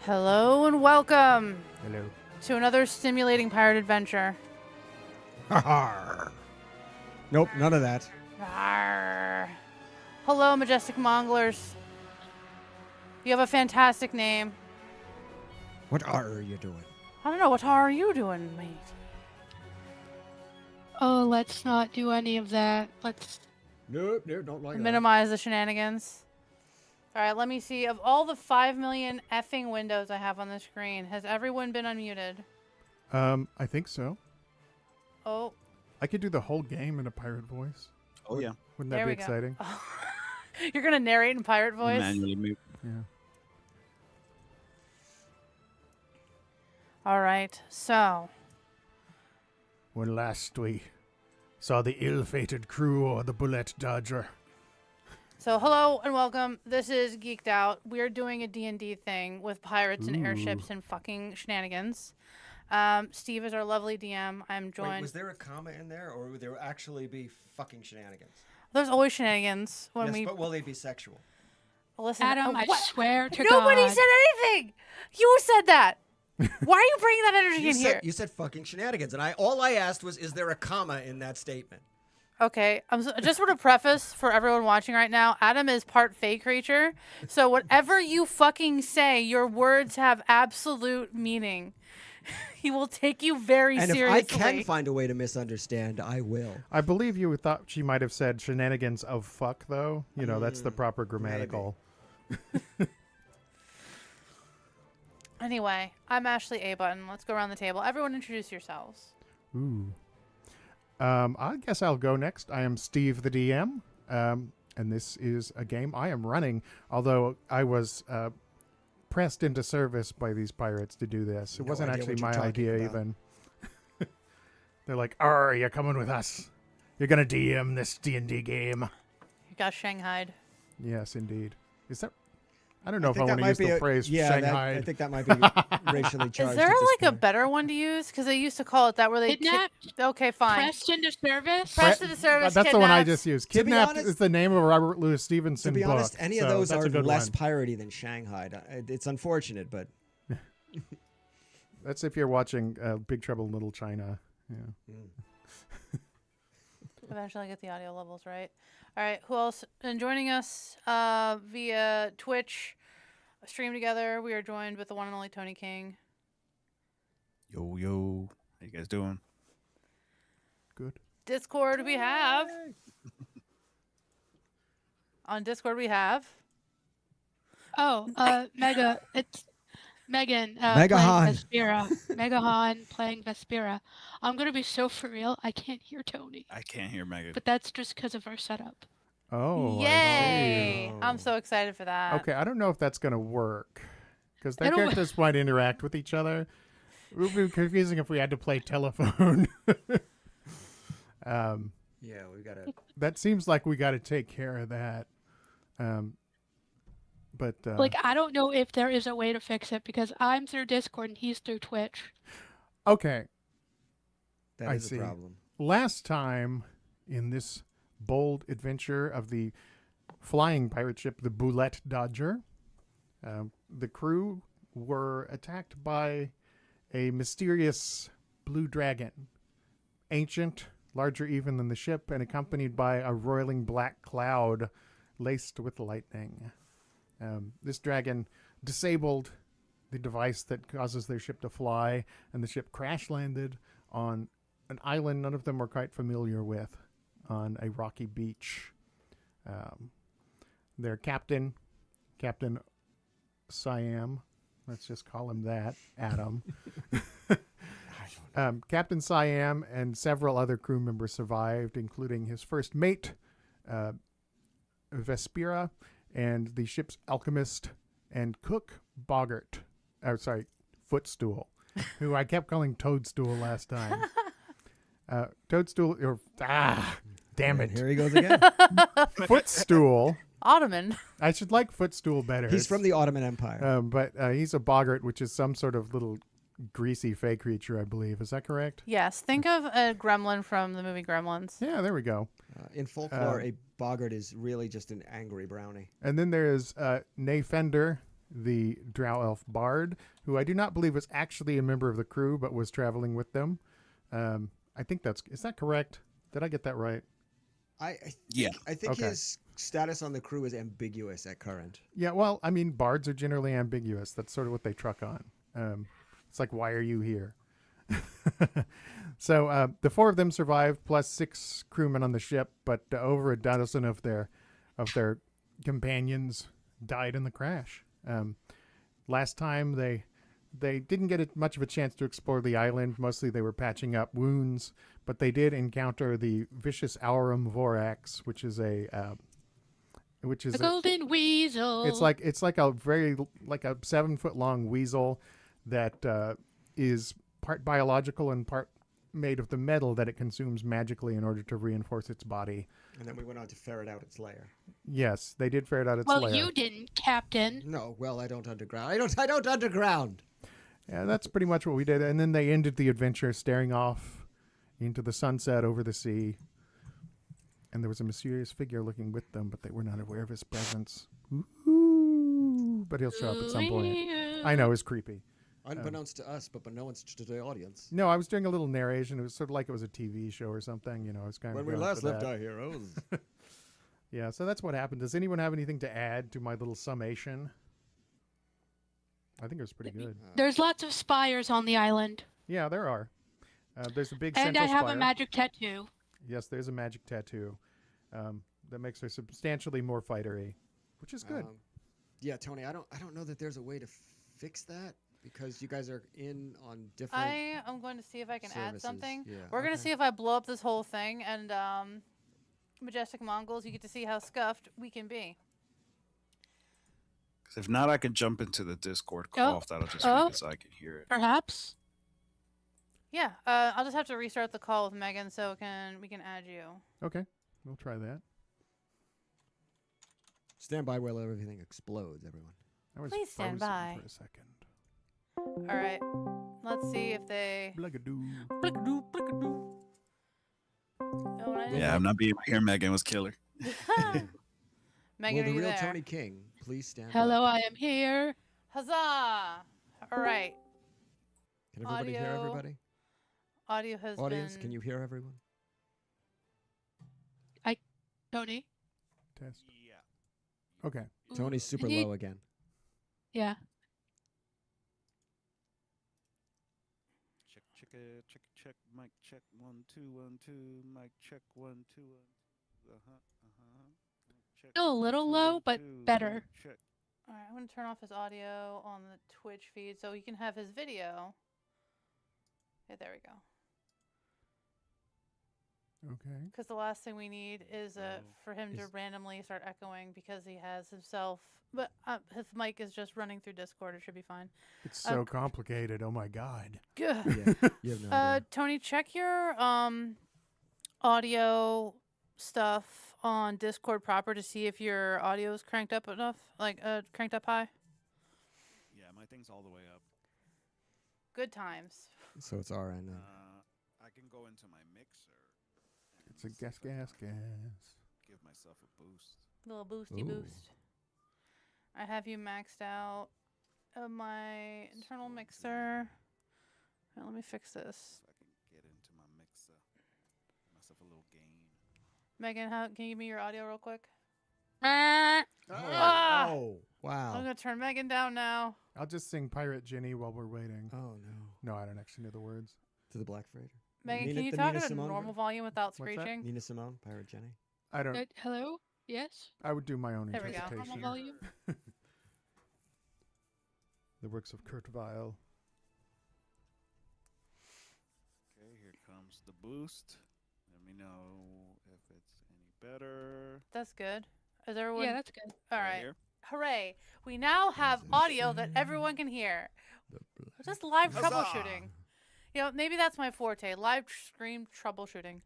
Hello and welcome Hello. to another stimulating pirate adventure. Nope, none of that. Arr. Hello, majestic monglers. You have a fantastic name. What are you doing? I don't know, what are you doing, mate? Oh, let's not do any of that. Let's. Nope, don't like Minimize the shenanigans. Alright, let me see. Of all the 5 million effing windows I have on the screen, has everyone been unmuted? I think so. Oh, I could do the whole game in a pirate voice. Oh yeah. Wouldn't there that be we go. exciting? You're going to narrate in pirate voice? Manually mute. Yeah. Alright, so. When last we saw the ill-fated crew of the Bulette Dodger. So hello and welcome. This is Geeked Out. We're doing a D&D thing with pirates and airships and fucking shenanigans. Steve is our lovely DM. I'm joined. Wait, was there a comma in there, or would there actually be fucking shenanigans? There's always shenanigans when Yes, we but will they be sexual? listen. Adam, I what? swear to Nobody God. said anything. You said that. Why are you bringing that energy in here? You said fucking shenanigans, and all I asked was, is there a comma in that statement? Okay, I just want to preface for everyone watching right now, Adam is part fey creature, so whatever you fucking say, your words have absolute meaning. He will take you very And seriously. if I can find a way to misunderstand, I will. I believe you thought she might have said shenanigans of fuck, though. You know, that's the proper grammatical. Anyway, I'm Ashley A. Button. Let's go around the table. Everyone introduce yourselves. Ooh. I guess I'll go next. I am Steve the DM, and this is a game I am running, although I was pressed into service by these pirates to do this. It No wasn't idea actually what you're my talking idea about. even. They're like, "Arr, you're coming with us. You're going to DM this D&D game." You got shanghaied. Yes, indeed. Is that... I don't know if I think want that to use might be the a- phrase yeah, Shanghai. I think that might be racially charged. Is there at this like a point. better one to use? Because they used to call it that where they... Kidnapped? Okay, fine. Pressed into service? Pressed into service, That's the one I kidnapped. just used. To be Kidnapped honest- is the name of a Robert Louis To Stevenson be book. honest, any so of those that's are a good less one. piratey than Shanghai. It's unfortunate, but That's if you're watching Big Trouble in Little China. Yeah. Eventually get the audio levels right. All right, who else? And joining us via Twitch, stream together, we are joined with the one and only Tony King. Yo yo. How you guys doing? Good. Discord we have. On Discord we have. Oh, Mega. It's Megan. Megahan. Playing Vespera. Megahan playing Vespera. I'm going to be so for real. I can't hear Tony. I can't hear Megan. But that's just because of our setup. Oh, I Yay! see. I'm so excited for that. see. Okay, I don't know if that's going to work. Because their It'll- characters might interact with each other. It would be confusing if we had to play telephone. yeah, we gotta. That seems like we got to take care of that. But Like, I don't know if there is a way to fix it because I'm through Discord and he's through Twitch. okay, That I is see. a problem. last time in this bold adventure of the flying pirate ship, the Bulette Dodger, the crew were attacked by a mysterious blue dragon, ancient, larger even than the ship, and accompanied by a roiling black cloud laced with lightning. This dragon disabled the device that causes their ship to fly, and the ship crash landed on an island none of them were quite familiar with, on a rocky beach. Their captain, Captain Siam, let's just call him that, Adam. Captain Siam and several other crew members survived, including his first mate, Vespera, and the ship's alchemist and cook, Boggart. Footstool, who I kept calling Toadstool last time. Toadstool, or damn it, Here he goes again. Footstool. Ottoman. I should like Footstool better. He's from the Ottoman Empire. but he's a boggart, which is some sort of little greasy fey creature, I believe. Is that correct? Yes, think of a gremlin from the movie Gremlins. Yeah, there we go. In folklore, a boggart is really just an angry brownie. And then there's Nay Fender, the drow elf bard, who I do not believe was actually a member of the crew, but was traveling with them. I think is that correct? Did I get that right? Yeah. I think Okay. his status on the crew is ambiguous at current. Yeah, well, I mean, bards are generally ambiguous. That's sort of what they truck on. It's like, why are you here? So the 4 of them survived, plus 6 crewmen on the ship, but over a dozen of their companions died in the crash. Last time they didn't get much of a chance to explore the island. Mostly they were patching up wounds, but they did encounter the vicious Aurum Vorax, which is a golden weasel. it's like a 7-foot long weasel that is part biological and part made of the metal that it consumes magically in order to reinforce its body. And then we went on to ferret out its lair. Yes, they did ferret out its well, lair. you didn't, Captain. No, well, I don't underground. I don't underground. Yeah, that's pretty much what we did. And then they ended the adventure staring off into the sunset over the sea. And there was a mysterious figure looking with them, but they were not aware of his presence. Ooh, but he'll show up at some point. I know, it's creepy. Unbeknownst to us, but unbeknownst to the audience. No, I was doing a little narration. It was sort of like it was a TV show or something. You know, I was kind of When we going last for left that. our heroes. Yeah, so that's what happened. Does anyone have anything to add to my little summation? I think it was pretty good. There's lots of spires on the island. Yeah, there are. There's a big And central I have spire. a magic tattoo. Yes, there's a magic tattoo that makes her substantially more fightery, which is good. Yeah, Tony, I don't know that there's a way to fix that because you guys are in on different. I am going to see if I can add services. something. Yeah, We're going to okay. see if I blow up this whole thing, and Majestic Mongols, you get to see how scuffed we can be. 'Cause if not, I can jump into the Discord Oh, call if that'll just oh. make it so I can hear it. Perhaps. Yeah, I'll just have to restart the call with Megan so we can add you. Okay, we'll try that. Stand by while everything explodes, everyone. I was Please stand frozen by. for a second. All right, let's see if they. Blagadoo. Blickadoo, blickadoo. Oh, and I just- Yeah, I'm not being able to hear Megan was killer. Megan, Will are the you real there? Tony King please stand Hello, by? I am here. Huzzah! All right, Can everybody hear Audio. everybody? audio has Audience, been. can you hear everyone? Tony. Test. Yeah. Okay. Tony's super need- low again. Yeah. Check, mic check, 1 2 1 2, mic check, 1 2 1. Check, Still a little 2, low, 1, but 2, better. mic check. All right, I'm gonna turn off his audio on the Twitch feed so he can have his video. Okay, there we go. Okay. Because the last thing we need is for him to Is- randomly start echoing because he has himself. But his mic is just running through Discord. It should be fine. It's so complicated. Oh my God. Good. Yeah, you have no idea. Tony, check your audio stuff on Discord proper to see if your audio is cranked up enough, like cranked up high. Yeah, my thing's all the way up. Good times. So it's RN. I can go into my mixer. and It's a see gas, if I can gas, gas. Give myself a boost. Little boosty Ooh. boost. I have you maxed out of my internal mixer. Right, let me fix this. So I can get into my mixer. Give myself a little gain. Megan, can you give me your audio real quick? Meh. Ah! Oh, wow. I'm gonna turn Megan down now. I'll just sing Pirate Jenny while we're waiting. Oh, no. No, I don't actually know the words. To the Black Freighter. Megan, Nina- can you the talk Nina at a Simone normal version? volume without What's that? screeching? Nina Simone, Pirate Jenny. I don't. Hello? Yes? I would do my own There we go. Normal interpretation. volume? The works of Kurt Weill. Okay, here comes the boost. Let me know if it's any better. That's good. Is everyone? Yeah, that's good. All right. Here. Hooray! We now have audio that everyone can hear. Just live Huzzah! troubleshooting. You know, maybe that's my forte. Live stream troubleshooting.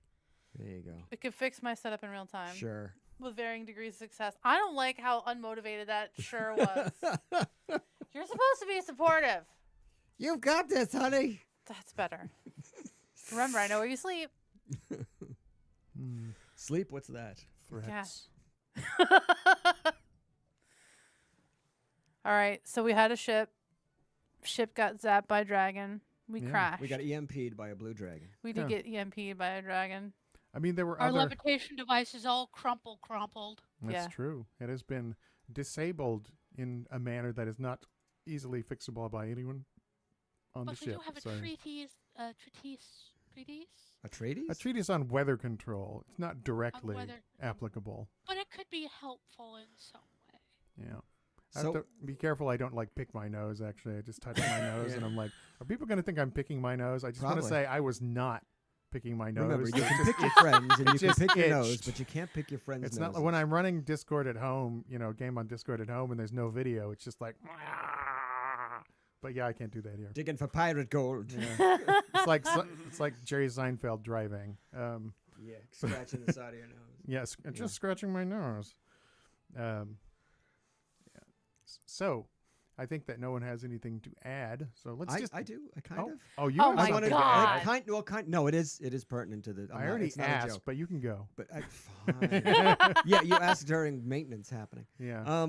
There you go. It could fix my setup in real time Sure. with varying degrees of success. I don't like how unmotivated that sure was. You're supposed to be supportive. You've got this, honey. That's better. Remember, I know where you sleep. Sleep, what's that? Threats. All All right, so we had a ship. Ship got zapped by a dragon. We Yeah, crashed. We got EMP'd by a blue dragon. We did Yeah. get EMP'd by a dragon. I mean, there were Our other. levitation device is all crumpled. That's Yeah. true. It has been disabled in a manner that is not easily fixable by anyone on But the we ship. do have a so- treatise. A treaties? A treatise on weather control. It's not directly weather- applicable. But it could be helpful in some way. Yeah. I So- have to be careful I don't like pick my nose, actually. I just touch my nose and Yeah. I'm like, are people going to think I'm picking my nose? I just want to Probably. say I was not picking my nose. Remember, you It can just pick your itched. friends and you can just pick your nose, itched. but you can't pick your friends' It's noses. not when I'm running Discord at home, game on Discord at home and there's no video. It's just like, but yeah, I can't do that here. digging for pirate gold. Yeah. it's like Jerry Seinfeld driving. Yeah, scratching the side of your nose. Yes, Yeah. just scratching my nose. Yeah. So, I think that no one has anything to add. So let's I, just. I do. I kind of. Oh, you Oh have my something to God. add. No, it is pertinent to the. I'm I not- already it's not a asked, joke. but you can go. But fine. Yeah, you asked during maintenance happening. Yeah.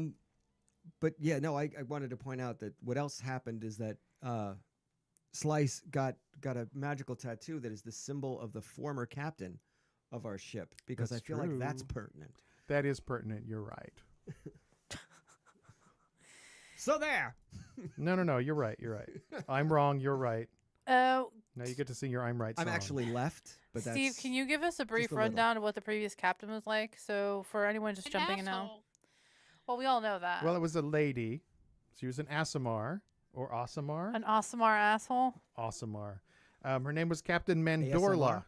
But yeah, no, I wanted to point out that what else happened is that Slice got a magical tattoo that is the symbol of the former captain of our ship because That's I feel like that's true. pertinent. That is pertinent. You're right. So there. No. You're right. You're right. I'm wrong. You're right. Oh, Now you get to sing your I'm right I'm song. actually left, but that's Steve, can you give us a brief a little. rundown of what the previous captain was like? So for anyone just An jumping in now. asshole. Well, we all know that. Well, it was a lady. She was an Asimar or Asimar. An Asimar asshole. Asimar. Her name was Captain Mandorla,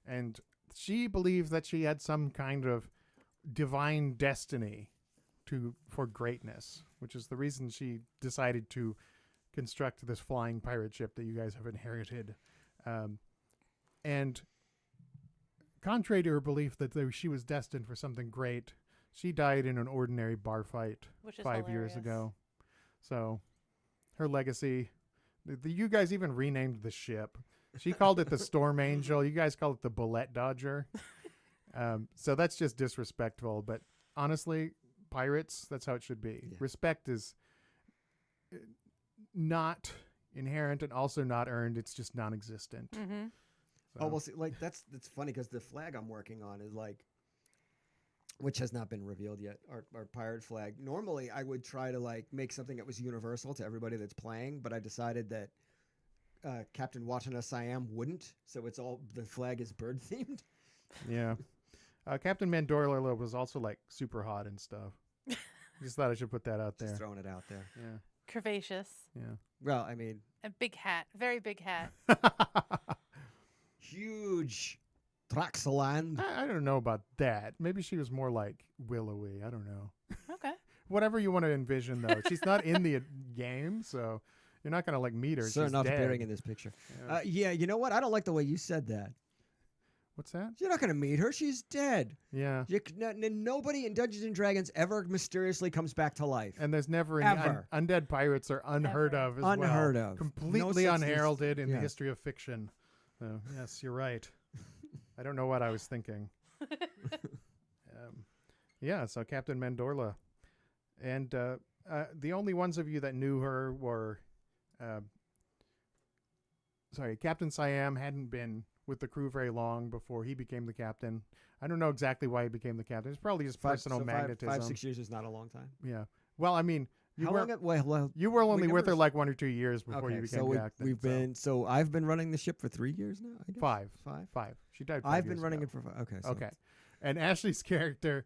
and she believed that she had some kind of divine destiny for greatness, which is the reason she decided to construct this flying pirate ship that you guys have inherited. And contrary to her belief that she was destined for something great, she died in an ordinary bar fight Which is 5 years hilarious. ago. So her legacy, you guys even renamed the ship. She called it the Storm Angel. You guys call it the Bulette Dodger. So that's just disrespectful. But honestly, pirates, that's how it should be. Yeah. Respect is not inherent and also not earned. It's just non-existent. Mm-hmm. Oh well, see, like that's funny because the flag I'm working on is like, which has not been revealed yet. Our pirate flag. Normally, I would try to like make something that was universal to everybody that's playing, but I decided that Captain Watana Siam wouldn't. So it's all the flag is bird themed. Yeah. Captain Mandorla was also like super hot and stuff. Just thought I should put that out Just there. throwing it out there. Yeah. Curvaceous. Yeah. Well, I mean, A big hat. Very big hat. huge Traxaland. I don't know about that. Maybe she was more like willowy. I don't know. Okay. Whatever you want to envision, though. She's not in the game, so you're not going to like meet her. So She's enough dead. appearing in this picture. Yeah. Yeah, you know what? I don't like the way you said that. What's that? You're not going to meet her. She's dead. Yeah. Nobody in Dungeons and Dragons ever mysteriously comes back to life. And there's never any Ever. undead pirates are unheard Ever. of as well. Unheard of. Completely No such unheralded in the yeah. history of fiction. So, yes, you're right. I don't know what I was thinking. Yeah, so Captain Mandorla. And the only ones of you that knew her were... Captain Siam hadn't been with the crew very long before he became the captain. I don't know exactly why he became the captain. It's probably just personal magnetism. 5-6 years is not a long time. Yeah. Well, I mean, you How were long? Well, you were only with her numbers- like 1 or 2 years before okay, you became so captain. we've been. So I've been running the ship for 3 years now. I guess? 5. 5. 5. She died 5 I've years been running ago. it for 5. Okay. So Okay. And Ashley's character,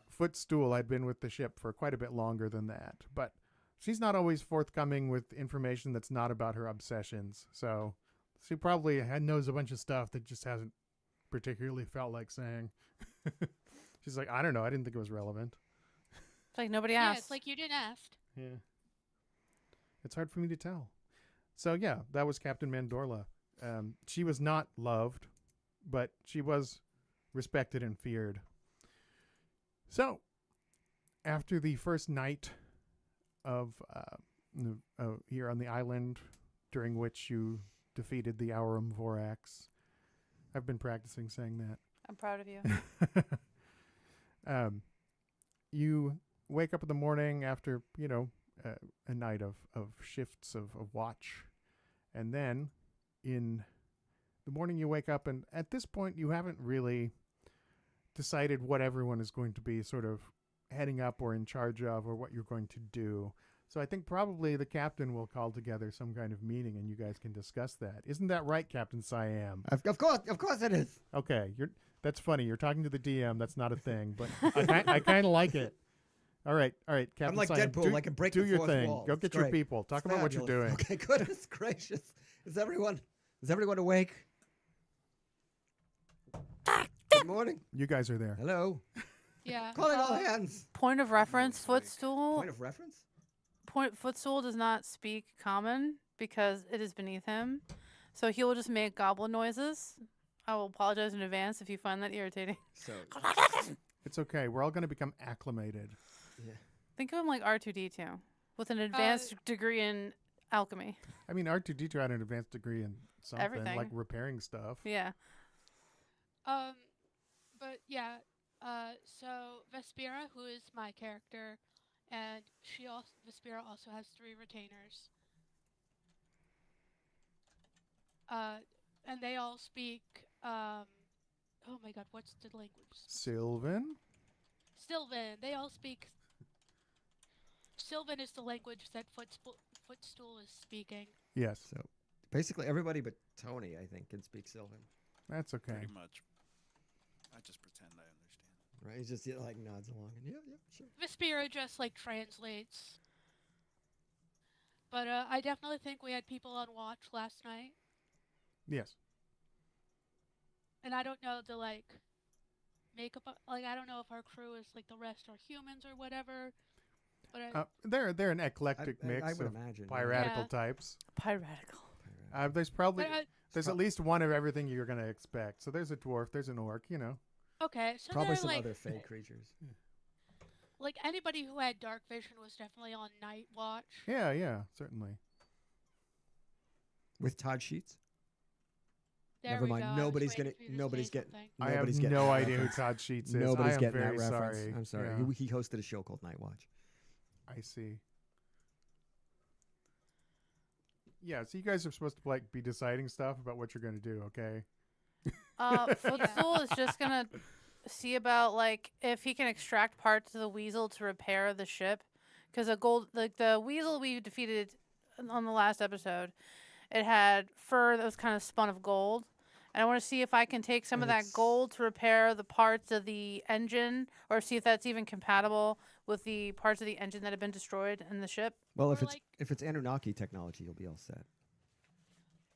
Footstool, had been with the ship for quite a bit longer than that. But she's not always forthcoming with information that's not about her obsessions. So she probably knows a bunch of stuff that just hasn't particularly felt like saying. She's like, I don't know. I didn't think it was relevant. It's like nobody Yeah, asked. it's like you didn't ask. Yeah. It's hard for me to tell. So, yeah, that was Captain Mandorla. She was not loved, but she was respected and feared. So, after the first night of here on the island, during which you defeated the Aurum Vorax, I've been practicing saying that. I'm proud of you. You wake up in the morning after, a night of shifts of watch. And then in the morning you wake up, and at this point you haven't really decided what everyone is going to be sort of heading up or in charge of or what you're going to do. So I think probably the captain will call together some kind of meeting and you guys can discuss that. Isn't that right, Captain Siam? Of course it is. Okay, that's funny. You're talking to the DM. That's not a thing, but I kind of like it. All right, Captain I'm like Siam, Deadpool, I can break do the your fourth thing. wall. Go It's get your great. people. Talk about what you're doing. Okay, goodness gracious. Is everyone awake? Good morning. You guys are there. Hello. Yeah. Calling all hands. Point of reference, Footstool. Point of reference? Footstool does not speak common because it is beneath him. So he will just make goblin noises. I will apologize in advance if you find that irritating. So It's okay. We're all going to become acclimated. yeah. Think of him like R2D2 with an advanced degree in alchemy. I mean, R2D2 had an advanced degree in something, Everything. like repairing stuff. Yeah. But yeah. So Vespera, who is my character, and Vespera also has 3 retainers. And they all speak. Oh my God, what's the language? Sylvan? Sylvan. They all speak. Sylvan is the language that Footstool is speaking. Yes. So basically everybody but Tony, I think, can speak Sylvan. That's okay. Pretty much. I just pretend I understand. Right? He's just like nods along and yeah, sure. Vespera just like translates. But I definitely think we had people on watch last night, Yes. and I don't know the makeup. I don't know if our crew is like the rest are humans or whatever. But They're an eclectic mix I would of imagine. piratical Yeah. types. Piratical. There's probably but, there's at least one of everything you're going to expect. So there's a dwarf, there's an orc, okay, so Probably they're some like other fey creatures. like anybody who had dark vision was definitely on night watch. Yeah, certainly. With Todd Sheets? There Never we mind. go. I was Nobody's waiting gonna- for you to nobody's say getting- something. I have Nobody's getting no that idea who reference. Todd Sheets is. Nobody's I am getting very that reference. sorry. I'm sorry. Yeah, He hosted a show called Night Watch. I see. Yeah, so you guys are supposed to be deciding stuff about what you're going to do, okay? Footstool is just gonna see about if he can extract parts of the weasel to repair the ship, because the weasel we defeated on the last episode, it had fur that was kind of spun of gold, and I want to see if I can take some of that gold to repair the parts of the engine, or see if that's even compatible with the parts of the engine that have been destroyed in the ship. Well, Or if it's Anunnaki technology, you'll be all set.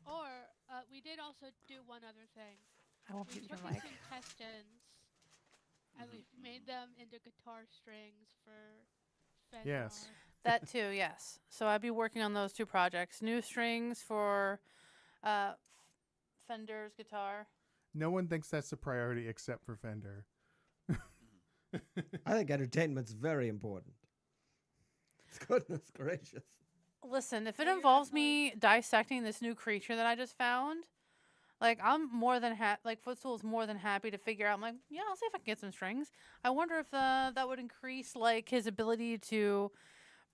Or we did also do one other thing. I won't We use took your these mic. intestines and we made them into guitar strings for Fenrir. Yes. That too, yes. So I'd be working on those 2 projects. New strings for Fender's guitar. No one thinks that's a priority except for Fender. I think entertainment's very important. Goodness gracious. Listen, if it So you're involves not me dissecting this new creature that I just found, I'm more than Footstool is more than happy to figure out. I'm like, yeah, I'll see if I can get some strings. I wonder if that would increase his ability to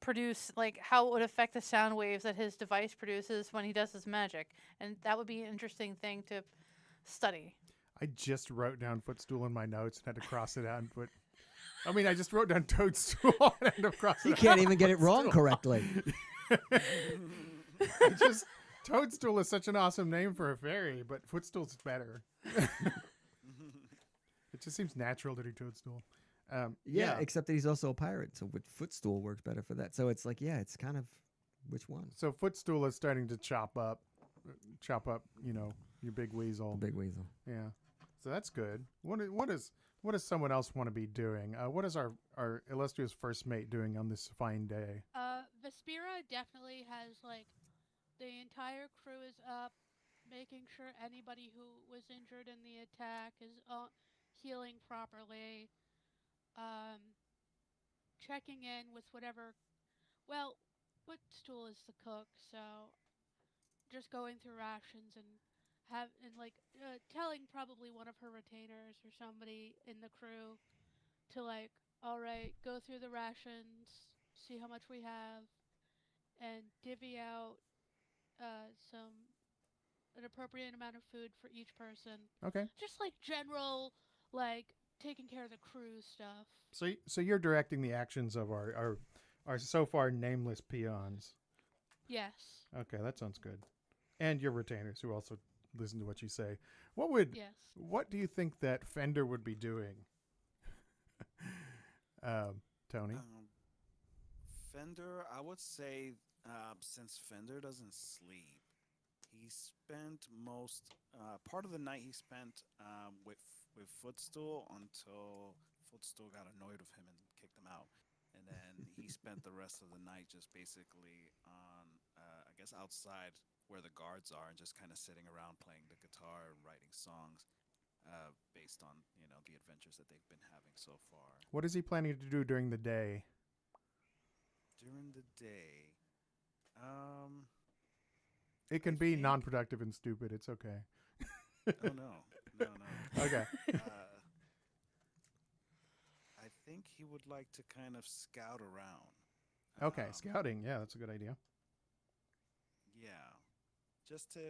produce, how it would affect the sound waves that his device produces when he does his magic, and that would be an interesting thing to study. I just wrote down Footstool in my notes and had to cross it out and put... I just wrote down Toadstool and had to cross it He out. can't even get it wrong correctly. Toadstool is such an awesome name for a fairy, but Footstool's better. It just seems natural to do Toadstool. Yeah, except that he's also a pirate, so with Footstool works better for that. So it's it's kind of which one? So Footstool is starting to chop up, your big weasel. Big weasel. Yeah. So that's good. What does someone else want to be doing? What is our illustrious first mate doing on this fine day? Vespera definitely has the entire crew is up, making sure anybody who was injured in the attack is healing properly. Checking in with whatever. Well, Footstool is the cook, so just going through rations and telling probably one of her retainers or somebody in the crew to all right, go through the rations, see how much we have, and divvy out an appropriate amount of food for each person. Okay. Just like general, like taking care of the crew stuff. So you're directing the actions of our so far nameless peons. Yes. Okay, that sounds good. And your retainers who also listen to what you say. Yes. What do you think that Fender would be doing? Tony? Fender, I would say, since Fender doesn't sleep, he spent part of the night he spent with Footstool until Footstool got annoyed with him and kicked him out. And then he spent the rest of the night just basically on, I guess, outside where the guards are and just kind of sitting around playing the guitar and writing songs based on, the adventures that they've been having so far. What is he planning to do during the day? During the day, It can I be think- non-productive and stupid. It's okay. oh no. Okay. I think he would like to kind of scout around. Okay, scouting. Yeah, that's a good idea. Yeah, just to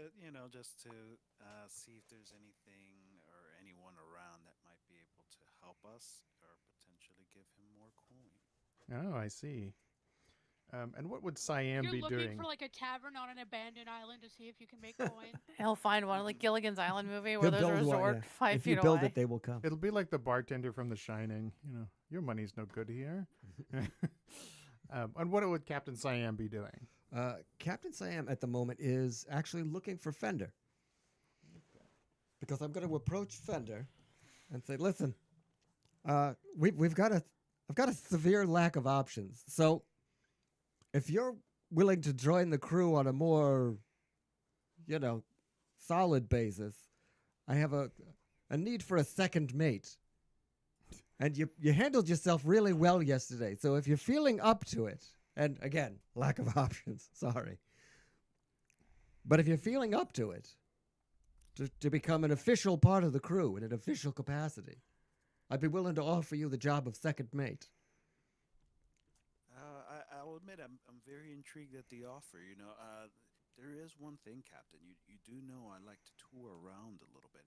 see if there's anything or anyone around that might be able to help us or potentially give him more coin. Oh, I see. And what would Siam You're be looking doing? for like a tavern on an abandoned island to see if you can make coin. He'll find one, like Gilligan's Island movie, where He'll there's a build one, resort yeah. 5 If feet you build away. it, they will come. It'll be like the bartender from The Shining. Your money's no good here. And what would Captain Siam be doing? Captain Siam at the moment is actually looking for Fender. Because I'm going to approach Fender and say, listen, I've got a severe lack of options. So if you're willing to join the crew on a more, solid basis, I have a need for a second mate. And you handled yourself really well yesterday. So if you're feeling up to it, and again, lack of options, sorry. But if you're feeling up to it, to become an official part of the crew in an official capacity, I'd be willing to offer you the job of second mate. I'll admit I'm very intrigued at the offer. There is one thing, Captain. You do know I like to tour around a little bit.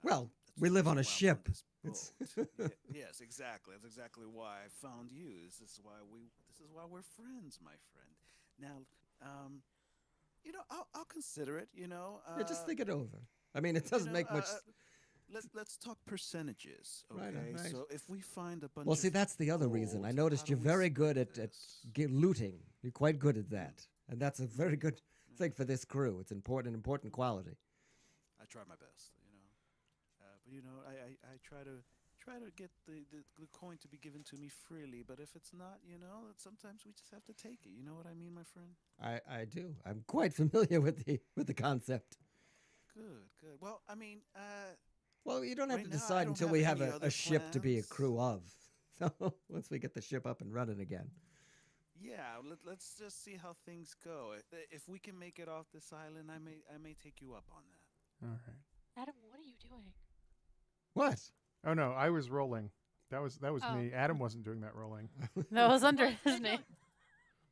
Well, That's we live on a why I'm ship. this It's- boat. Yes, exactly. That's exactly why I found you. This is why we're friends, my friend. Now, I'll consider it. Yeah, just think it over. I mean, it doesn't make much. Let's talk percentages, okay? Right. So if we find a bunch Well, see, of that's the other reason. I gold, noticed how do you're we very split good at this? looting. You're quite good at that, and that's a very good thing for this crew. It's important quality. I try my best, but I try to get the coin to be given to me freely. But if it's not, sometimes we just have to take it. You know what I mean, my friend? I do. I'm quite familiar with the concept. Good. Well, I mean, Well, you don't have Right to now, I decide don't until have we have any a other ship to be a plans. crew of. So once we get the ship up and running again. yeah. Let's just see how things go. If we can make it off this island, I may take you up on that. All right. Adam, what are you doing? What? Oh no, I was rolling. That was Oh. me. Adam wasn't doing that rolling. That was under Well, his I name. don't-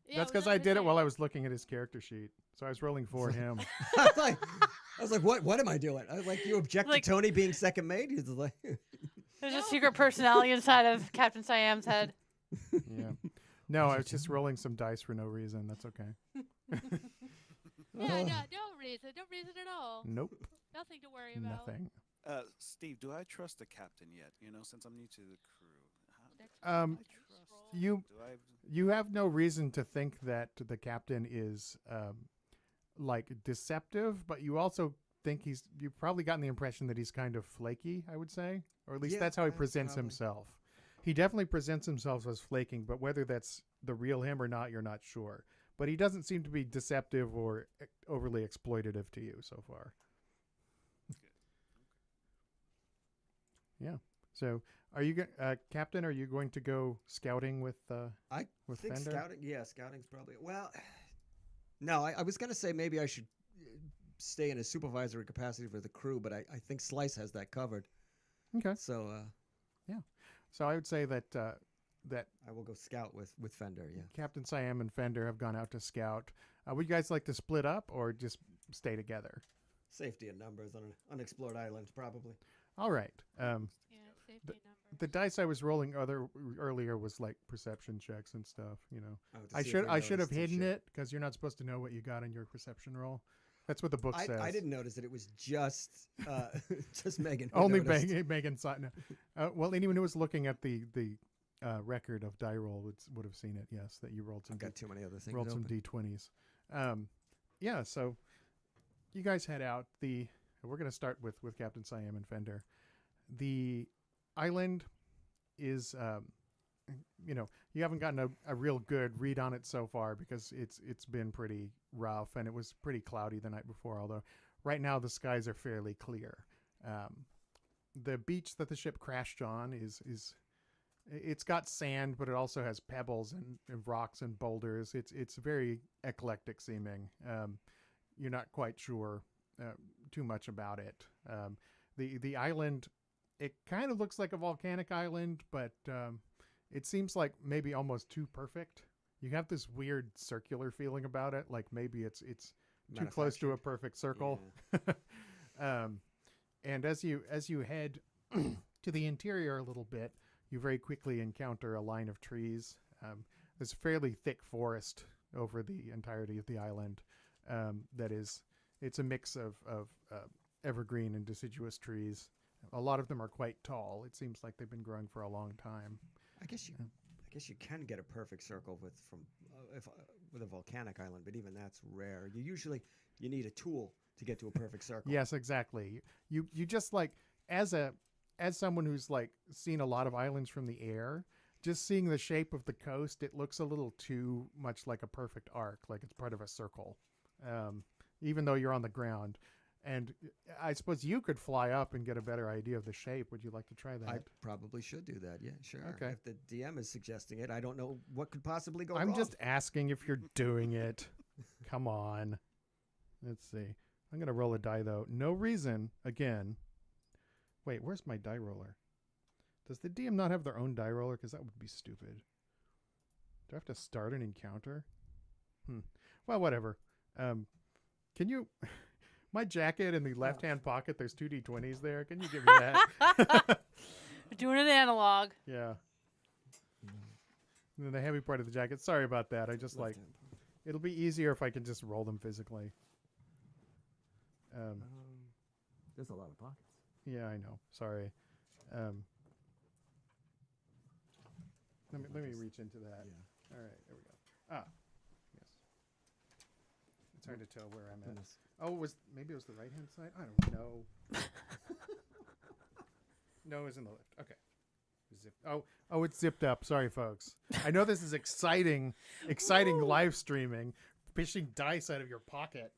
Yeah, That's it because was I under did it his while I name. was looking at his character sheet. So I was rolling for him. I was like, what am I doing? I was like, you object Like- to Tony being second mate? He's like, There's a secret personality inside of Captain Siam's head. Yeah. No, I was just rolling some dice for no reason. That's okay. Yeah, no reason. No reason at all. Nope. Nothing to worry about. Nothing. Steve, do I trust the captain yet? Since I'm new to the crew. Next Um, roll, I next trust roll. You Do I? you have no reason to think that the captain is like deceptive, but you also think you've probably gotten the impression that he's kind of flaky, I would say. Or at least Yeah, that's how he that's presents probably- himself. He definitely presents himself as flaking, but whether that's the real him or not, you're not sure. But he doesn't seem to be deceptive or overly exploitative to you so far. Yeah. So, are you, Captain? Are you going to go scouting with I with think Fender? scouting's probably well. No, I was gonna say maybe I should stay in a supervisory capacity for the crew, but I think Slice has that covered. Okay. So So I would say that that I will go scout with Fender. Yeah. Captain Siam and Fender have gone out to scout. Would you guys like to split up or just stay together? Safety in numbers on an unexplored island, probably. All right. Yeah, safety numbers. The dice I was rolling earlier was like perception checks and stuff. You know, Oh, to I see if we should have noticed and hidden shit. it because you're not supposed to know what you got in your perception roll. That's what the book says. I didn't notice it. It was just just Megan. who Only noticed. Megan saw it. No. Well, anyone who was looking at the record of die roll would have seen it. Yes, that you rolled some I've got too many other things. rolled some open. d20s. Yeah, so you guys head out. We're going to start with Captain Siam and Fender. The island is, you haven't gotten a real good read on it so far because it's been pretty rough and it was pretty cloudy the night before. Although right now the skies are fairly clear. The beach that the ship crashed on is it's got sand, but it also has pebbles and rocks and boulders. It's very eclectic seeming. You're not quite sure too much about it. The island, it kind of looks like a volcanic island, but it seems like maybe almost too perfect. You have this weird circular feeling about it, like maybe it's too close to a perfect circle. Yeah. And as you head to the interior a little bit, you very quickly encounter a line of trees. There's a fairly thick forest over the entirety of the island. It's a mix of evergreen and deciduous trees. A lot of them are quite tall. It seems like they've been growing for a long time. I guess you can get a perfect circle with a volcanic island, but even that's rare. You need a tool to get to a perfect circle. Yes, exactly. You just like as someone who's like seen a lot of islands from the air, just seeing the shape of the coast, it looks a little too much like a perfect arc, like it's part of a circle, even though you're on the ground. And I suppose you could fly up and get a better idea of the shape. Would you like to try that? I probably should do that. Yeah, sure. Okay. If the DM is suggesting it, I don't know what could possibly go wrong. I'm just asking if you're doing it. Come on. Let's see. I'm going to roll a die, though. No reason. Again. Wait, where's my die roller? Does the DM not have their own die roller? Because that would be stupid. Do I have to start an encounter? Well, whatever. Can you... My jacket in the left-hand pocket, there's 2 D20s there. Can you give me that? We're doing it analog. Yeah. And then the heavy part of the jacket. Sorry about that. I just like... It'll be easier if I can just roll them physically. There's a lot of pockets. Yeah, I know. Sorry. Let me reach into that. Yeah. All right, there we go. Ah, yes. It's hard to tell where I'm at. Goodness. Oh, maybe it was the right-hand side? I don't know. No, it was in the left. Okay. Zip. Oh, it's zipped up. Sorry, folks. I know this is exciting live streaming. Fishing dice out of your pocket.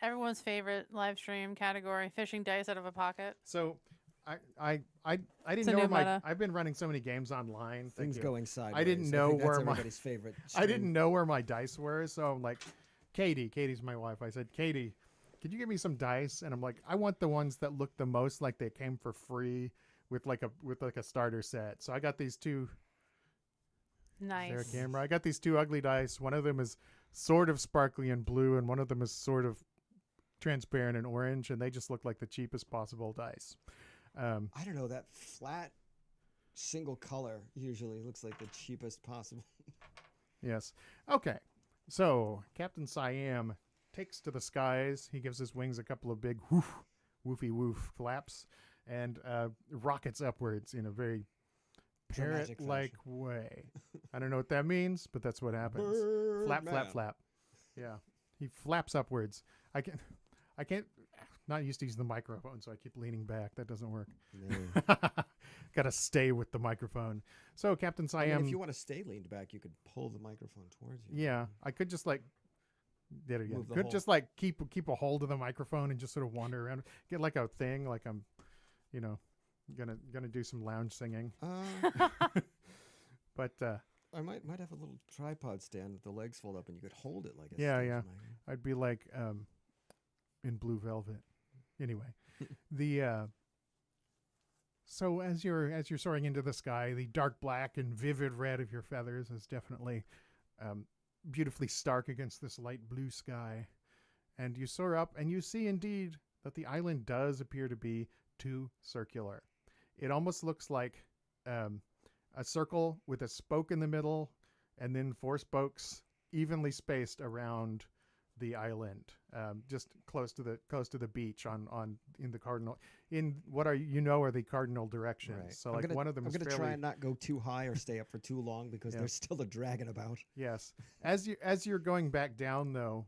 Everyone's favorite live stream category: fishing dice out of a pocket. So, I It's didn't a know new meta. I've been running so many games online. Things going sideways. I didn't know think where that's my- everybody's favorite. I didn't stream. know where my dice were, so I'm like, Katie's my wife. I said, Katie, could you give me some dice? And I'm like, I want the ones that look the most like they came for free with like a starter set. So I got these two. Nice. Is there a camera? I got these 2 ugly dice. One of them is sort of sparkly and blue, and one of them is sort of transparent and orange, and they just look like the cheapest possible dice. I don't know, that flat single color usually looks like the cheapest possible. Yes. Okay. So Captain Siam takes to the skies. He gives his wings a couple of big woofy woof flaps and rockets upwards in a very Dramatic parrot-like way. I don't know what that means, but that's what happens. Flap, flap, Birdman. flap. Yeah. He flaps upwards. I can't, not used to using the microphone, so I keep leaning back. That doesn't work. No. Got to stay with the microphone. So Captain I Siam... mean, if you want to stay leaned back, you could pull the microphone towards you. Yeah, I could just like... Did it again. Move the Could whole- just like keep a hold of the microphone and just sort of wander around. Get like a thing, like I'm, gonna do some lounge singing. But I might have a little tripod stand with the legs fold up, and you could hold it like a Yeah, stage yeah. mic. I'd be like in Blue Velvet. Anyway, the So as you're soaring into the sky, the dark black and vivid red of your feathers is definitely beautifully stark against this light blue sky. And you soar up, and you see indeed that the island does appear to be too circular. It almost looks like a circle with a spoke in the middle, and then 4 spokes evenly spaced around the island, just close to the beach in the cardinal, in what are the cardinal directions. Right. So like one of them I'm is gonna fairly, try and not go too high or stay up for too long because Yeah. there's still a dragon about. Yes. As you're going back down though,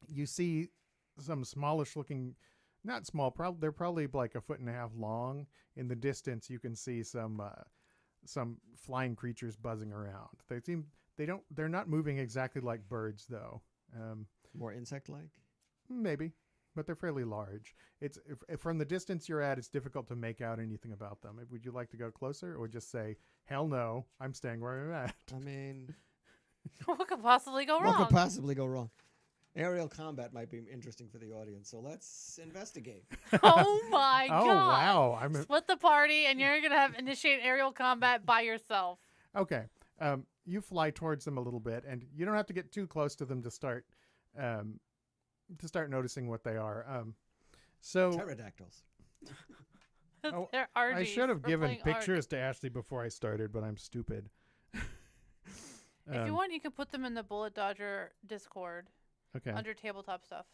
you see some smallish looking, not small, they're probably like 1.5 feet long. In the distance, you can see some flying creatures buzzing around. They're not moving exactly like birds though. More insect-like. Maybe, but they're fairly large. It's if from the distance you're at, it's difficult to make out anything about them. Would you like to go closer, or just say, "Hell no, I'm staying where I'm at"? I mean, What could possibly go what wrong? could possibly go wrong? Aerial combat might be interesting for the audience, so let's investigate. Oh my Oh god! wow, Split the party, and you're gonna have initiate aerial combat by yourself. okay. You fly towards them a little bit, and you don't have to get too close to them to start noticing what they are. So Pterodactyls. Oh, They're I RGs. should have We're given playing Ark. pictures to Ashley before I started, but I'm stupid. If you want, you can put them in the Bullet Dodger Discord Okay. under tabletop stuff.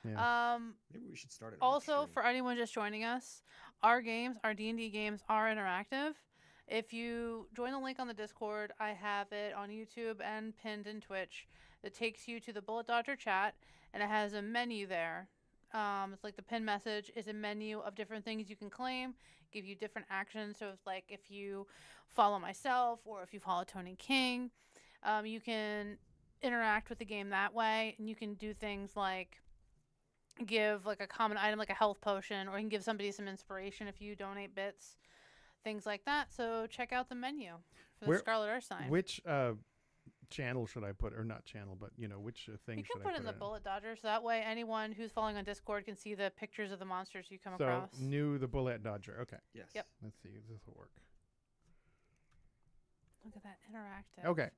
Yeah. Maybe we should start it. Also, for anyone just joining us, our D&D games are interactive. If you join the link on the Discord, I have it on YouTube and pinned in Twitch. It takes you to the Bullet Dodger chat, and it has a menu there. It's like the pin message is a menu of different things you can claim, give you different actions. So it's like if you follow myself or if you follow Tony King, you can interact with the game that way, and you can do things like give like a common item like a health potion, or you can give somebody some inspiration if you donate bits, things like that. So check out the menu for the Scarlet Earth sign. Which channel should I put, or not channel, but which thing You should can I put put it in the Bullet Dodger, so that way anyone who's following on Discord can see the pictures of the monsters you come So across. the Bullet Dodger. Okay. Yes. Yep. Let's see if this will work. Look at that interactive. Okay.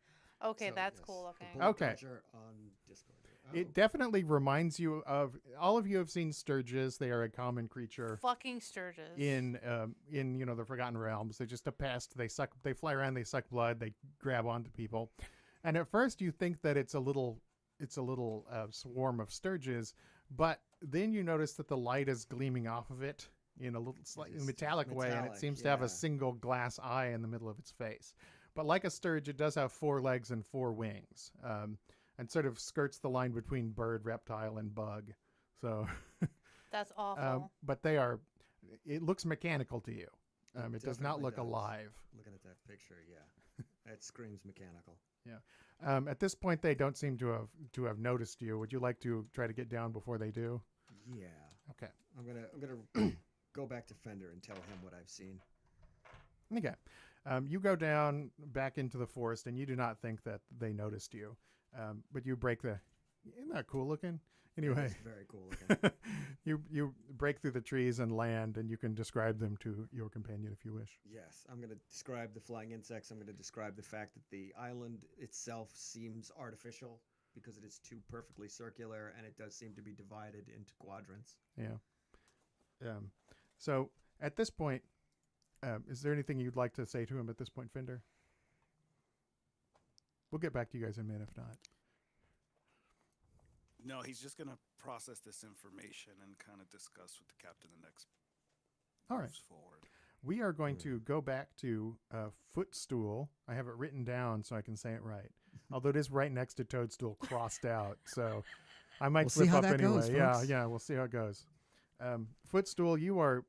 Okay, So, that's yes, cool the looking. Bullet Okay. Dodger on Discord. It definitely reminds you of, all of you have seen Sturges. They are a common creature Fucking Sturges. in the Forgotten Realms. They're just a pest. They fly around, they suck blood, they grab onto people. And at first you think that it's a little swarm of Sturges, but then you notice that the light is gleaming off of it in a little slightly is metallic way, and it metallic, seems to have yeah. a single glass eye in the middle of its face. But like a Sturge, it does have 4 legs and 4 wings, and sort of skirts the line between bird, reptile, and bug. So, That's awful. but it looks mechanical to you. It does not definitely look does. alive. Looking at that picture, yeah, that screams mechanical. At this point, they don't seem to have noticed you. Would you like to try to get down before they do? Yeah. Okay. I'm gonna go back to Fender and tell him what I've seen. Okay. You go down back into the forest, and you do not think that they noticed you. But you break isn't that cool looking? Anyway, It's very cool looking. you break through the trees and land, and you can describe them to your companion if you wish. Yes, I'm going to describe the flying insects. I'm going to describe the fact that the island itself seems artificial because it is too perfectly circular, and it does seem to be divided into quadrants. Yeah. So at this point, is there anything you'd like to say to him at this point, Fender? We'll get back to you guys in a minute if not. No, he's just gonna process this information and kind of discuss with the captain the next All right. moves forward. We are going to go back to Footstool. I have it written down so I can say it right. Although it is right next to Toadstool crossed out. So I might We'll see slip how up that anyway. goes, Yeah, folks. yeah, we'll see how it goes. Footstool, you are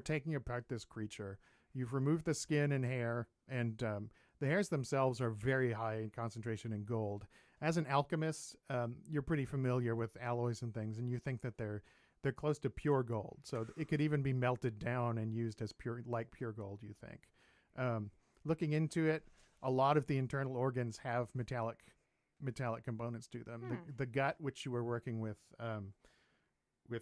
taking apart this creature. You've removed the skin and hair, and the hairs themselves are very high in concentration in gold. As an alchemist, you're pretty familiar with alloys and things, and you think that they're close to pure gold. So it could even be melted down and used as pure gold, you think. Looking into it, a lot of the internal organs have metallic components to them. The gut, which you were working with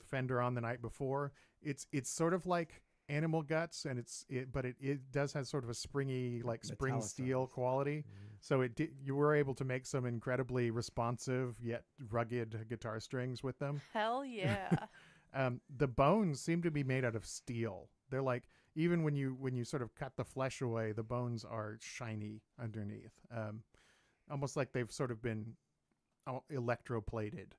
Fender on the night before, it's sort of like animal guts, and it does have sort of a springy, like spring steel Metallicized. quality. So you were able to make some incredibly responsive yet rugged guitar strings with them. Hell yeah. The bones seem to be made out of steel. They're like, even when you sort of cut the flesh away, the bones are shiny underneath, almost like they've sort of been electroplated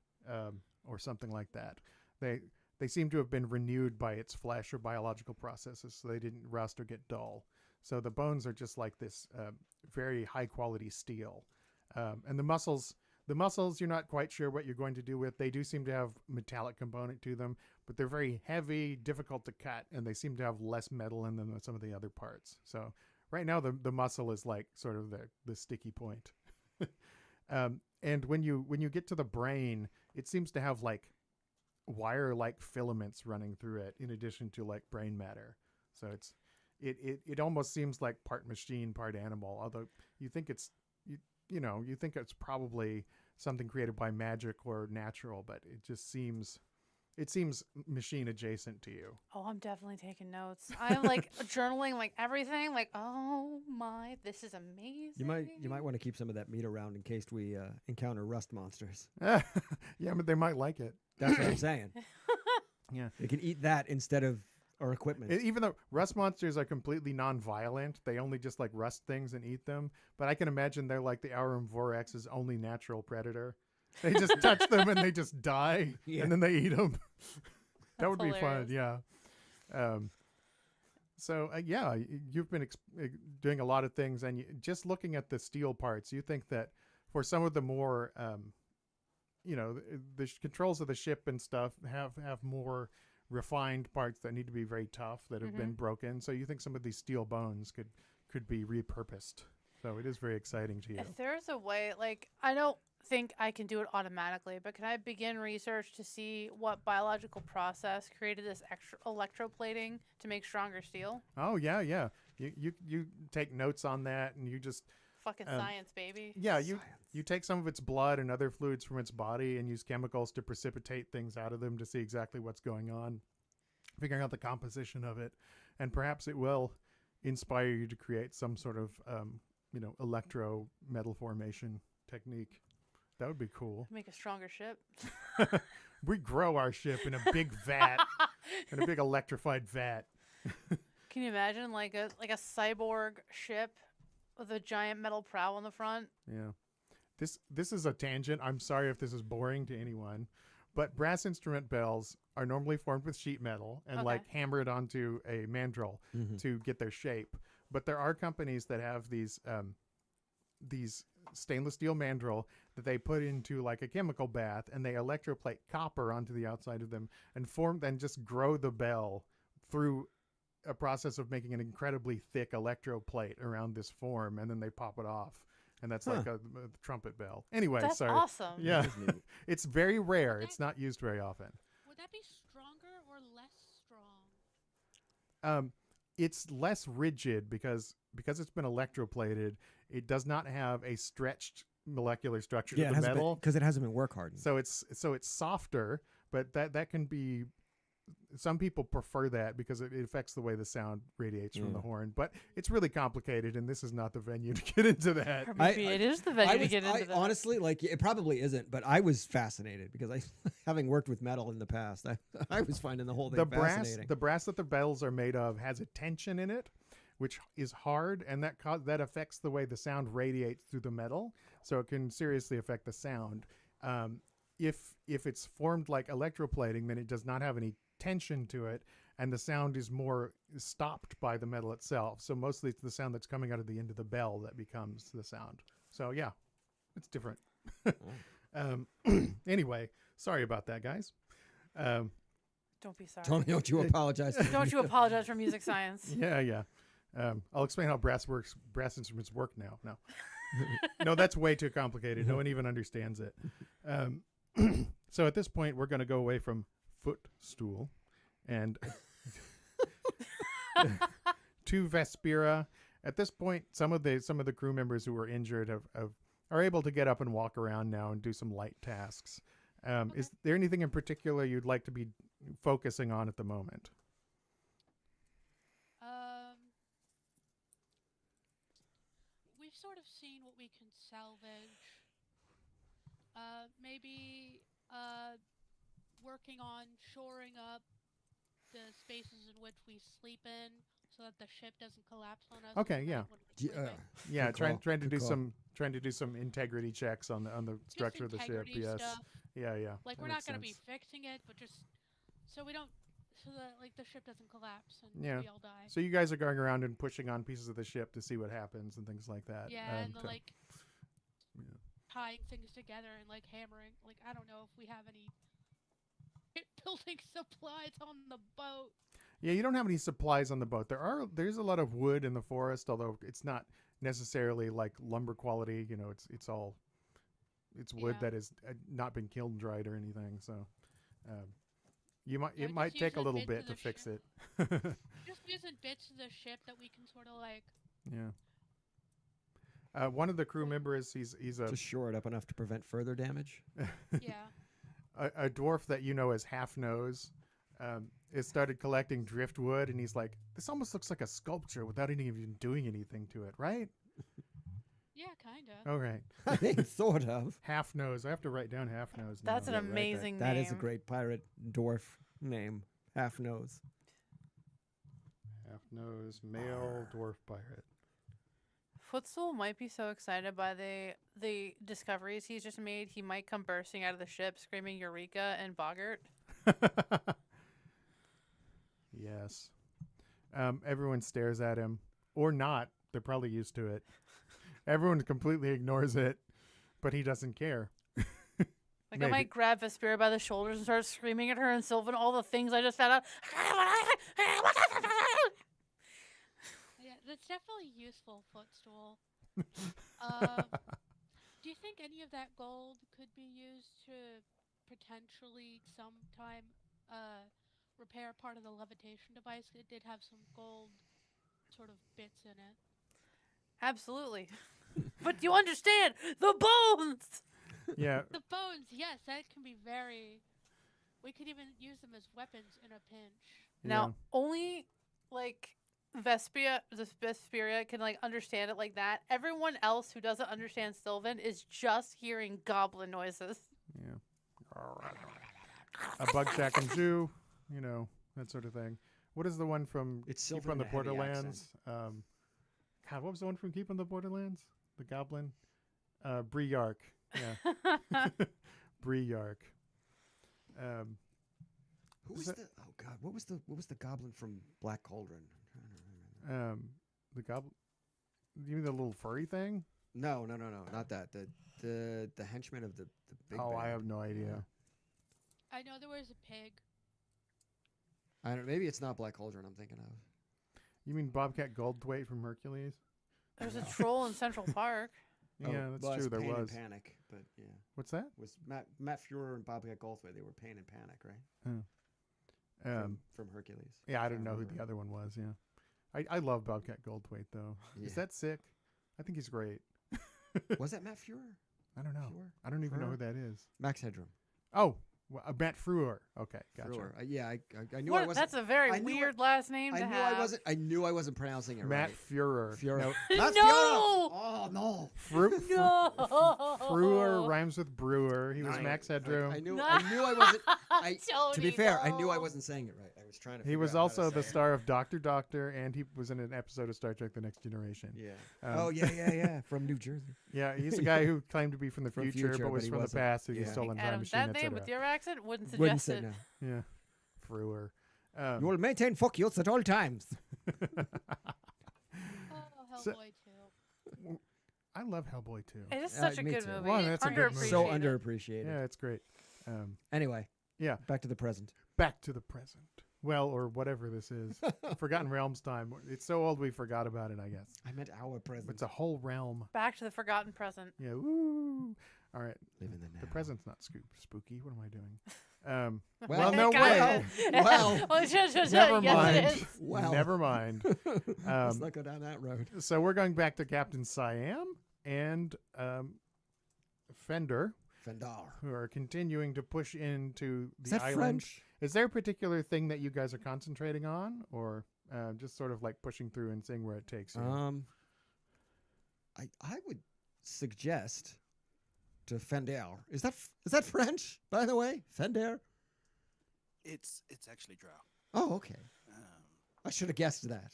or something like that. They seem to have been renewed by its flesh or biological processes, so they didn't rust or get dull. So the bones are just like this very high quality steel, and the muscles. The muscles, you're not quite sure what you're going to do with. They do seem to have metallic component to them, but they're very heavy, difficult to cut, and they seem to have less metal in them than some of the other parts. So right now, the muscle is like sort of the sticky point. And when you get to the brain, it seems to have like wire-like filaments running through it, in addition to like brain matter. So it almost seems like part machine, part animal. Although you think it's you think it's probably something created by magic or natural, but it seems machine adjacent to you. Oh, I'm definitely taking notes. I'm like journaling like everything. Like, oh my, this is amazing. You might want to keep some of that meat around in case we encounter rust monsters. Yeah, but they might like it. That's what I'm saying. Yeah, They can eat that instead of our equipment. Even though rust monsters are completely non-violent, they only just like rust things and eat them. But I can imagine they're like the Aurum Vorex's only natural predator. They just touch them and they just die, and then they eat them. That would be fun, yeah. You've been doing a lot of things, and just looking at the steel parts, you think that for some of the more, the controls of the ship and stuff have more refined parts that need to be very tough, that have been broken. So you think some of these steel bones could be repurposed. So it is very exciting to you. If there's a way, like, I don't think I can do it automatically, but can I begin research to see what biological process created this extra electroplating to make stronger steel? Oh yeah. You take notes on that, and you just Fucking science, baby. yeah, you take some of its blood and other fluids from its body and use chemicals to precipitate things out of them to see exactly what's going on, figuring out the composition of it, and perhaps it will inspire you to create some sort of electro metal formation technique. That would be cool. Make a stronger ship. We grow our ship in a big vat, in a big electrified vat. Can you imagine like a cyborg ship with a giant metal prow on the front? Yeah. This is a tangent. I'm sorry if this is boring to anyone, but brass instrument bells are normally formed with sheet metal and like hammered onto a mandrel to get their shape. But there are companies that have these stainless steel mandrel that they put into like a chemical bath, and they electroplate copper onto the outside of them and just grow the bell through a process of making an incredibly thick electroplate around this form, and then they pop it off. And that's like a trumpet bell. Anyway, That's sorry. awesome. Yeah. It's very rare. It's not used very often. Would that be stronger or less strong? It's less rigid because it's been electroplated. It does not have a stretched molecular structure to the metal because it hasn't been work hardened. So it's softer, but that can be. Some people prefer that because it affects the way the sound radiates from the horn. But it's really complicated, and this is not the venue to get into that. Or maybe it is the venue to get into that. Honestly, like it probably isn't, but I was fascinated because having worked with metal in the past, I was finding the whole thing fascinating. The brass that the bells are made of has a tension in it, which is hard, and that affects the way the sound radiates through the metal, so it can seriously affect the sound. If it's formed like electroplating, then it does not have any tension to it, and the sound is more stopped by the metal itself. So mostly it's the sound that's coming out of the end of the bell that becomes the sound. So yeah, it's different. Anyway, sorry about that, guys. Don't be sorry. Don't you apologize. Don't you apologize for music science. Yeah. I'll explain how brass instruments work now. No. No, that's way too complicated. No one even understands it. So at this point, we're going to go away from footstool and to Vespera. At this point, some of the crew members who were injured are able to get up and walk around now and do some light tasks. Is there anything in particular you'd like to be focusing on at the moment? we've sort of seen what we can salvage. Maybe working on shoring up the spaces in which we sleep in, so that the ship doesn't collapse on us. Okay, at yeah. night when we're sleeping. Yeah, Good trying call, to good do call. some integrity checks on the Just structure of the ship. integrity Yes. stuff. Yeah, yeah. Like that we're makes not gonna be sense. fixing it, but just so we don't, so that like the ship doesn't collapse and Yeah. we all die. So you guys are going around and pushing on pieces of the ship to see what happens and things like that. Yeah, and the, to- like yeah. tying things together and like hammering. Like I don't know if we have any building supplies on the boat. Yeah, you don't have any supplies on the boat. There's a lot of wood in the forest, although it's not necessarily like lumber quality. You know, it's wood Yeah. that has not been kiln dried or anything. So it just might take a using little bits bit of to the fix ship. it. Just using bits of the ship that we can sort of like. Yeah. One of the crew members, he's a Just shore it up enough to prevent further damage. Yeah. a dwarf that you know as Half Nose. Has started collecting driftwood, and he's like, "This almost looks like a sculpture without even doing anything to it, right?" Yeah, kinda. Okay. I think sort of. Half Nose. I have to write down Half Nose. That's an now. amazing That name. is a great pirate dwarf name. Half nose. Half Nose male dwarf pirate. Footstool might be so excited by the discoveries he's just made, he might come bursting out of the ship screaming Eureka and Boggart. Yes. Everyone stares at him, or not. They're probably used to it. Everyone completely ignores it, but he doesn't care. Like, Maybe. I might grab Vesperia by the shoulders and start screaming at her and Sylvan all the things I just found out. Yeah, that's definitely useful, Footstool. Do you think any of that gold could be used to potentially sometime repair part of the levitation device? It did have some gold sort of bits in it. Absolutely. But you understand the bones. Yeah. The bones, yes, that can be very. We could even use them as weapons in a pinch. Now, only like Vesperia can like understand it like that. Everyone else who doesn't understand Sylvan is just hearing goblin noises. Yeah. A bug shack and zoo, you know, that sort of thing. What is the one from It's Keep Sylvan on the with a heavy Borderlands? God, what was the one from Keep on the Borderlands? The goblin? Briark. Yeah. Briark. Who Is was that- the? Oh God, what was the goblin from Black Cauldron? I'm trying to remember. The goblin. You mean the little furry thing? No, not that. The henchman of the big. Oh, I bad. have no idea. I know there was a pig. I don't. Maybe it's not Black Cauldron. I'm thinking of. You mean Bobcat Goldthwait from Hercules? There's a troll in Central Park. Oh, Yeah, that's well, it's true. There Pain was. and Panic, but yeah, What's that? was Matt Fuhrer and Bobcat Goldthwait. They were Pain and Panic, right? From Hercules. Yeah, I if don't know who remember the right. other one was. Yeah, I love Bobcat Goldthwait though. Is Yeah. that sick? I think he's great. Was that Matt Fuhrer? I don't know. Fuhrer? I don't even know who Fuhrer? that is. Max Headroom. Oh, Matt Fruer. Okay, gotcha. Fuhrer. Yeah, I knew I What? wasn't. That's a very I knew weird last name to I knew have. I knew I wasn't pronouncing it Matt right. Fuhrer. Fuhrer. No, Not No! Fuhrer. Oh no. No. Fruer rhymes with brewer. He was Nice. Max Headroom. I knew I wasn't. To be Tony, fair, I knew no. I wasn't saying it right. I was trying to. He figure was out how to also the say it. star of Doctor, and he was in an episode of Star Trek: The Next Generation. Yeah. Um, Yeah. From New Jersey. Yeah, he's a guy who claimed to be from the From future, future, but was but he from the wasn't. past. He Yeah. stolen time Adam, machine, that name etc. with your accent wouldn't suggest Wouldn't say it. no. Yeah, Fruer. You will maintain focus at all times. Oh, Hellboy So- too. I love Hellboy too. It is such a me good too. movie. Well, that's a good movie. So Underappreciated. underappreciated. Yeah, it's great. Anyway, Yeah, back to the present. back to the present. Well, or whatever this is. Forgotten Realms time. It's so old we forgot about it, I guess. I meant our present. It's a whole realm. Back to the forgotten present. Yeah, woo. All right. Live in the now. The present's not spooky. What am I doing? Well, no Kinda. way. Well, Well, Never yes, mind. it is. Well. Never mind. let's not go down that road. So we're going back to Captain Siam and Fender, Fendar. who are continuing to push into the Is that island. French? Is there a particular thing that you guys are concentrating on, or just sort of like pushing through and seeing where it takes you? I would suggest to Fender. Is that French, by the way? Fender? It's actually Drow. Oh, okay. Um, I should have guessed that.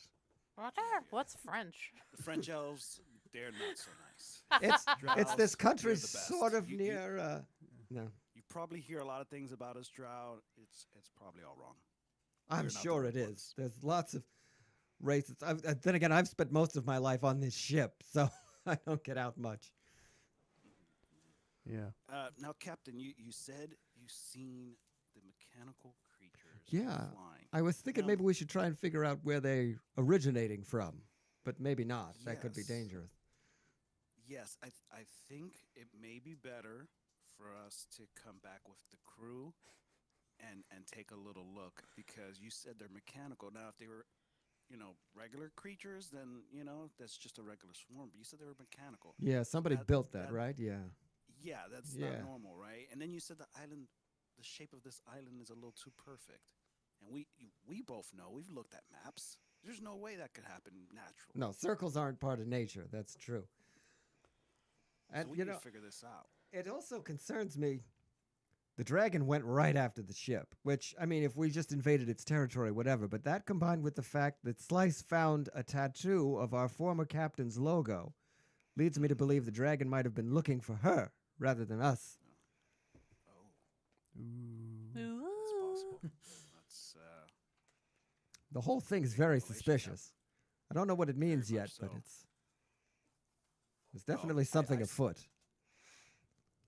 Roger, what's French? the French elves, they're not so nice. It's this Drows, country they're the best. sort of You- near. No, You probably hear a lot of things about us, Drow. It's probably all wrong. I'm We're not the sure right it is. ones. There's lots of races. Then again, I've spent most of my life on this ship, so I don't get out much. Yeah. Now, Captain, you said you seen the mechanical creatures Yeah. flying. I was thinking Now- maybe we should try and figure out where they originating from, but maybe not. That could be Yes. dangerous. Yes, I think it may be better for us to come back with the crew and take a little look, because you said they're mechanical. Now, if they were, regular creatures, then, that's just a regular swarm. But you said they were mechanical. Yeah, somebody that- built that, that- right? Yeah. Yeah, that's Yeah. not normal, right? And then you said the shape of this island is a little too perfect. And we both know, we've looked at maps. There's no way that could happen naturally. No, circles aren't part of nature. That's true. So And we you need know, to figure this out. it also concerns me. The dragon went right after the ship, which, I mean, if we just invaded its territory, whatever, but that combined with the fact that Slice found a tattoo of our former captain's logo leads me to believe the dragon might have been looking for her rather than us. Oh, Ooh. that's possible. That's The whole thing's very revelation, suspicious. I don't know what it means Very yet, much but so. it's definitely I something s- afoot.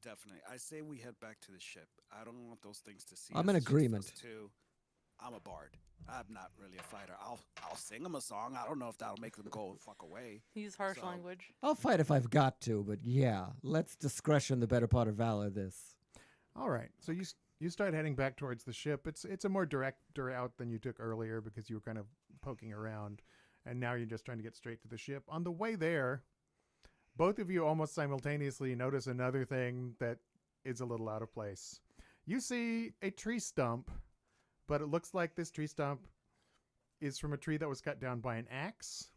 definitely. I say we head back to the ship. I don't want those things to see I'm us. in It's just agreement. us two. I'm a bard. I'm not really a fighter. I'll sing them a song. I don't know if that'll make them go fuck away. Use harsh So- language. I'll fight if I've got to, but yeah, let's discretion the better part of valor this. All right. So you start heading back towards the ship. It's a more direct route than you took earlier because you were kind of poking around, and now you're just trying to get straight to the ship. On the way there, both of you almost simultaneously notice another thing that is a little out of place. You see a tree stump, but it looks like this tree stump is from a tree that was cut down by an axe,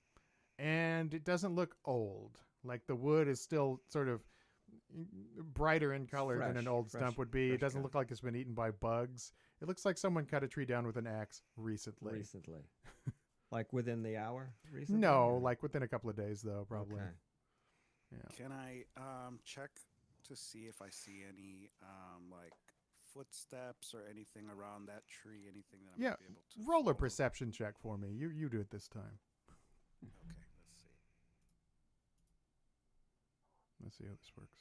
and it doesn't look old. Like the wood is still sort of brighter in color than an Fresh, old fresh- stump would be. It fresh doesn't cut. look like it's been eaten by bugs. It looks like someone cut a tree down with an axe recently. Recently. Like within the hour? Recently? No, or- like within a couple of days though, probably. Okay. Yeah. Can I check to see if I see any like footsteps or anything around that tree? Anything that I Yeah, might be able to roll a follow? perception check for me. You do it this time. Okay, let's see. Let's see how this works.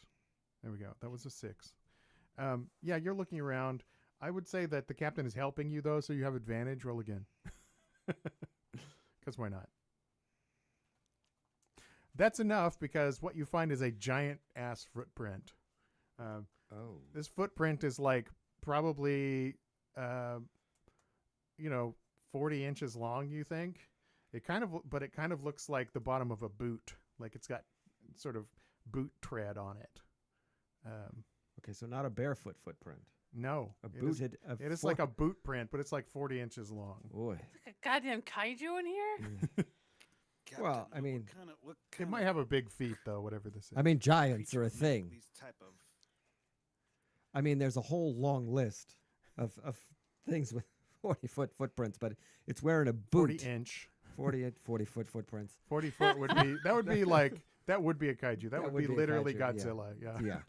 There we go. That was a 6. Yeah, you're looking around. I would say that the captain is helping you though, so you have advantage. Roll again. Because why not? That's enough, because what you find is a giant ass footprint. Oh. This footprint is like probably, 40 inches long, you think? It kind of looks like the bottom of a boot. Like it's got sort of boot tread on it. Okay, so not a barefoot footprint. No. A it is- booted. It is like a boot print, but it's like 40 inches long. Boy. Like a goddamn kaiju in here? Captain, Well, I mean, what It kind might of have a big feet, though, whatever this is. I mean, giants creature are a would make thing. These type of I mean, there's a whole long list of things with 40-foot footprints, but it's wearing a 40 boot. inch. 40-foot footprints. 40 foot would be, that would be like, that would be a kaiju. That would be a literally kaiju, yeah. Godzilla. Yeah. Yeah.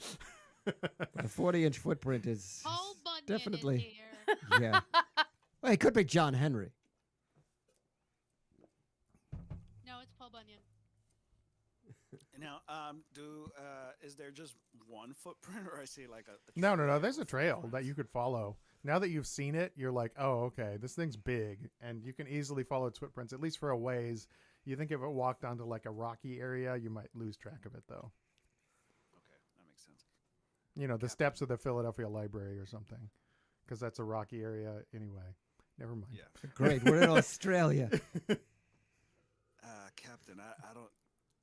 But a 40-inch footprint is Paul Bunyan definitely. is here. Yeah. Well, it could be John Henry. No, it's Paul Bunyan. now. Is there just one footprint, or I see like a No. trail There's a of trail that footprints? you could follow. Now that you've seen it, you're like, oh, okay, this thing's big, and you can easily follow its footprints, at least for a ways. You think if it walked onto like a rocky area, you might lose track of it, though. Okay, that makes sense. The Captain. steps of the Philadelphia Library or something, because that's a rocky area anyway. Never mind. Yeah. Great. We're in Australia. Captain, I don't.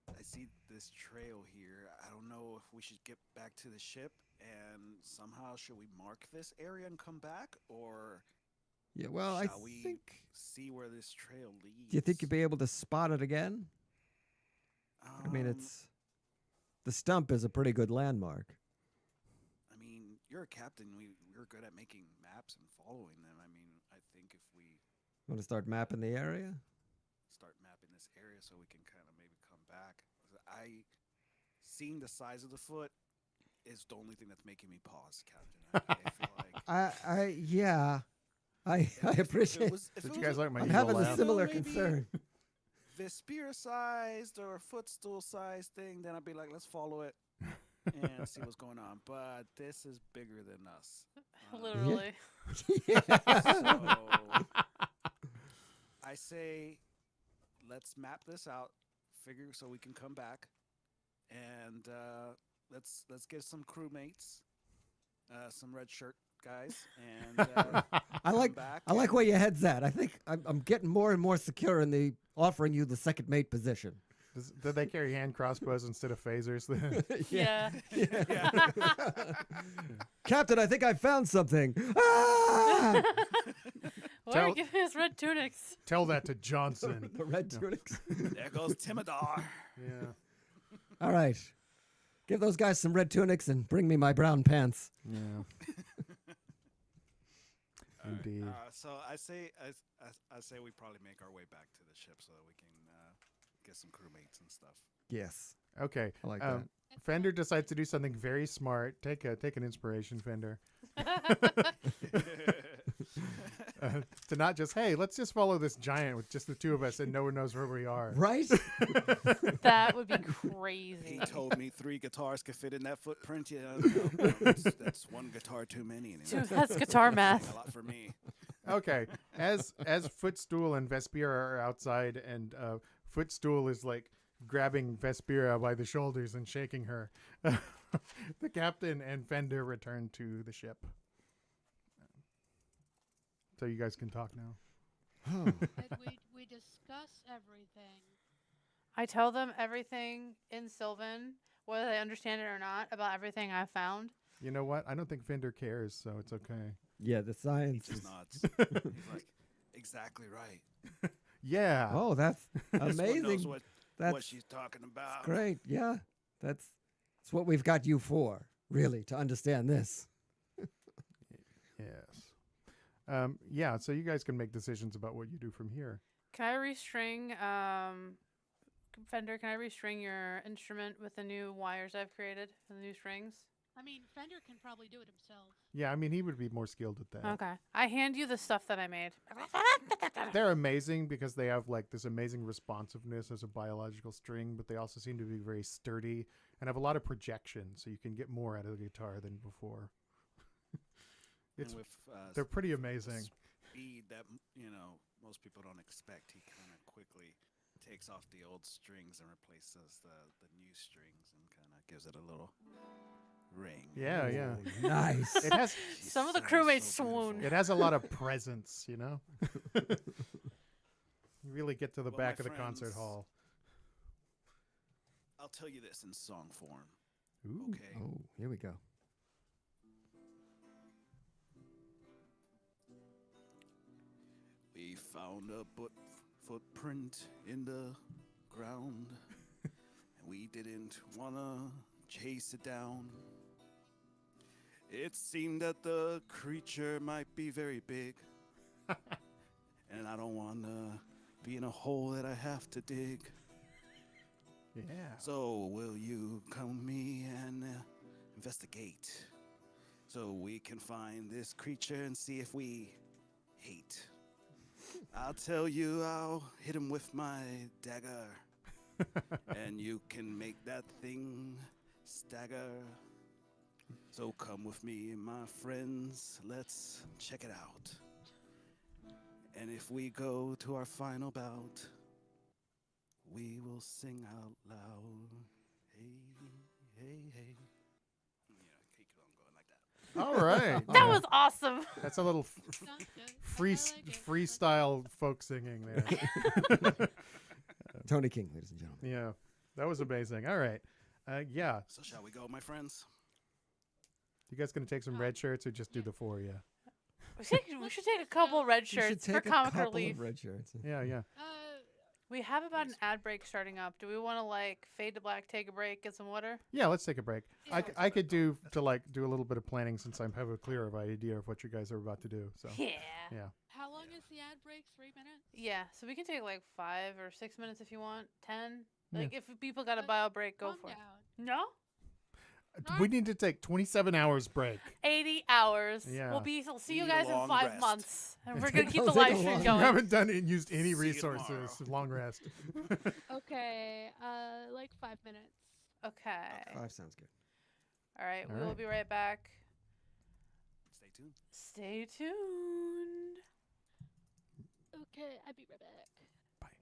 I see this trail here. I don't know if we should get back to the ship and somehow should we mark this area and come back, or Yeah. Well, I shall we think. see where this trail leads? Do you think you'd be able to spot it again? I mean, Um, it's The stump is a pretty good landmark. I mean, you're a captain. We're good at making maps and following them. I mean, I think if we Want to start mapping the area? start mapping this area so we can kind of maybe come back. Seeing the size of the foot is the only thing that's making me pause, Captain. I feel like Yeah. I appreciate. Did you guys like my I'm evil having a laugh? similar Maybe- concern. Vespear sized or footstool sized thing, then I'd be like, let's follow it and see what's going on. But this is bigger than us. Literally. So I say, let's map this out, figure so we can come back, and let's get some crewmates, some red shirt guys, and I like come back I like and- where your head's at. I think I'm getting more and more secure in the offering you the second mate position. Do they carry hand crossbows instead of phasers? Yeah. Captain, I think I found something. Ah! Why are Tell- you giving us red tunics? Tell that to Johnson. The red tunics. There goes Timidar. Yeah. All right. Give those guys some red tunics and bring me my brown pants. Yeah. Indeed. So I say we probably make our way back to the ship so that we can get some crewmates and stuff. Yes. Okay. I like that. Fender decides to do something very smart. Take an inspiration, Fender. To not just, hey, let's just follow this giant with just the two of us and no one knows where we are. Right? That would be crazy. He told me 3 guitars could fit in that footprint. Yeah, that's one guitar too many. And Dude, that's guitar a math. lot for me. Okay. As Footstool and Vespira are outside and Footstool is like grabbing Vespira by the shoulders and shaking her, the captain and Fender return to the ship. So you guys can talk now. And we discuss everything. I tell them everything in Sylvan, whether they understand it or not, about everything I've found. You know what? I don't think Fender cares, so it's okay. Yeah, the He science just is... nods. He's like, exactly right. Yeah. Oh, that's This one knows amazing. what That's she's talking about. great. Yeah. That's what we've got you for, really, to understand this. Yes. Yeah, so you guys can make decisions about what you do from here. Can I restring, Fender, can I restring your instrument with the new wires I've created, the new strings? I mean, Fender can probably do it himself. Yeah, I mean, he would be more skilled at that. Okay. I hand you the stuff that I made. They're amazing because they have like this amazing responsiveness as a biological string, but they also seem to be very sturdy and have a lot of projection, so you can get more out of the guitar than before. And It's with they're pretty amazing. speed that most people don't expect, he kind of quickly takes off the old strings and replaces the new strings and kind of gives it a little ring. Yeah, yeah. Oh, nice. It has Some of the Sounds crewmates so beautiful. swoon. it has a lot of presence, you know. You really get to the Well, back my of the concert friends, hall. I'll tell you this in song form. Ooh. Okay. Oh, here we go. We found a footprint in the ground, and we didn't wanna chase it down. It seemed that the creature might be very big, and I don't wanna be in a hole that I have to dig. Yeah. So will you come with me and investigate, so we can find this creature and see if we hate? I'll tell you, I'll hit him with my dagger, and you can make that thing stagger. So come with me, my friends, let's check it out. And if we go to our final bout, we will sing out loud. Hey, hey, hey. Yeah, keep on going like that. All right. That was awesome. That's a little Sounds good. free I like it. freestyle folk singing there. Tony King, ladies and gentlemen. Yeah, that was amazing. All right. Yeah. So shall we go, my friends? You guys gonna take some red shirts or just do the four? Yeah. We should take a couple red You should shirts for take a comic couple relief. of red shirts. Yeah, yeah. We have about an Please. ad break starting up. Do we want to like fade to black, take a break, get some water? Yeah, let's take a break. Yeah. I could do to like do a little bit of planning since I have a clearer idea of what you guys are about to do. So Yeah. yeah. How long is the ad break? 3 minutes? Yeah. So we can take like 5 or 6 minutes if you want. 10. Yeah. Like if people got a But bio break, go Calm for it. down. No. We need to take 27 hours break. 80 hours. Yeah. We'll see We you need a guys in long 5 rest. months, and we're gonna keep the It'll take live a stream long- You going. haven't done it, used any See you resources. Long rest. Okay, like 5 minutes. Okay. 5 sounds good. All right. All We will right. be right back. Stay tuned. Stay tuned. Okay, I'll be right back.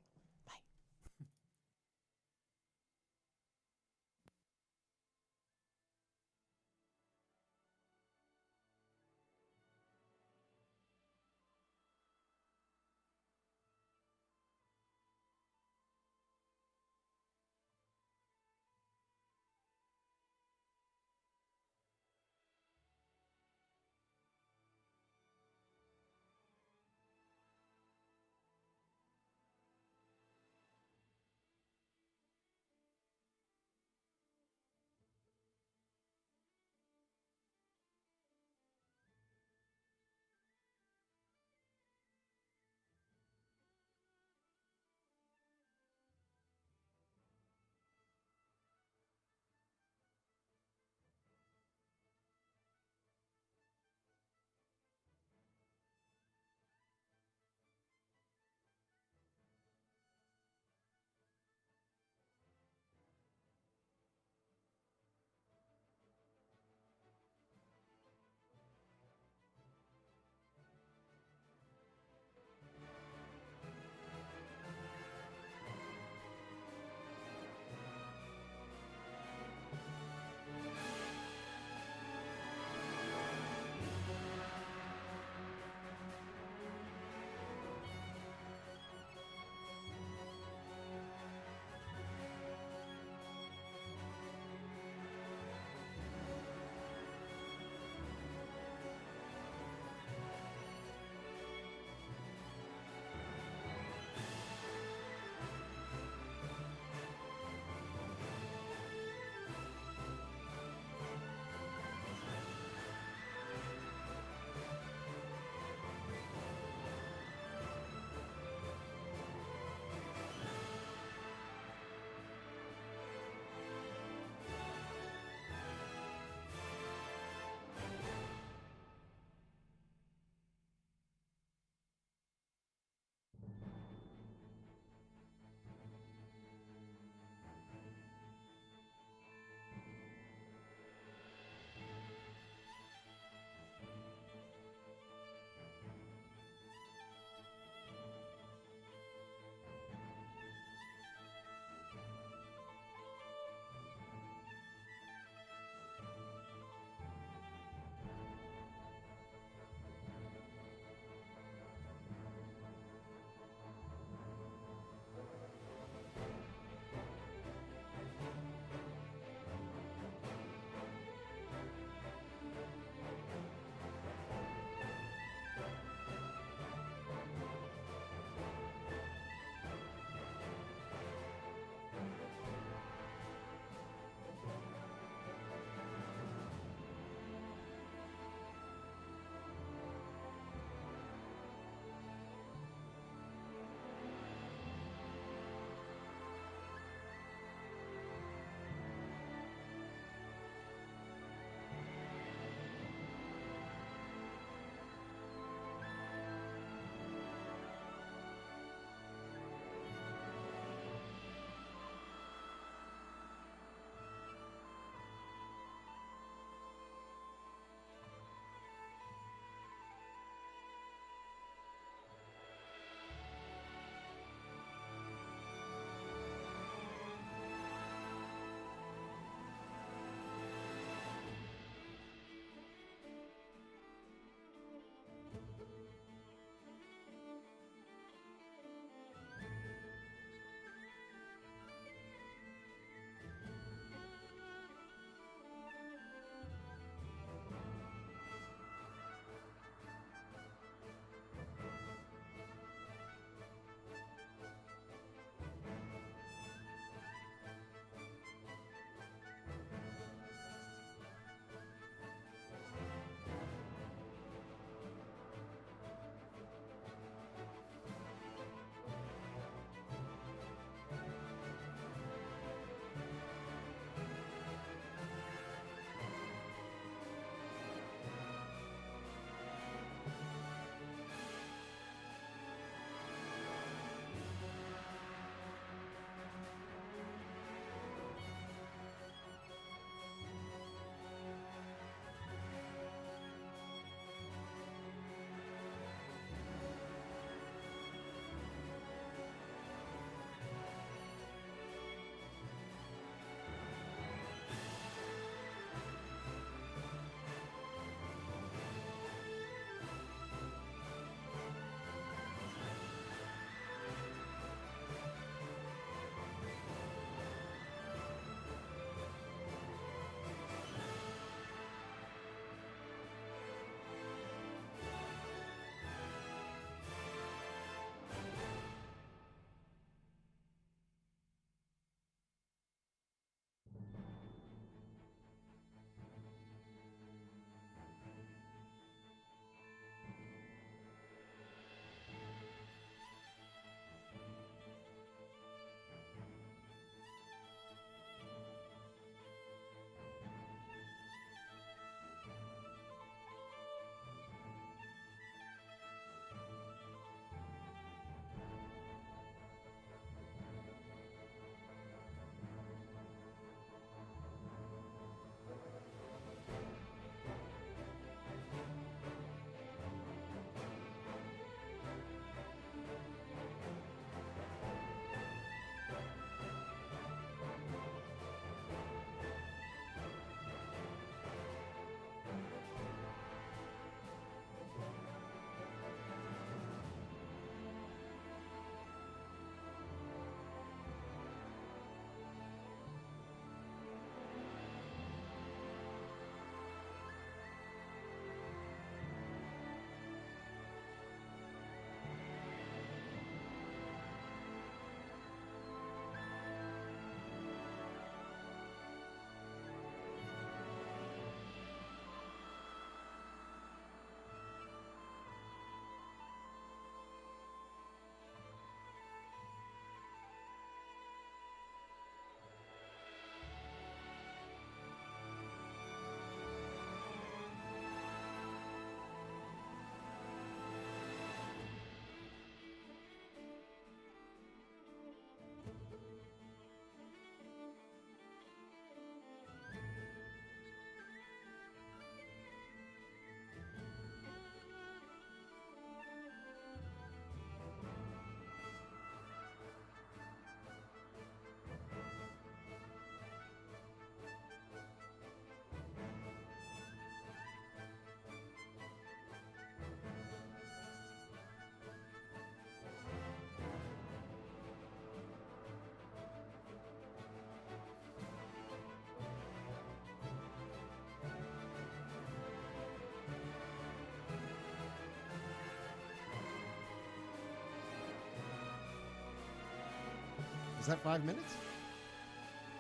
Is that 5 minutes?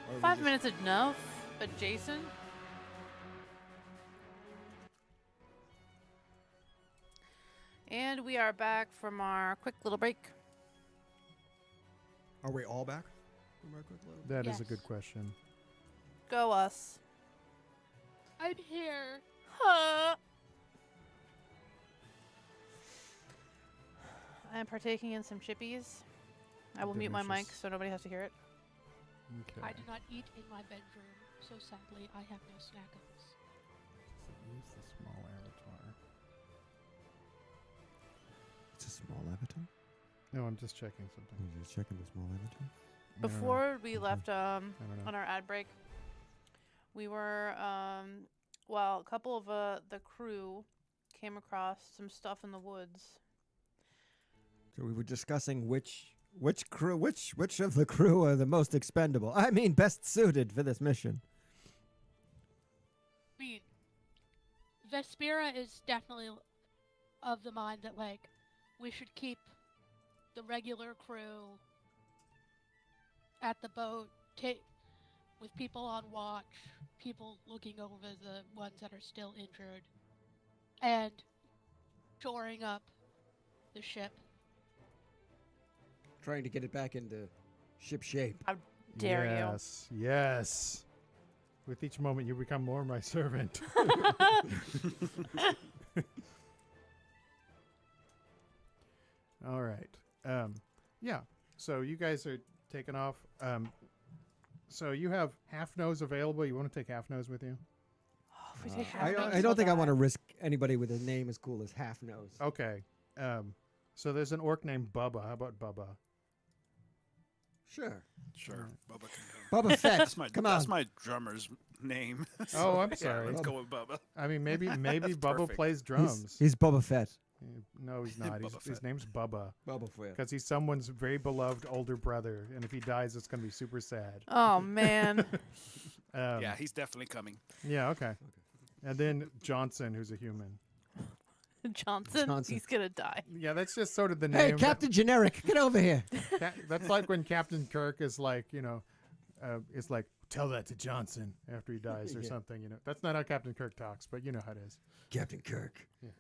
Or are we 5 just- minutes enough, adjacent. And we are back from our quick little break. Are we all back? From our quick little- That is a Yes. good question. Go us. I'm here. Huh. I am partaking in some chippies. I will mute my mic Delicious. so nobody has to hear it. Okay. I do not eat in my bedroom, so sadly I have no snackums. Use the small avatar. It's a small avatar. No, I'm just checking something. You're just checking the small avatar. Before we left I don't know. on our ad break, we were well, a couple of the crew came across some stuff in the woods. So we were discussing which of the crew are the most expendable. I mean, best suited for this mission. I mean, Vespera is definitely of the mind that, like, we should keep the regular crew at the boat, with people on watch, people looking over the ones that are still injured, and shoring up the ship. Trying to get it back into ship shape. Dare you. Yes, yes. With each moment, you become more my servant. All right. Yeah. So you guys are taking off. So you have half nose available. You want to take half nose with you? If we take I half don't, notes, I don't think I we'll want to die. risk anybody with a name as cool as Half Nose. Okay. So there's an orc named Bubba. How about Bubba? Sure. Sure, Bubba can come. Bubba Fett. That's my Come that's on. my drummer's name. Oh, I'm yeah, sorry. let's go with Bubba. I mean, maybe That's Bubba perfect. plays drums. He's Bubba Fett. No, he's not. Bubba His Fett. name's Bubba Bubba Fett. because he's someone's very beloved older brother, and if he dies, it's going to be super sad. Oh man. Yeah, he's definitely coming. Yeah. Okay. And then Johnson, who's a human. Johnson, Johnson. he's gonna die. Yeah, that's just sort of the Hey, name. Captain Generic, get over here. That's like when Captain Kirk is like, it's like, tell that to Johnson after he dies or Yeah. something. That's not how Captain Kirk talks, but you know how it is. Captain Kirk. Yeah.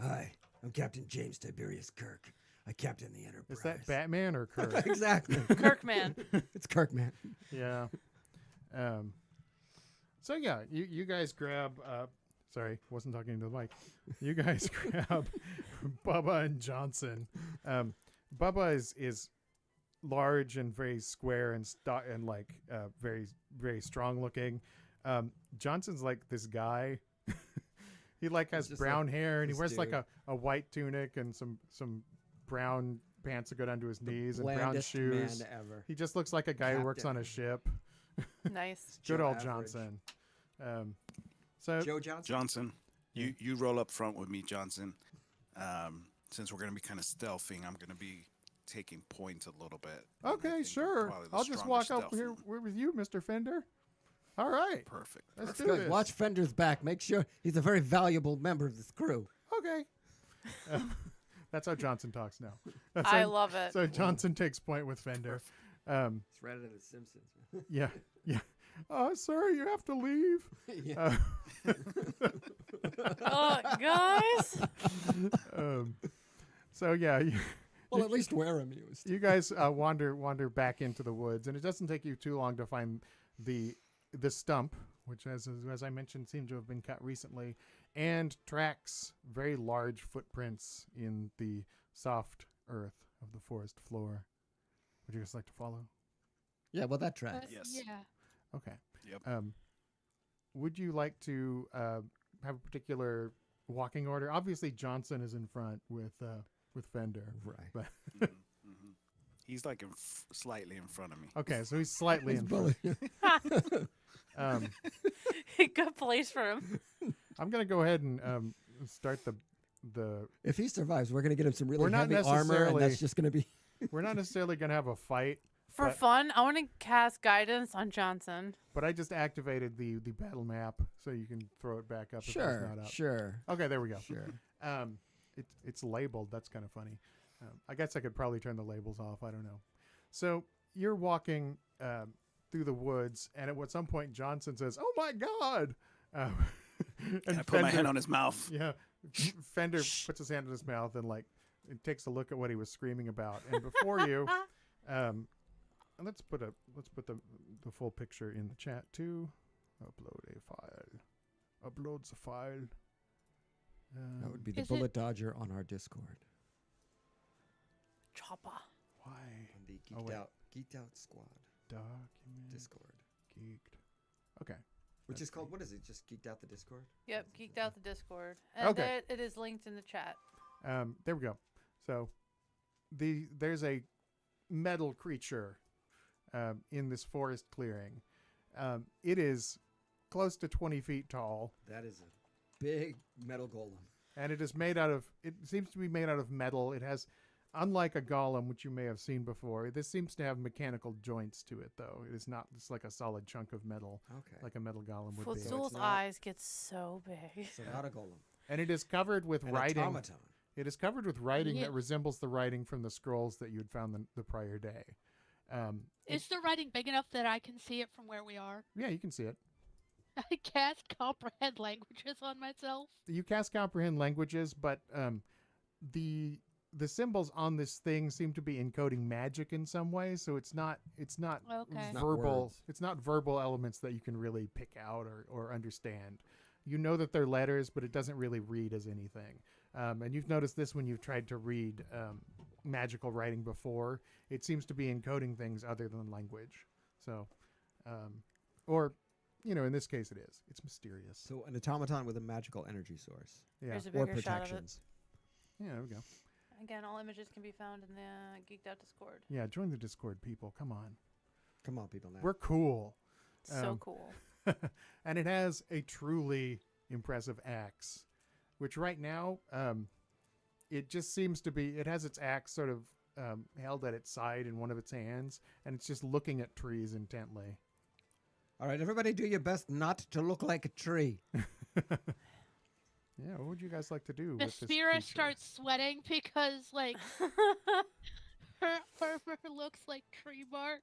Hi, I'm Captain James Tiberius Kirk. I captain the Enterprise. Is that Batman or Kirk? Exactly. Kirkman. It's Kirk, man. Yeah. So yeah, you guys grab. Sorry, wasn't talking to the mic. You guys grab Bubba and Johnson. Bubba is large and very square and very very strong looking. Johnson's like this guy. He has just brown like hair and he this wears like dude. a white tunic and some brown pants that go down to his knees and brown Blandest shoes. man ever. He just looks like a guy who works Captain. on a ship. Nice. Good Joe old Average. Johnson. So Joe Johnson. Johnson, you roll up front with me, Johnson. Since we're gonna be kind of stealthing, I'm gonna be taking points a little bit. and I okay, think I'm sure. probably the I'll just stronger walk up stealth here one. with you, Mr. Fender. All right. Perfect. Let's That's do good. this. Watch Fender's back. Make sure he's a very valuable member of this crew. Okay. That's how Johnson talks now. I love it. So Johnson takes point with Fender. It's right out of The Simpsons. Yeah. Oh, sir, you have to leave. Yeah. Guys. So yeah, Well, at least wear him. He was. you guys wander back into the woods, and it doesn't take you too long to find the stump, which as I mentioned seemed to have been cut recently, and tracks, very large footprints in the soft earth of the forest floor. Would you guys like to follow? Yeah, well, that tracks. Yes. Yeah. Okay. Yep. Would you like to have a particular walking order? Obviously, Johnson is in front with Fender. Right. But Mhm, mhm. He's like slightly in front of me. okay, so he's slightly He's in front. bully- Good place for him. I'm gonna go ahead and start the. If he survives, we're gonna get him some really We're not heavy armor, and necessarily- that's just gonna be. We're not necessarily gonna have a fight, For But- fun, I want to cast guidance on Johnson. but I just activated the battle map, so you can throw it back up. If Sure, it's not up. sure, Okay, there we go. sure. It's labeled. That's kind of funny. I guess I could probably turn the labels off. I don't know. So you're walking through the woods, and at some point Johnson says, "Oh my God!" And I put my hand on his mouth. Yeah, Fender puts his hand in his mouth and it takes a look at what he was screaming about. And before you, let's put the full picture in the chat too. Upload a file. Uploads a file. That would be the Is Bullet it- Dodger on our Discord. Chopper. Why? On the Oh, wait. Geeked Out Squad Document. Discord. Geeked. Okay. Which That's is called, what is it? Just Geeked Out the Discord? Yep, geeked out the Discord. And Okay. it is linked in the chat. There we go. So, there's a metal creature in this forest clearing. It is close to 20 feet tall, That is a big metal golem. and it seems to be made out of metal. It has, unlike a golem, which you may have seen before, this seems to have mechanical joints to it, though. It is not just like a solid chunk of metal, Okay. like a metal golem would be. Footstool's not- eyes get so big. So not a golem. And it is covered with An writing. automaton. It is covered with writing Yeah. that resembles the writing from the scrolls that you had found the prior day. Is the writing big enough that I can see it from where we are? Yeah, you can see it. I cast comprehend languages on myself. You cast comprehend languages, but the symbols on this thing seem to be encoding magic in some way. So it's not Okay. It's not verbal. words. It's not verbal elements that you can really pick out or understand. You know that they're letters, but it doesn't really read as anything. And you've noticed this when you've tried to read magical writing before. It seems to be encoding things other than language. So, or, in this case it is. It's mysterious. So an automaton with a magical energy source. Yeah. There's a Or bigger shot of it. protections. Yeah, there we go. Again, all images can be found in the Geeked Out Discord. Yeah, join the Discord, people. Come on. Come on, people now. We're cool. So cool. And it has a truly impressive axe, which right now, it just seems to be, it has its axe sort of held at its side in one of its hands, and it's just looking at trees intently. All right, everybody do your best not to look like a tree. Yeah, what would you guys like to do The with this Spira creature? starts sweating because, like, her armor looks like tree bark.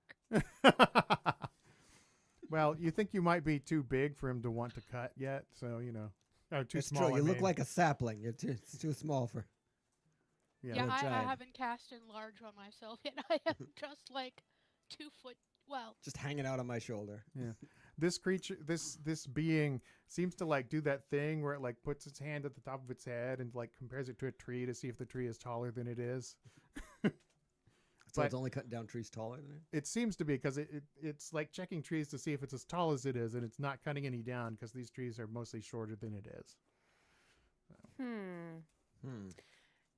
Well, you think you might be too big for him to want to cut yet, so, or too It's small. true. I You look mean. like a sapling. It's too small for. Yeah. Yeah, a I giant. haven't cast enlarge on myself yet. I am just like 2 foot. Well, Just hanging out on my shoulder. This creature, this being seems to do that thing where it puts its hand at the top of its head and compares it to a tree to see if the tree is taller than it is. So But- it's only cutting down trees taller than it. It seems to be because it's like checking trees to see if it's as tall as it is, and it's not cutting any down because these trees are mostly shorter than it is.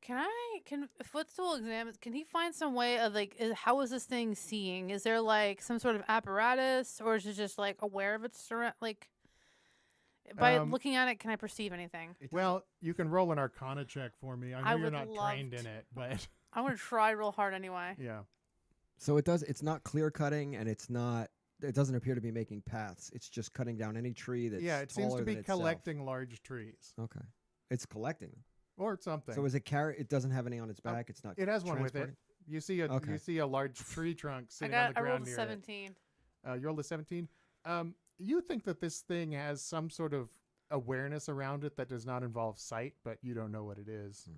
Can Footstool examine? Can he find some way of how is this thing seeing? Is there some sort of apparatus, or is it just aware of its by looking at it? Can I perceive anything? Well, you can roll an Arcana check for me. I know I you're would not love trained in it, but I'm gonna try real hard anyway. yeah. So it's not clear cutting, and it doesn't appear to be making paths. It's just cutting down any tree that's Yeah, it seems taller to be than itself. collecting large trees Okay, it's collecting them. or something. So is it carry? It doesn't have any on its back. It's not. It has one with it. transporting? You see Okay. You see a large tree trunk I sitting on the rolled ground a near 17. it. You rolled a 17. You think that this thing has some sort of awareness around it that does not involve sight, but you don't know what it is.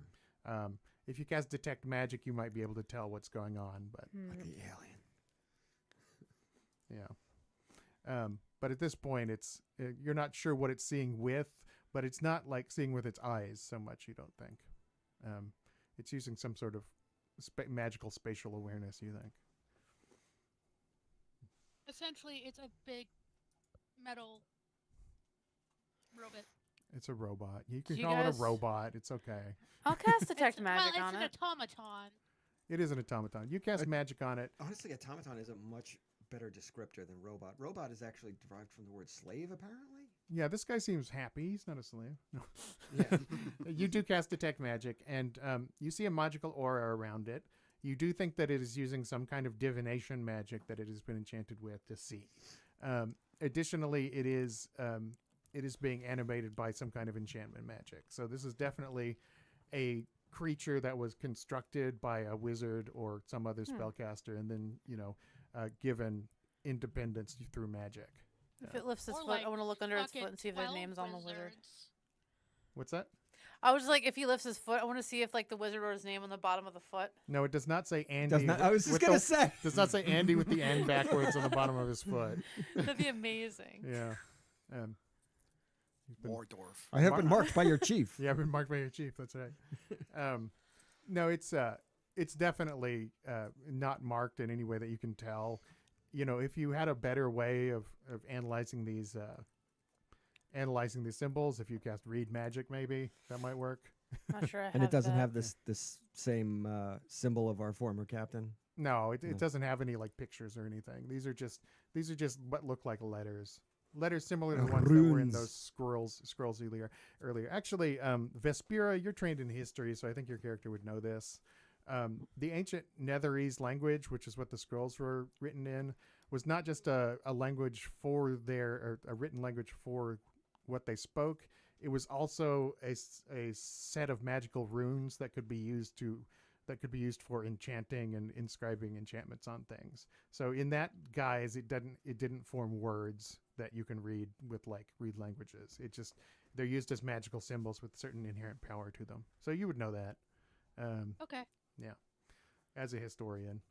If you cast detect magic, you might be able to tell what's going on, but Like the alien. yeah. But at this point, you're not sure what it's seeing with, but it's not like seeing with its eyes so much. You don't think. It's using some sort of magical spatial awareness. You think? essentially, it's a big metal robot. It's a robot. You can You call it guys- a robot. It's okay. I'll cast detect It's- magic well, on it's it. an automaton. It is an automaton. You cast magic on it. Honestly, automaton is a much better descriptor than robot. Robot is actually derived from the word slave, apparently. Yeah, this guy seems happy. He's not a slave. No. Yeah. You do cast detect magic, and you see a magical aura around it. You do think that it is using some kind of divination magic that it has been enchanted with to see. Additionally, it is being animated by some kind of enchantment magic. So this is definitely a creature that was constructed by a wizard or some other spellcaster, and then given independence through magic. If it lifts its Or foot, like I want to look under its fucking foot and see if there's 12 names on the wizard. wizards. What's that? I was like, if he lifts his foot, I want to see if like the wizard wrote his name on the bottom of the foot. No, it does not say Andy. Does not, I was just with gonna the- say. Does not say Andy with the N backwards on the bottom of his foot. That'd be amazing. Yeah. He's been- Mordorf. I have been marked by your chief. Yeah, I've been marked by your chief. That's right. No, it's definitely not marked in any way that you can tell. You know, if you had a better way of analyzing these symbols, if you cast read magic, maybe that might work. Not sure. And it doesn't that. have this same symbol of our former captain. No, it No. doesn't have any like pictures or anything. These are just what look like letters. Letters similar to the ones that were in Runes. those scrolls earlier. Actually, Vespira, you're trained in history, so I think your character would know this. The ancient Netherese language, which is what the scrolls were written in, was not just a language for or a written language for what they spoke. It was also a set of magical runes that could be used for enchanting and inscribing enchantments on things. So in that guise, it didn't form words that you can read with like read languages. They're used as magical symbols with certain inherent power to them. So you would know that. Okay. As a historian.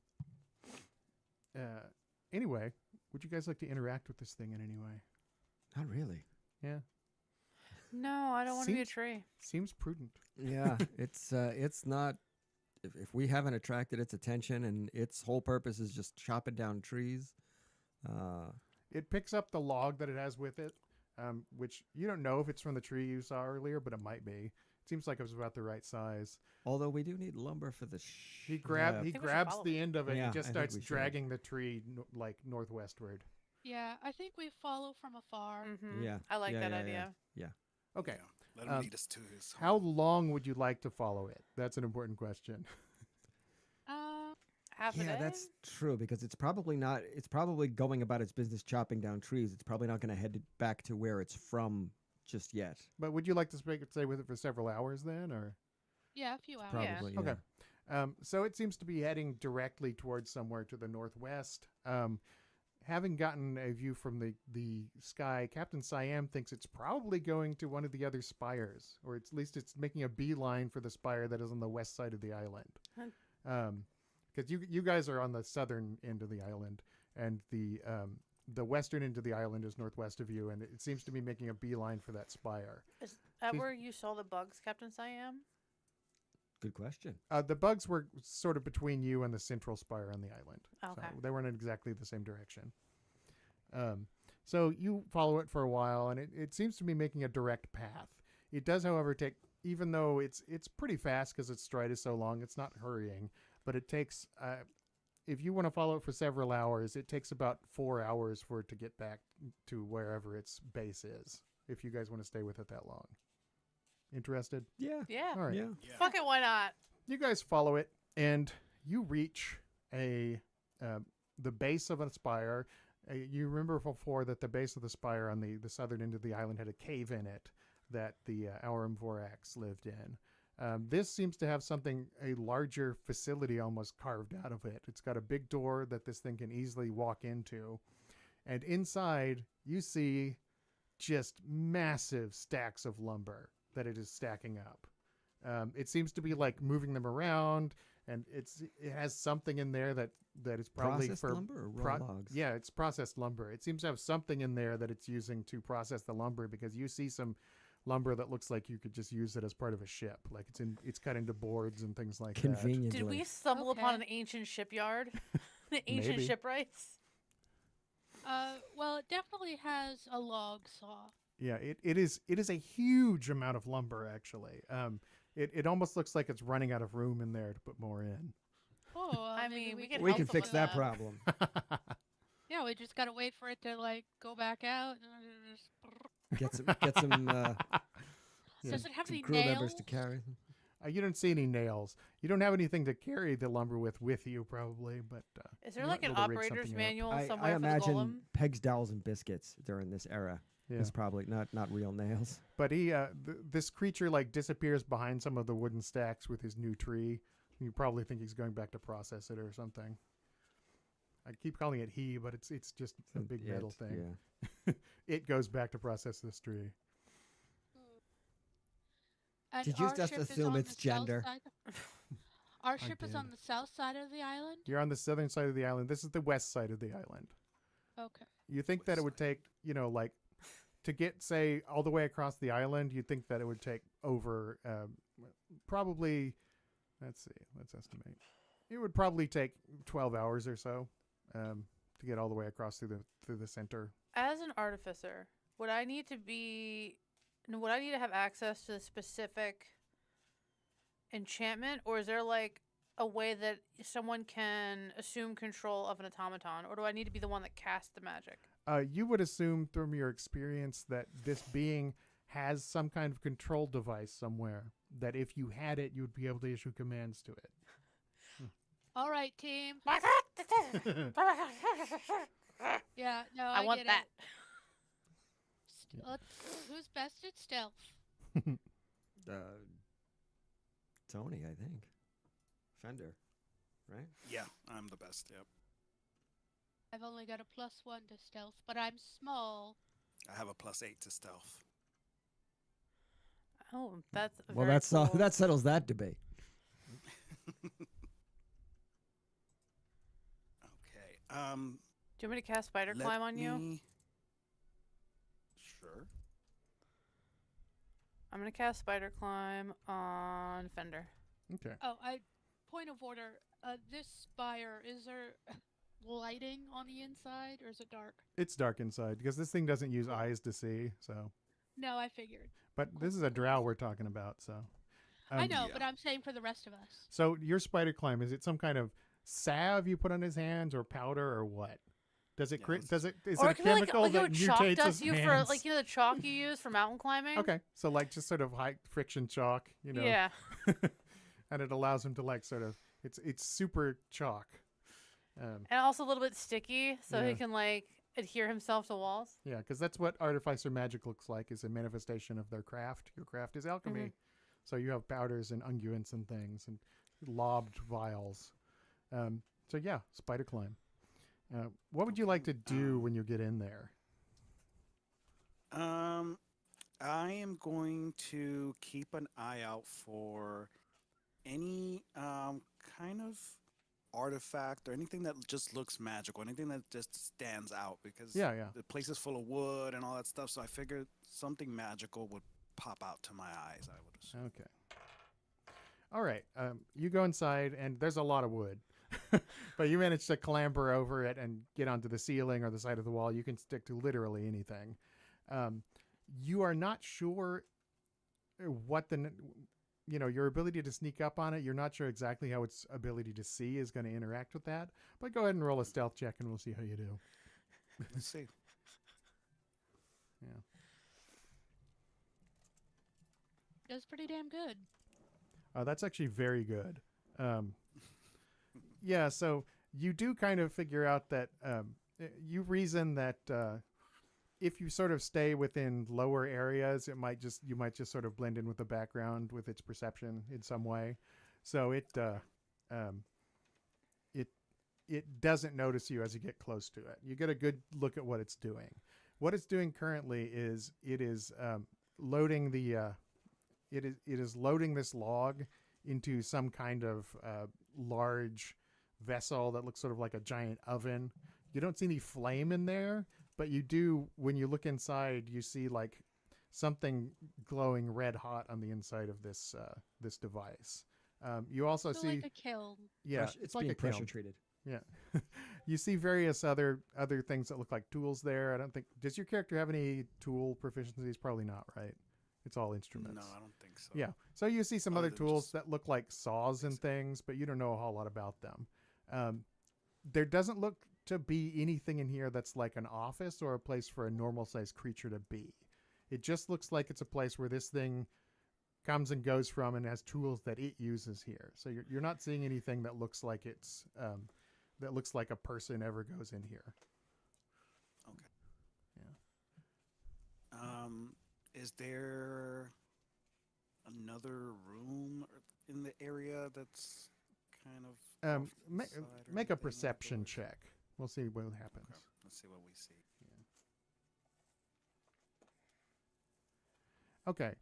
Anyway, would you guys like to interact with this thing in any way? Not really. Yeah. No, I don't want to be a Seems- tree. Seems prudent. Yeah, it's not. If we haven't attracted its attention and its whole purpose is just chopping down trees, It picks up the log that it has with it, which you don't know if it's from the tree you saw earlier, but it might be. It seems like it was about the right size. although we do need lumber for the. He think we should grabs follow the it. end of it Yeah, and just I think starts we should. dragging the tree like northwestward. Yeah, I think we follow from afar. Mm-hmm. Yeah, I like yeah, that yeah, idea. Okay. Yeah. Let him Um, lead us to his How home. long would you like to follow it? That's an important question. Half a Yeah, day? that's true because it's probably not. It's probably going about its business chopping down trees. It's probably not going to head back to where it's from just yet. But would you like to stay with it for several hours then, or? Yeah, a few hours. Probably. Yeah. Okay. So it seems to be heading directly towards somewhere to the northwest. Having gotten a view from the sky, Captain Siam thinks it's probably going to one of the other spires, or at least it's making a beeline for the spire that is on the west side of the island. Because you guys are on the southern end of the island, and the western end of the island is northwest of you, and it seems to be making a beeline for that spire. Is that She's- where you saw the bugs, Captain Siam? Good question. The bugs were sort of between you and the central spire on the island. Okay. So they weren't in exactly the same direction. So you follow it for a while, and it seems to be making a direct path. It does, however, take, even though it's pretty fast because its stride is so long, it's not hurrying, but it takes, if you want to follow it for several hours, it takes about 4 hours for it to get back to wherever its base is, if you guys want to stay with it that long. Interested? Yeah. Yeah. All right. Yeah. Yeah. Fuck it, why not? You guys follow it, and you reach the base of a spire. You remember before that the base of the spire on the southern end of the island had a cave in it that the Aurum Vorax lived in. This seems to have a larger facility almost carved out of it. It's got a big door that this thing can easily walk into. And inside, you see just massive stacks of lumber that it is stacking up. It seems to be like moving them around, and it has something in there that is probably Processed for lumber or raw logs? Yeah, it's processed lumber. It seems to have something in there that it's using to process the lumber, because you see some lumber that looks like you could just use it as part of a ship, like it's cut into boards and things like that. Conveniently. Did we stumble upon an Okay. ancient shipyard? The ancient Maybe. shipwrights? Well, it definitely has a log saw. Yeah, it is a huge amount of lumber actually. It almost looks like it's running out of room in there to put more in. Oh, I maybe mean, we can We help can them fix with that that. problem. Yeah, we just gotta wait for it to like go back out. And just... Get some Does it have some any crew nails? members to carry. You don't see any nails. You don't have anything to carry the lumber with you, probably. But Is there you like might an be able to rig operator's something up. manual I somewhere for the imagine golem? pegs, dowels, and biscuits during this era. yeah. It's probably not real nails. But this creature like disappears behind some of the wooden stacks with his new tree. You probably think he's going back to process it or something. I keep calling it he, but it's just a big metal It, thing. Yeah. It goes back to process this tree. And Did you our just ship is assume on it's the south gender? side- Our I ship is did. on the south side of the island? You're on the southern side of the island. This is the west side of the island. Okay. You think that it would take, like, to get, say, all the way across the island, you'd think that it would take over probably, let's see, let's estimate. It would probably take 12 hours or so to get all the way across through the center. As an artificer, would I need to have access to the specific enchantment, or is there like a way that someone can assume control of an automaton, or do I need to be the one that casts the magic? You would assume from your experience that this being has some kind of control device somewhere, that if you had it, you'd be able to issue commands to it. All right, team. Yeah, no, I want get that. It. Who's best at stealth? Tony, I think. Fender, right? Yeah, I'm the best. Yep. I've only got a +1 to stealth, but I'm small. I have a +8 to stealth. Oh, that's Well, very cool. that settles that debate. Okay. Do you want me to cast spider let climb on you? me- Sure. I'm gonna cast spider climb on Fender. Okay. Oh, point of order. This spire, is there lighting on the inside, or is it dark? It's dark inside because this thing doesn't use eyes to see. So, No, I figured. but this is a drow we're talking about. So, I know, yeah. but I'm saying for the rest of us. So your spider climb, is it some kind of salve you put on his hands, or powder, or what? Does it Yeah, Does it? Is Or it a it could be like, chemical like that chalk mutates does his you hands? for the chalk you use for mountain climbing. Okay, so like just sort of high friction chalk, Yeah. and it allows him to like sort of it's super chalk. And also a little bit sticky, so Yeah. he can like adhere himself to walls. Yeah, because that's what artificer magic looks like, is a manifestation of their craft. Your craft is alchemy. So you have powders and unguents and things and lobbed vials. So yeah, spider climb. What would you like to do when you get in there? I am going to keep an eye out for any kind of artifact or anything that just looks magical, anything that just stands out, because Yeah. the place is full of wood and all that stuff. So I figured something magical would pop out to my eyes, I would assume. Okay. All right. You go inside, and there's a lot of wood. But you manage to clamber over it and get onto the ceiling or the side of the wall. You can stick to literally anything. You are not sure what your ability to sneak up on it. You're not sure exactly how its ability to see is going to interact with that. But go ahead and roll a stealth check, and we'll see how you do. Let's see. Yeah. Does pretty damn good. That's actually very good. Yeah, so you do kind of figure out that you reason that if you sort of stay within lower areas, you might just sort of blend in with the background with its perception in some way. So it doesn't notice you as you get close to it. You get a good look at what it's doing. What it's doing currently is it is loading loading this log into some kind of large vessel that looks sort of like a giant oven. You don't see any flame in there, but you do, when you look inside, you see like something glowing red hot on the inside of this device. You also So see like a kiln. yeah, It's like being a kiln. pressure treated. Yeah. You see various other things that look like tools there. I don't think, does your character have any tool proficiencies? Probably not, right? It's all instruments. No, I don't think so. Yeah. So you see some Other other than tools just that look like saws and things, but you don't know a whole lot about them. There doesn't look to be anything in here that's like an office or a place for a normal sized creature to be. It just looks like it's a place where this thing comes and goes from and has tools that it uses here. So you're not seeing anything that looks like it's that looks like a person ever goes in here. Okay. Yeah. Is there another room in the area that's kind of Make a perception check. We'll see what happens. Okay. Let's see what we see. Okay.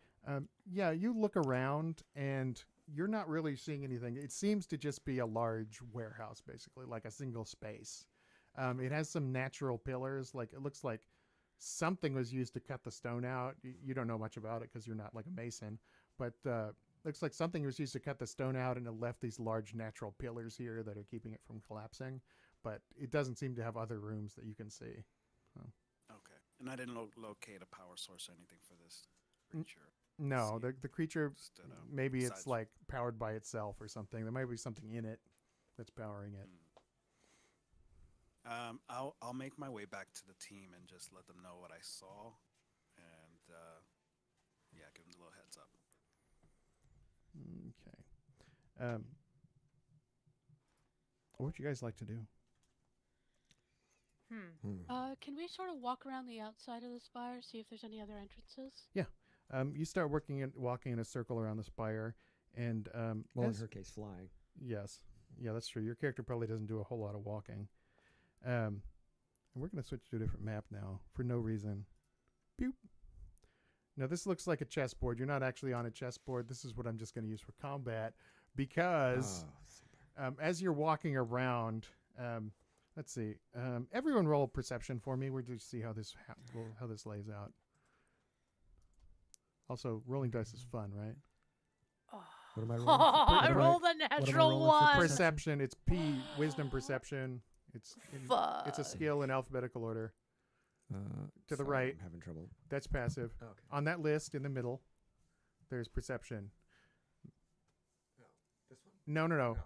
Yeah, you look around and you're not really seeing anything. It seems to just be a large warehouse, basically, like a single space. It has some natural pillars. Like it looks like something was used to cut the stone out. You don't know much about it because you're not like a mason, but looks like something was used to cut the stone out and it left these large natural pillars here that are keeping it from collapsing. But it doesn't seem to have other rooms that you can see. Okay. And I didn't locate a power source or anything for this creature. No, the creature, Just, maybe it's besides- like powered by itself or something. There might be something in it that's powering it. I'll make my way back to the team and just let them know what I saw, and yeah, give them a little heads up. Okay. What would you guys like to do? Can we sort of walk around the outside of the spire, see if there's any other entrances? You start walking in a circle around the spire, and Well, in as- her case, flying. yes, yeah, that's true. Your character probably doesn't do a whole lot of walking. And we're going to switch to a different map now for no reason. Boop. Now this looks like a chessboard. You're not actually on a chessboard. This is what I'm just going to use for combat because as you're walking around, let's see. Everyone roll perception for me. We're just see how this lays out. Also, rolling dice is fun, right? What am I rolling? I rolled a natural rolling for one. Perception. It's P. Wisdom perception. It's a skill in alphabetical order. To the right. I'm having trouble. That's passive. Okay. On that list in the middle, there's perception. This one? No.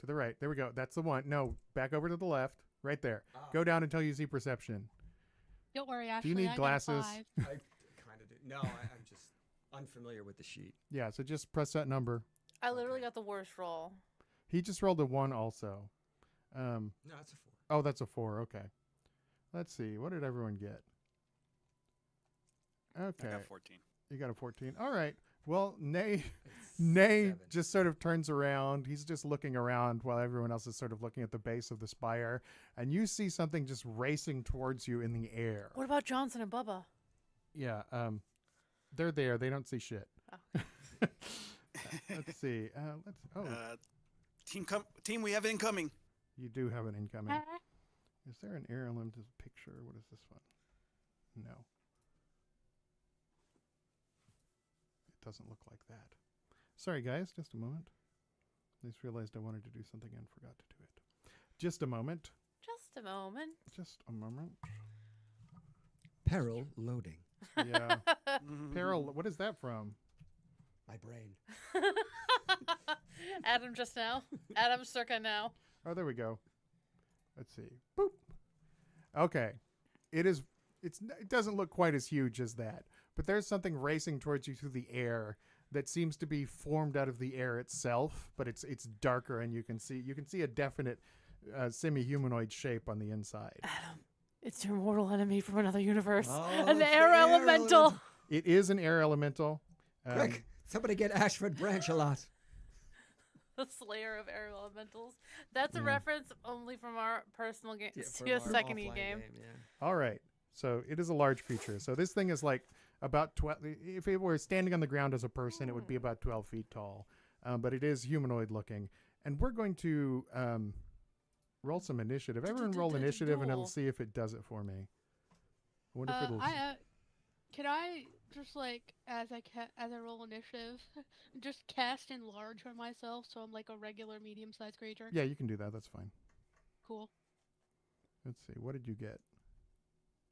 To the right. There we go. That's the one. No, back over to the left. Right there. Oh. Go down until you see perception. Don't worry, Do Ashley. you need I got a glasses? 5. I kind of do. No, I'm just unfamiliar with the sheet. Yeah, so just press that number. I literally got the worst roll. He just rolled a 1 also. No, it's a 4. Oh, that's a 4. Okay. Let's see. What did everyone get? Okay. I got 14. You got a 14. All right. Well, Nay It's Nay 7. just sort of turns around. He's just looking around while everyone else is sort of looking at the base of the spire. And you see something just racing towards you in the air. What about Johnson and Bubba? Yeah. They're there. They don't see shit. Oh. Let's see. Team, we have incoming. You do have an incoming. Is there an air elemental picture? What is this one? No. It doesn't look like that. Sorry, guys. Just a moment. I just realized I wanted to do something and forgot to do it. Just a moment. Just a moment. Just a moment. Peril loading. Yeah. Peril. What is that from? My brain. Adam just now. Adam circa now. Oh, there we go. Let's see. Boop. Okay. It doesn't look quite as huge as that, but there's something racing towards you through the air that seems to be formed out of the air itself, but it's darker, and you can see a definite semi-humanoid shape on the inside. Adam, it's your mortal enemy from another universe. Oh, An it's air the air elemental. elemental. It is an air elemental. Quick, somebody get Ashford Branch a lot. The Slayer of Air Elementals. That's a Yeah. reference only from our personal game For to a our second offline game. Yeah. All right. So it is a large creature. So this thing is like about 12. If it were standing on the ground as a person, it would be about 12 feet tall. But it is humanoid looking. And we're going to roll some initiative. Everyone roll initiative, and it'll Duel. see if it does it for me. I wonder if it'll. Can I just like as I roll initiative, just cast enlarge on myself so I'm like a regular medium-sized creature? Yeah, you can do that. That's fine. Cool. Let's see. What did you get?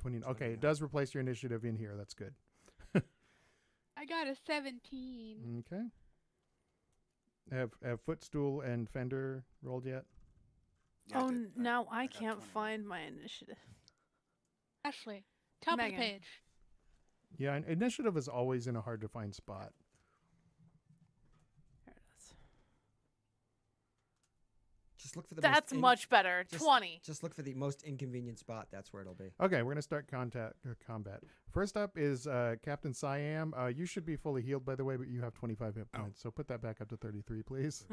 20. Okay, 29. it does replace your initiative in here. That's good. I got a 17. Okay. Have Footstool and Fender rolled yet? Yeah, I Oh, did. now I got can't 21. find my initiative. Ashley, top Megan. of the page. Yeah, and initiative is always in a hard to find spot. There it is. Just look for the That's most much better. just- 20. Just look for the most inconvenient spot. That's where it'll be. Okay, we're gonna start combat. First up is Captain Siam. You should be fully healed, by the way, but you have 25 hit points. So put that back up to 33, please.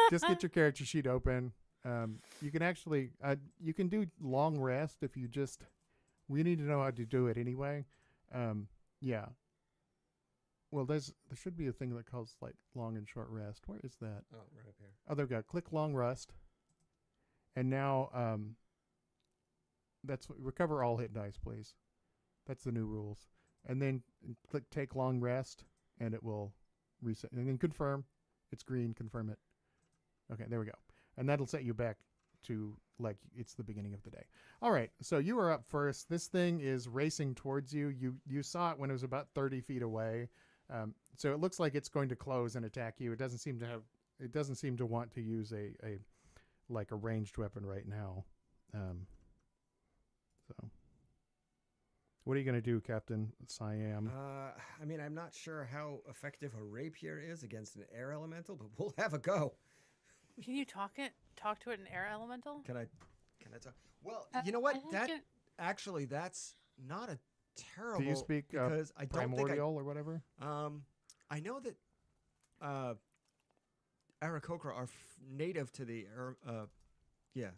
Just get your character sheet open. You can actually you can do long rest if you just. We need to know how to do it anyway. Yeah. Well, there should be a thing that calls like long and short rest. Where is that? Oh, right up here. Oh, there we go. Click long rest, and now that's recover all hit dice, please. That's the new rules. And then click take long rest, and it will reset. And then confirm. It's green. Confirm it. Okay, there we go. And that'll set you back to like it's the beginning of the day. All right, so you are up first. This thing is racing towards you. You saw it when it was about 30 feet away. So it looks like it's going to close and attack you. It doesn't seem to want to use a ranged weapon right now. So what are you going to do, Captain Siam? I mean, I'm not sure how effective a rapier is against an air elemental, but we'll have a go. Can you talk to it in air elemental? Can I talk? Well, you know what? I think That's not a terrible. Do you speak because I don't primordial or whatever? I know that Aarakocra are native to the yeah,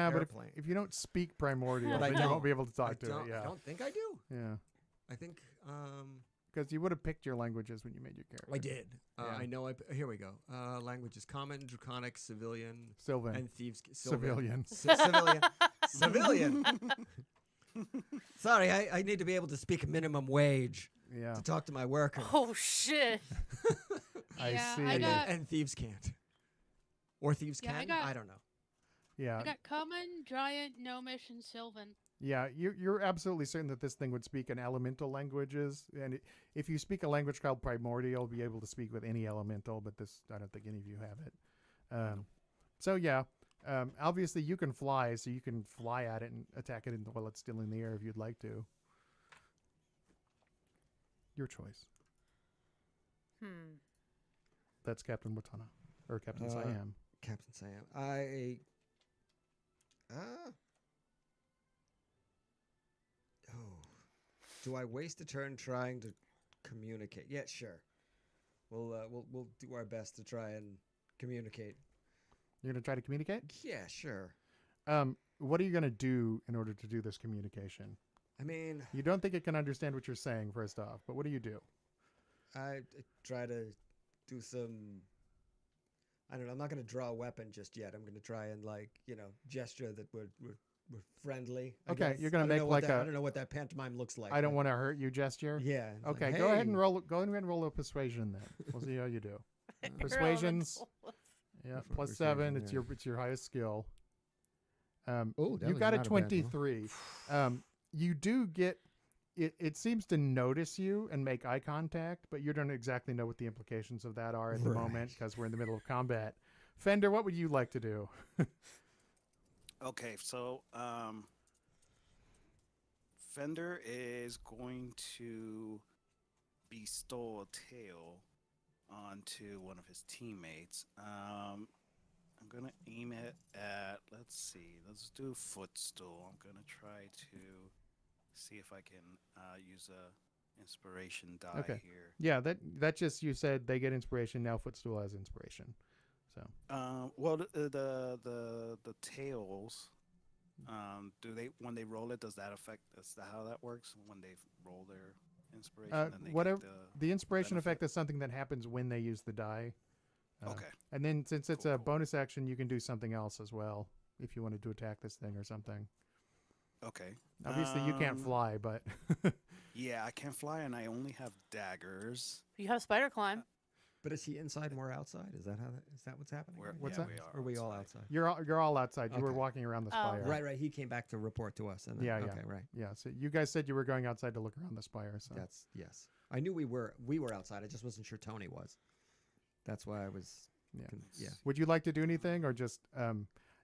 but airplane. if you don't speak primordial, But I then you don't. won't be able to talk I to don't, it. Yeah, I don't think I do. yeah, I think because you would have picked your languages when you made your character. I did. Yeah. I know. Here we go. Languages: Common, Draconic, Civilian, Sylvan, and Thieves. civilian. Civilian. Civilian. Sorry, I need to be able to speak minimum wage Yeah, to talk to my worker. Oh shit! I Yeah, see. I got- And thieves can't. Or thieves Yeah, can? I don't know. Yeah, I got common, giant, gnomish, and sylvan. yeah. You're absolutely certain that this thing would speak in elemental languages, and if you speak a language called primordial, you'll be able to speak with any elemental. But this, I don't think any of you have it. So yeah. Obviously, you can fly, so you can fly at it and attack it while it's still in the air if you'd like to. Your choice. That's Captain Watana. Or Captain Siam. Captain Siam. Do I waste a turn trying to communicate? Yeah, sure. We'll do our best to try and communicate. You're going to try to communicate? Yeah, sure. What are you going to do in order to do this communication? I mean, You don't think it can understand what you're saying, first off, but what do you do? I try to do some. I don't know. I'm not going to draw a weapon just yet. I'm going to try and gesture that we're friendly. I Okay, guess. you're gonna I don't make know like what that, a- I don't know what that pantomime looks like. I don't want to hurt you gesture? Yeah. it's Okay, like, go ahead "Hey." and roll a persuasion then. We'll see how you do. Persuasions. Yeah, For plus persuasion, 7. It's yeah. your highest skill. Oh, that You was got a not a bad roll. 23. You do get it. It seems to notice you and make eye contact, but you don't exactly know what the implications of that are at the moment Right. because we're in the middle of combat. Fender, what would you like to do? Okay, so Fender is going to bestow a tail onto one of his teammates. I'm gonna aim it at, let's do footstool. I'm gonna try to see if I can use a inspiration die Okay. here. Yeah, that just you said they get inspiration. Now Footstool has inspiration. So Well, the tails. Do they when they roll it? Does that affect? Is that how that works? When they roll their inspiration, then they whatever. get The inspiration benefit? effect is something that happens when they use the die. Okay. And then since it's Cool, a cool. bonus action, you can do something else as well if you wanted to attack this thing or something. Okay. Obviously, you can't fly, but Yeah, I can fly, and I only have daggers. You have spider climb. But is he inside more outside? Is that what's happening? We're, What's yeah, that? We Or are we all outside? you're all outside. You were Okay. walking around the Oh. spire. Right. He came back to report to us. And then, Yeah, yeah. Okay, right. Yeah. So you guys said you were going outside to look around the spire. So That's yes. I knew we were outside. I just wasn't sure Tony was. That's why I was. Yeah. Yeah. Would you like to do anything, or just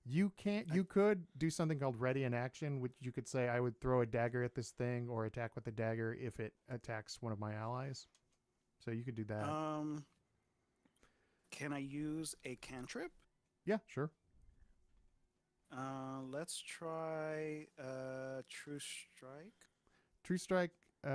you can't? You could do something called ready in action, which you could say I would throw a dagger at this thing or attack with the dagger if it attacks one of my allies. So you could do that. Can I use a cantrip? Yeah, sure. Let's try True Strike. True Strike. Does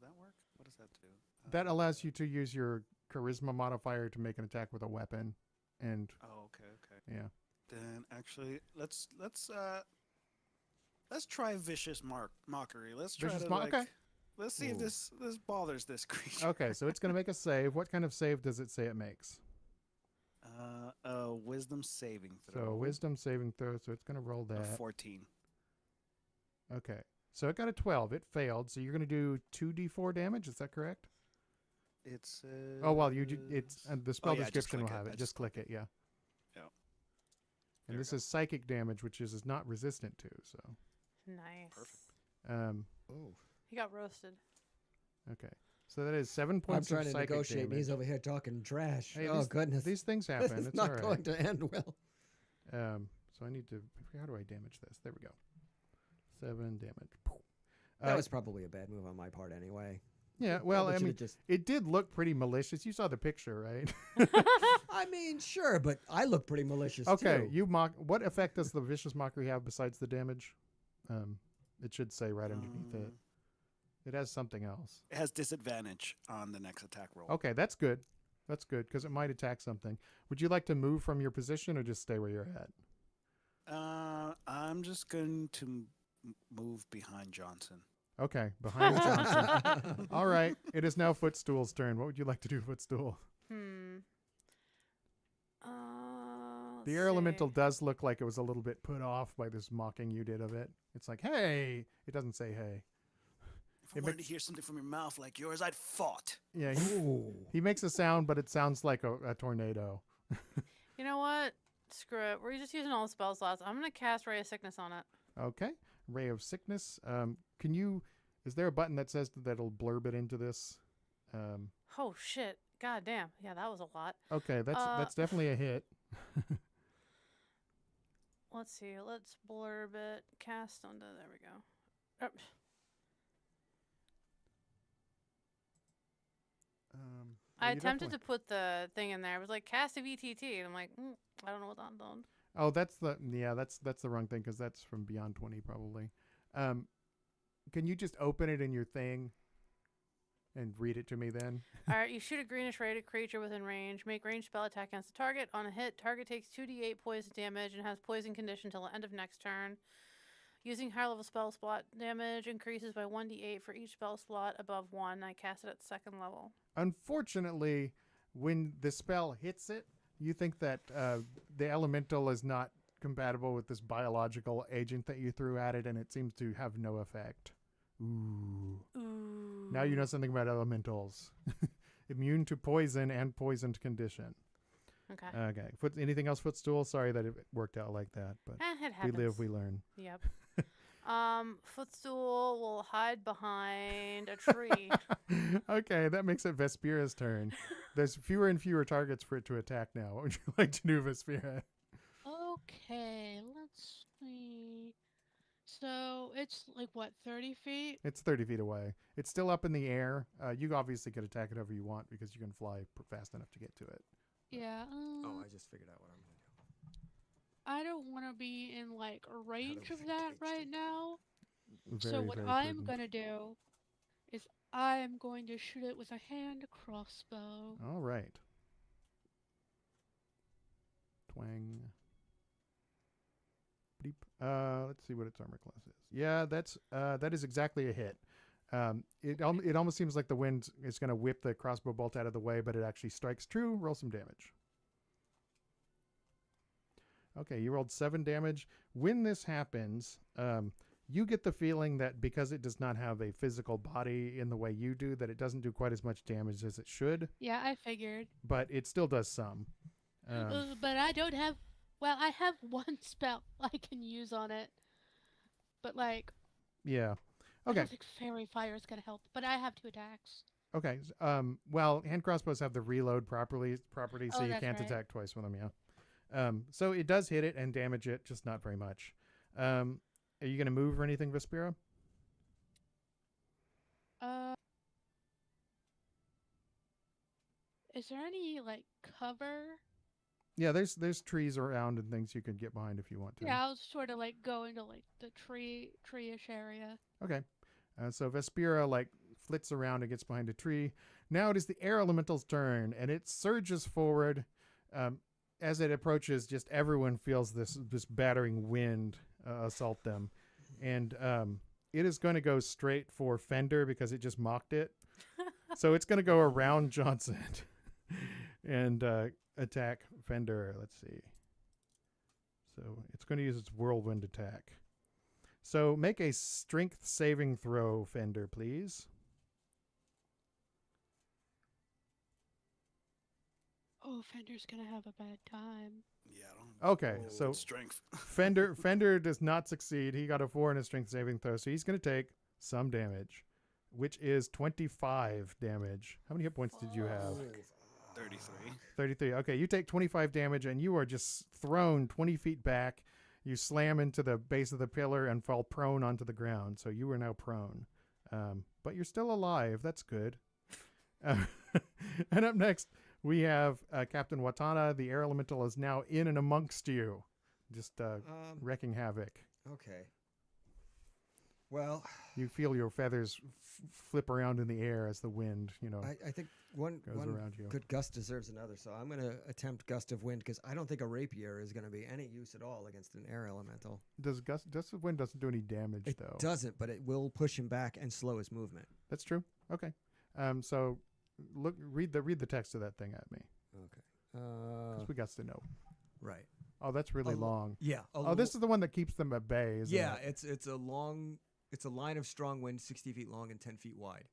that work? What does that do? That allows you to use your charisma modifier to make an attack with a weapon, and Oh, okay. yeah. Then actually, let's try vicious mockery. Let's try Vicious to okay. let's see if Ooh. this bothers this creature. Okay, so it's going to make a save. What kind of save does it say it makes? A wisdom saving throw. So wisdom saving throw. So it's going to roll of that. 14. Okay. So it got a 12. It failed. So you're going to do 2d4 damage. Is that correct? It's Oh well, it's the spell yeah, just description will click it. have it. I Just just click it. Yeah. Yeah. And There this we go. is psychic damage, which is not resistant to. So. Nice. Perfect. Oh. He got roasted. Okay. So that is 7 I'm points trying of to psychic negotiate, and damage. he's over here talking trash. Hey, oh, goodness. These things This happen. is It's all not right. going to end well. So I need to. How do I damage this? There we go. 7 damage. That was probably a bad move on my part anyway. Yeah. Well, Probably I should've mean, just... it did look pretty malicious. You saw the picture, right? I mean, sure, but I look pretty malicious Okay. too. You mock. What effect does the vicious mockery have besides the damage? It should say right underneath it. It has something else. It has disadvantage on the next attack roll. Okay, that's good. That's good because it might attack something. Would you like to move from your position or just stay where you're at? I'm just going to move behind Johnson. Okay, behind Johnson. All right. It is now Footstool's turn. What would you like to do, Footstool? The air elemental does look like it was a little bit put off by this mocking you did of it. It's like, hey. It doesn't say hey. If I wanted to hear something from your mouth like yours, I'd fought. Yeah, he makes a sound, but it sounds like a tornado. You know what? Screw it. We're just using all the spell slots. I'm going to cast Ray of Sickness on it. Okay. Ray of Sickness. Is there a button that says that'll blurb it into this? Oh, shit. God damn. Yeah, that was a lot. Okay, that's definitely a hit. Let's see. Let's blurb it. Cast onto. There we go. I attempted to put the thing in there. It was like cast a VTT, and I'm like, I don't know what I'm doing. Oh, that's the wrong thing because that's from Beyond 20 probably. Can you just open it in your thing and read it to me then? All right, you shoot a greenish rated creature within range. Make ranged spell attack against the target. On a hit, target takes 2d8 poison damage and has poison condition till the end of next turn. Using higher level spell slot damage increases by 1d8 for each spell slot above 1. I cast it at 2nd level. Unfortunately, when the spell hits it, you think that the elemental is not compatible with this biological agent that you threw at it, and it seems to have no effect. Ooh. Now you know something about elementals. Immune to poison and poisoned condition. Okay. Okay. Anything else, Footstool? Sorry that it worked out like that, but It we happens. live, we learn. Yep. Footstool will hide behind a tree. Okay, that makes it Vespira's turn. There's fewer and fewer targets for it to attack now. What would you like to do, Vespira? Okay, let's see. So it's like what, 30 feet? It's 30 feet away. It's still up in the air. You obviously could attack it however you want because you can fly fast enough to get to it. Yeah. Oh, I just figured out what I'm going to do. I don't want to be in like a range of that vintage right it. now. So Very, what very I'm prudent. gonna do is I'm going to shoot it with a hand crossbow. All right. Twang. Bleep. Let's see what its armor class is. Yeah, that is exactly a hit. It almost seems like the wind is going to whip the crossbow bolt out of the way, but it actually strikes true. Roll some damage. Okay, you rolled 7 damage. When this happens, you get the feeling that because it does not have a physical body in the way you do, that it doesn't do quite as much damage as it should, Yeah, I figured. but it still does some. But I don't have. Well, I have one spell I can use on it. But like, Yeah. I Okay. don't think Fairy Fire is gonna help. But I have 2 attacks. Okay. Well, hand crossbows have the reload property, so Oh, you that's can't right. attack twice with them. Yeah. So it does hit it and damage it, just not very much. Are you going to move or anything, Vespira? Is there any like cover? Yeah, there's trees around and things you could get behind if you want to. Yeah, I'll sort of like go into like the tree-ish area. Okay. So Vespira like flits around and gets behind a tree. Now it is the air elemental's turn, and it surges forward. as it approaches, just everyone feels this battering wind assault them, and it is going to go straight for Fender because it just mocked it. So it's going to go around Johnson and attack Fender. Let's see. So it's going to use its whirlwind attack. So make a strength saving throw, Fender, please. Oh, Fender's gonna have a bad time. Yeah. I don't Okay, know so strength. Fender does not succeed. He got a 4 in his strength saving throw, so he's going to take some damage, which is 25 damage. How many hit points did you have? 33. 33. Okay, you take 25 damage, and you are just thrown 20 feet back. You slam into the base of the pillar and fall prone onto the ground. So you are now prone. But you're still alive. That's good. And up next, we have Captain Watana. The air elemental is now in and amongst you, just wrecking havoc. Okay. Well, You feel your feathers flip around in the air as the wind, I think one goes around you. good gust deserves another, so I'm going to attempt gust of wind because I don't think a rapier is going to be any use at all against an air elemental. Gust of wind doesn't do any damage, It though. doesn't, but it will push him back and slow his movement. That's true. Okay. So read the text of that thing at me. Okay. 'Cause we got to know. Right. Oh, that's really long. Yeah. Oh, this is the one that keeps them at bay, isn't it? It's a line of strong wind, 60 feet long and 10 feet wide.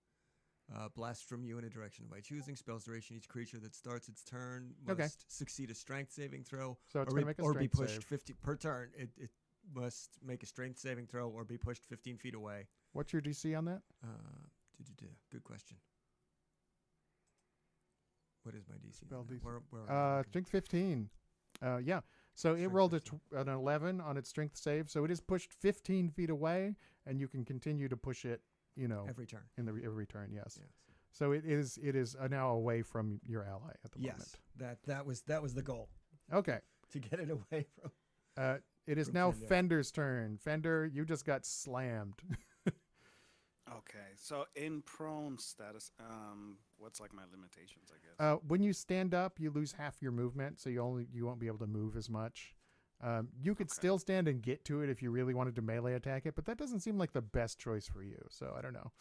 Blast from you in a direction by choosing. Spells duration. Each creature that starts its turn must succeed a strength saving throw, So it's or, going to make a or be strength pushed save. 50 per turn. It must make a strength saving throw or be pushed 15 feet away. What's your DC on that? Good question. What is my DC? Spell on that? DC. Where am I looking? Strength 15. Yeah. So it Strength rolled 15. an 11 on its strength save. So it is pushed 15 feet away, and you can continue to push it, Every turn. in every turn. Yes. Yes. So it is now away from your ally at the Yes. That was the goal, moment. Okay. to get it away from. It is From now Fender. Fender's turn. Fender, you just got slammed. Okay, so in prone status, what's like my limitations? I guess. When you stand up, you lose half your movement, so you won't be able to move as much. You could still stand and get to it if you really wanted to melee attack it, but that doesn't seem like the best choice for you. So I don't know.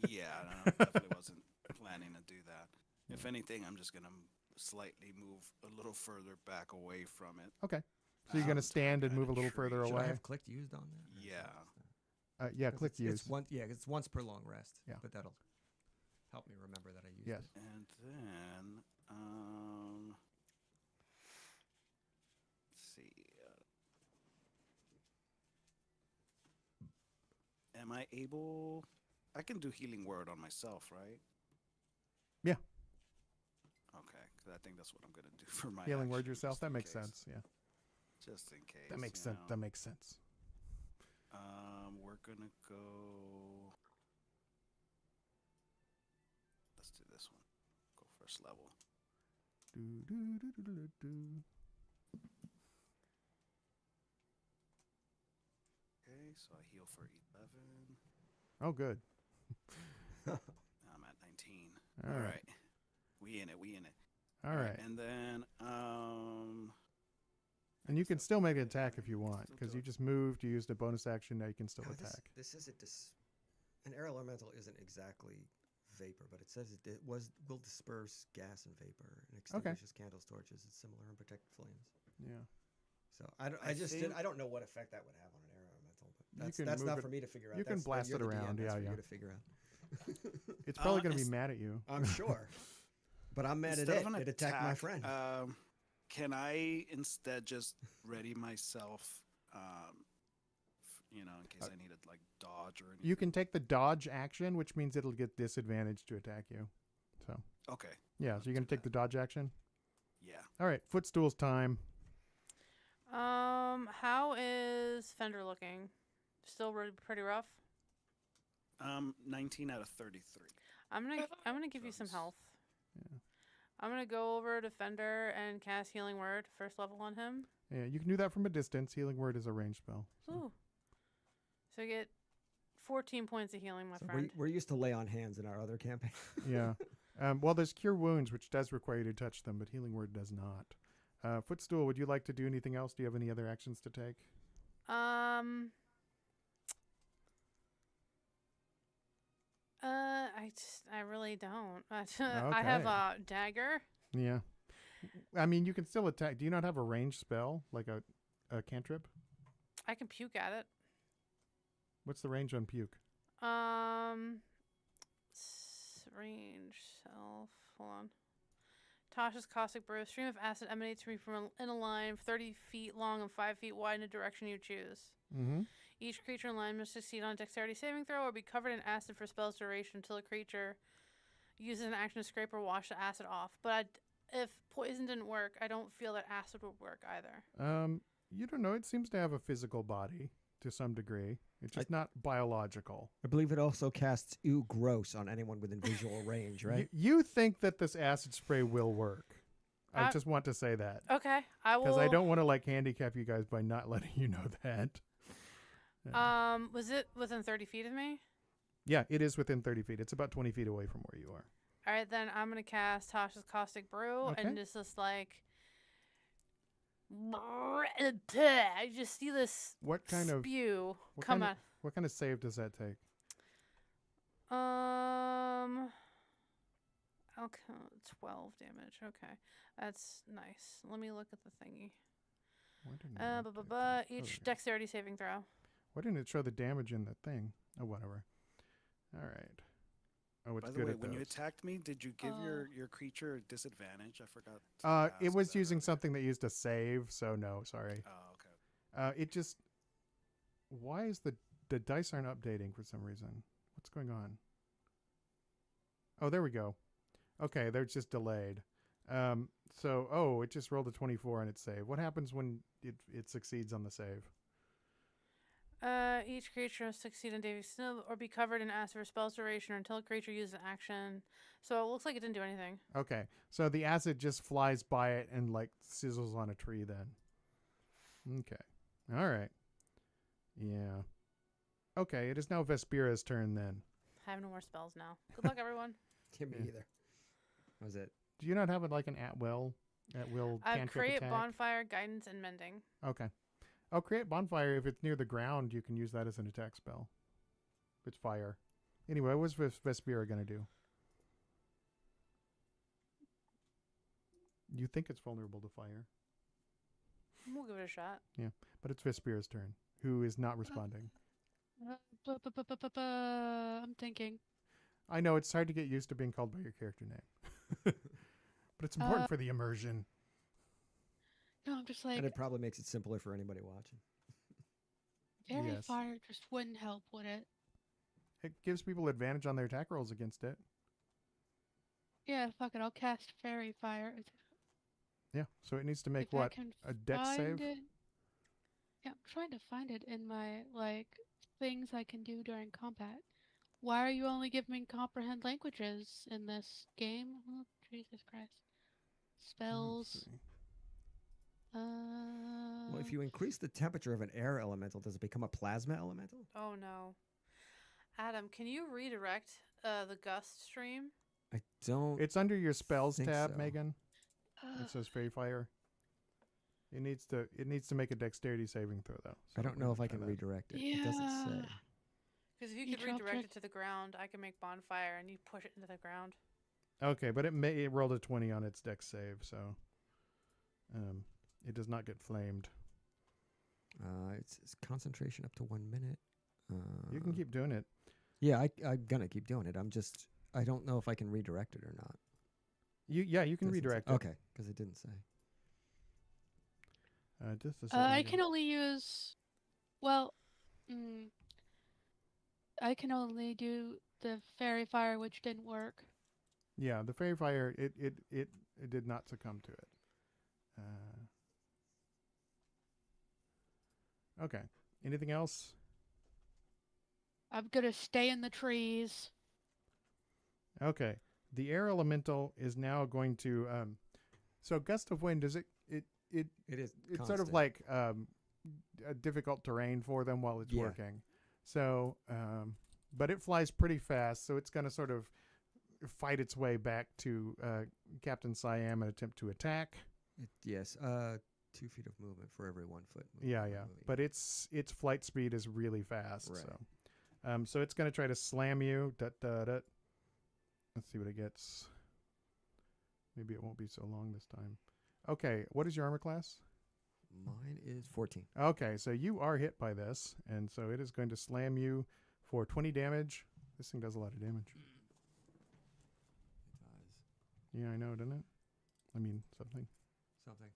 Yeah, I definitely wasn't planning to do that. If anything, I'm just gonna slightly move a little further back away from it. Okay. So you're gonna stand and move a little further Should I away. have clicked used on that? Yeah. Yeah, 'Cause click it's, use. It's once per long rest. Yeah. But that'll help me remember that I used Yes. it. And then, let's see. Am I able? I can do healing word on myself, right? Yeah. Okay, 'cause I think that's what I'm gonna do for my Healing word action, yourself. just That in makes case. sense. Yeah. Just in case. That makes you sense. know. That makes sense. We're gonna go. Let's do this one. Go first level. Do, do, do, do, do, do. Okay, so I heal for 11. Oh, good. I'm at 19. All All right. right. We in it. All right. And then And you can still make an attack if you want, Still because do you it. just moved, you used a bonus action, now you can still Now, attack. This isn't an air elemental isn't exactly vapor, but it says it will disperse gas and vapor and extinguishes candles, torches. It's similar and protect flames. Yeah. So I don't know what effect that would have on an air elemental, but can that's move not it- for me to figure out. you can That's- blast you're it the DM, around, that's yeah, for yeah. you to figure out. It's probably going to be it's- mad at you. I'm sure, but I'm mad at instead of it. an It attacked my attack, friend. Can I instead just ready myself, in case I needed like dodge or anything? You can take the dodge action, which means it'll get disadvantage to attack you. So, Okay. yeah, Let's so you're going do to take the dodge action? Yeah. All right, footstools time. How is Fender looking? Still pretty rough. 19 out of 33. I'm gonna give you some Drugs. health. Yeah. I'm gonna go over to Fender and cast Healing Word first level on him. Yeah, you can do that from a distance. Healing word is a ranged spell. So. Ooh. So I get 14 points of healing, my So friend. we're used to lay on hands in our other campaign. Yeah. Well, there's cure wounds, which does require you to touch them, but healing word does not. Footstool, would you like to do anything else? Do you have any other actions to take? I really don't. I have a dagger. Yeah. I mean, you can still attack. Do you not have a ranged spell, like a cantrip? I can puke at it. What's the range on puke? Range self. Hold on. Tasha's caustic breath. Stream of acid emanates from in a line 30 feet long and 5 feet wide in a direction you choose. Mm-hmm. Each creature in line must succeed on a dexterity saving throw or be covered in acid for spell's duration until a creature uses an action to scrape or wash the acid off. But if poison didn't work, I don't feel that acid would work either. You don't know. It seems to have a physical body to some degree. It's just not biological. I believe it also casts ew gross on anyone within visual range, right? You think that this acid spray will work. I just want to say that. Okay, I will. Because I don't want to like handicap you guys by not letting you know that. Was it within 30 feet of me? Yeah, it is within 30 feet. It's about 20 feet away from where you are. All right, then I'm going to cast Tasha's Caustic Brew, and it's just like... I just see this spew come out. What kind of save does that take? Okay, 12 damage. Okay, that's nice. Let me look at the thingy. Each dexterity saving throw. Why didn't it show the damage in the thing? Oh, whatever. All right. Oh, it's By the good way, at when you those. attacked me, did you give your creature a disadvantage? I forgot. It was using something that used a save, so no, sorry. Oh, okay. It just... Why is the dice aren't updating for some reason? What's going on? Oh, there we go. Okay, they're just delayed. It just rolled a 24 on its save. What happens when it succeeds on the save? Each creature must succeed in Davy's snow or be covered in acid for spell's duration or until a creature uses an action. So it looks like it didn't do anything. Okay, so the acid just flies by it and like sizzles on a tree then. Okay. All right. Yeah. Okay, it is now Vespira's turn then. I have no more spells now. Good luck, everyone. Can't be either. That was it. Do you not have like an at-will cantrip Create attack? bonfire, guidance, and mending. Okay. Oh, create bonfire. If it's near the ground, you can use that as an attack spell. If it's fire. Anyway, what's Vespira going to do? You think it's vulnerable to fire. We'll give it a shot. Yeah, but it's Vespira's turn, who is not responding. I'm thinking. I know, it's hard to get used to being called by your character name. But it's important for the immersion. No, I'm just like, And it probably makes it simpler for anybody watching. fairy Yes. fire just wouldn't help, would it? It gives people advantage on their attack rolls against it. Yeah, fuck it. I'll cast fairy fire. Yeah, so it needs to make If I what? can A dex save? find it- Yeah, I'm trying to find it in my things I can do during combat. Why are you only giving me comprehend languages in this game? Oh, Jesus Christ. Let's Spells. see. Well, if you increase the temperature of an air elemental, does it become a plasma elemental? Oh, no. Adam, can you redirect the gust stream? I don't. It's under your spells think tab, so. Megan. It says fairy fire. It needs to make a dexterity saving throw though. I So don't we're know if gonna I try can that. redirect it. It doesn't say. Yeah. Because if you You could dropped redirect it. it to the ground, I can make bonfire and you push it into the ground. Okay, but it rolled a 20 on its dex save, so it does not get flamed. It's concentration up to 1 minute. You can keep doing it. Yeah, I'm gonna keep doing it. I don't know if I can redirect it or not. You can Doesn't say. redirect it. Okay, because it didn't say. Just a second. I Megan. can only use. Well, I can only do the fairy fire, which didn't work. Yeah, the fairy fire. It did not succumb to it. Okay. Anything else? I'm gonna stay in the trees. Okay. The air elemental is now going to. So gust of wind. Does it? It It is. it's sort of constant. like a difficult terrain for them while it's Yeah. working. So, but it flies pretty fast, so it's going to sort of fight its way back to Captain Siam and attempt to attack. Yes. 2 feet of movement for every 1 foot. Yeah, movement yeah. movie. But its flight speed is really fast. Right. So it's going to try to slam you. Let's see what it gets. Maybe it won't be so long this time. Okay, what is your armor class? Mine is 14. Okay, so you are hit by this, and so it is going to slam you for 20 damage. This thing does a lot of damage. It does Yeah, I know, doesn't it? I mean, something. something.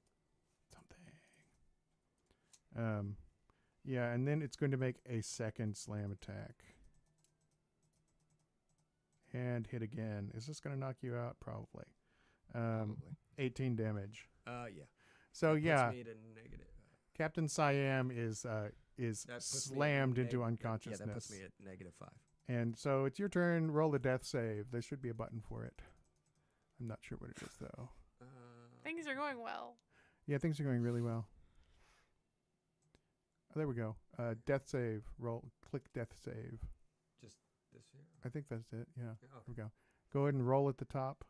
Yeah, and then it's going to make a second slam attack. And hit again. Is this going to knock you out? Probably. Probably. 18 damage. Yeah. So That yeah, puts me at a negative. Captain Siam is That puts me at slammed into Yeah, unconsciousness. that puts me at -5. And so it's your turn. Roll a death save. There should be a button for it. I'm not sure what it is though. Things are going well. Yeah, things are going really well. Oh, there we go. Death save. Roll. Click death save. Just this here. I think that's it. Yeah. Yeah, There we go. Go ahead and roll at the top.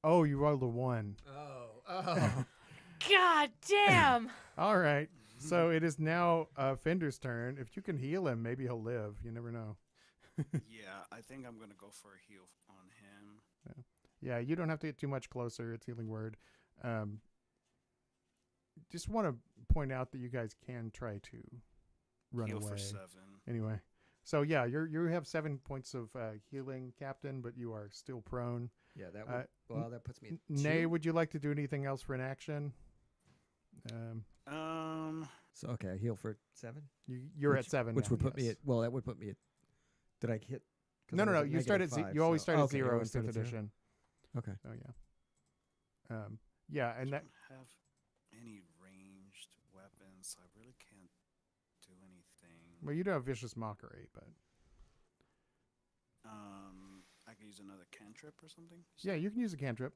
Oh, you rolled a 1. Oh. God damn. All right. So it is now Fender's turn. If you can heal him, maybe he'll live. You never know. Yeah, I think I'm gonna go for a heal on him. Yeah, you don't have to get too much closer. It's healing word. Just want to point out that you guys can try to run Heal away. for 7. Anyway, so yeah, you have 7 points of healing, Captain, but you are still prone. Yeah, that would, well, that puts me at Nay, 2. would you like to do anything else for an action? So, okay, I heal for 7? You're at 7 Which now, would put me yes. at, well, that would put me at, did I hit? 'cause No, I no, was no. at You start at -5, you always so- start at okay, 0 in always 5th start at 0. edition. Okay. Oh yeah. Yeah, and that don't have any ranged weapons, so I really can't do anything. well, you do have vicious mockery, but I could use another cantrip or something. yeah, you can use a cantrip.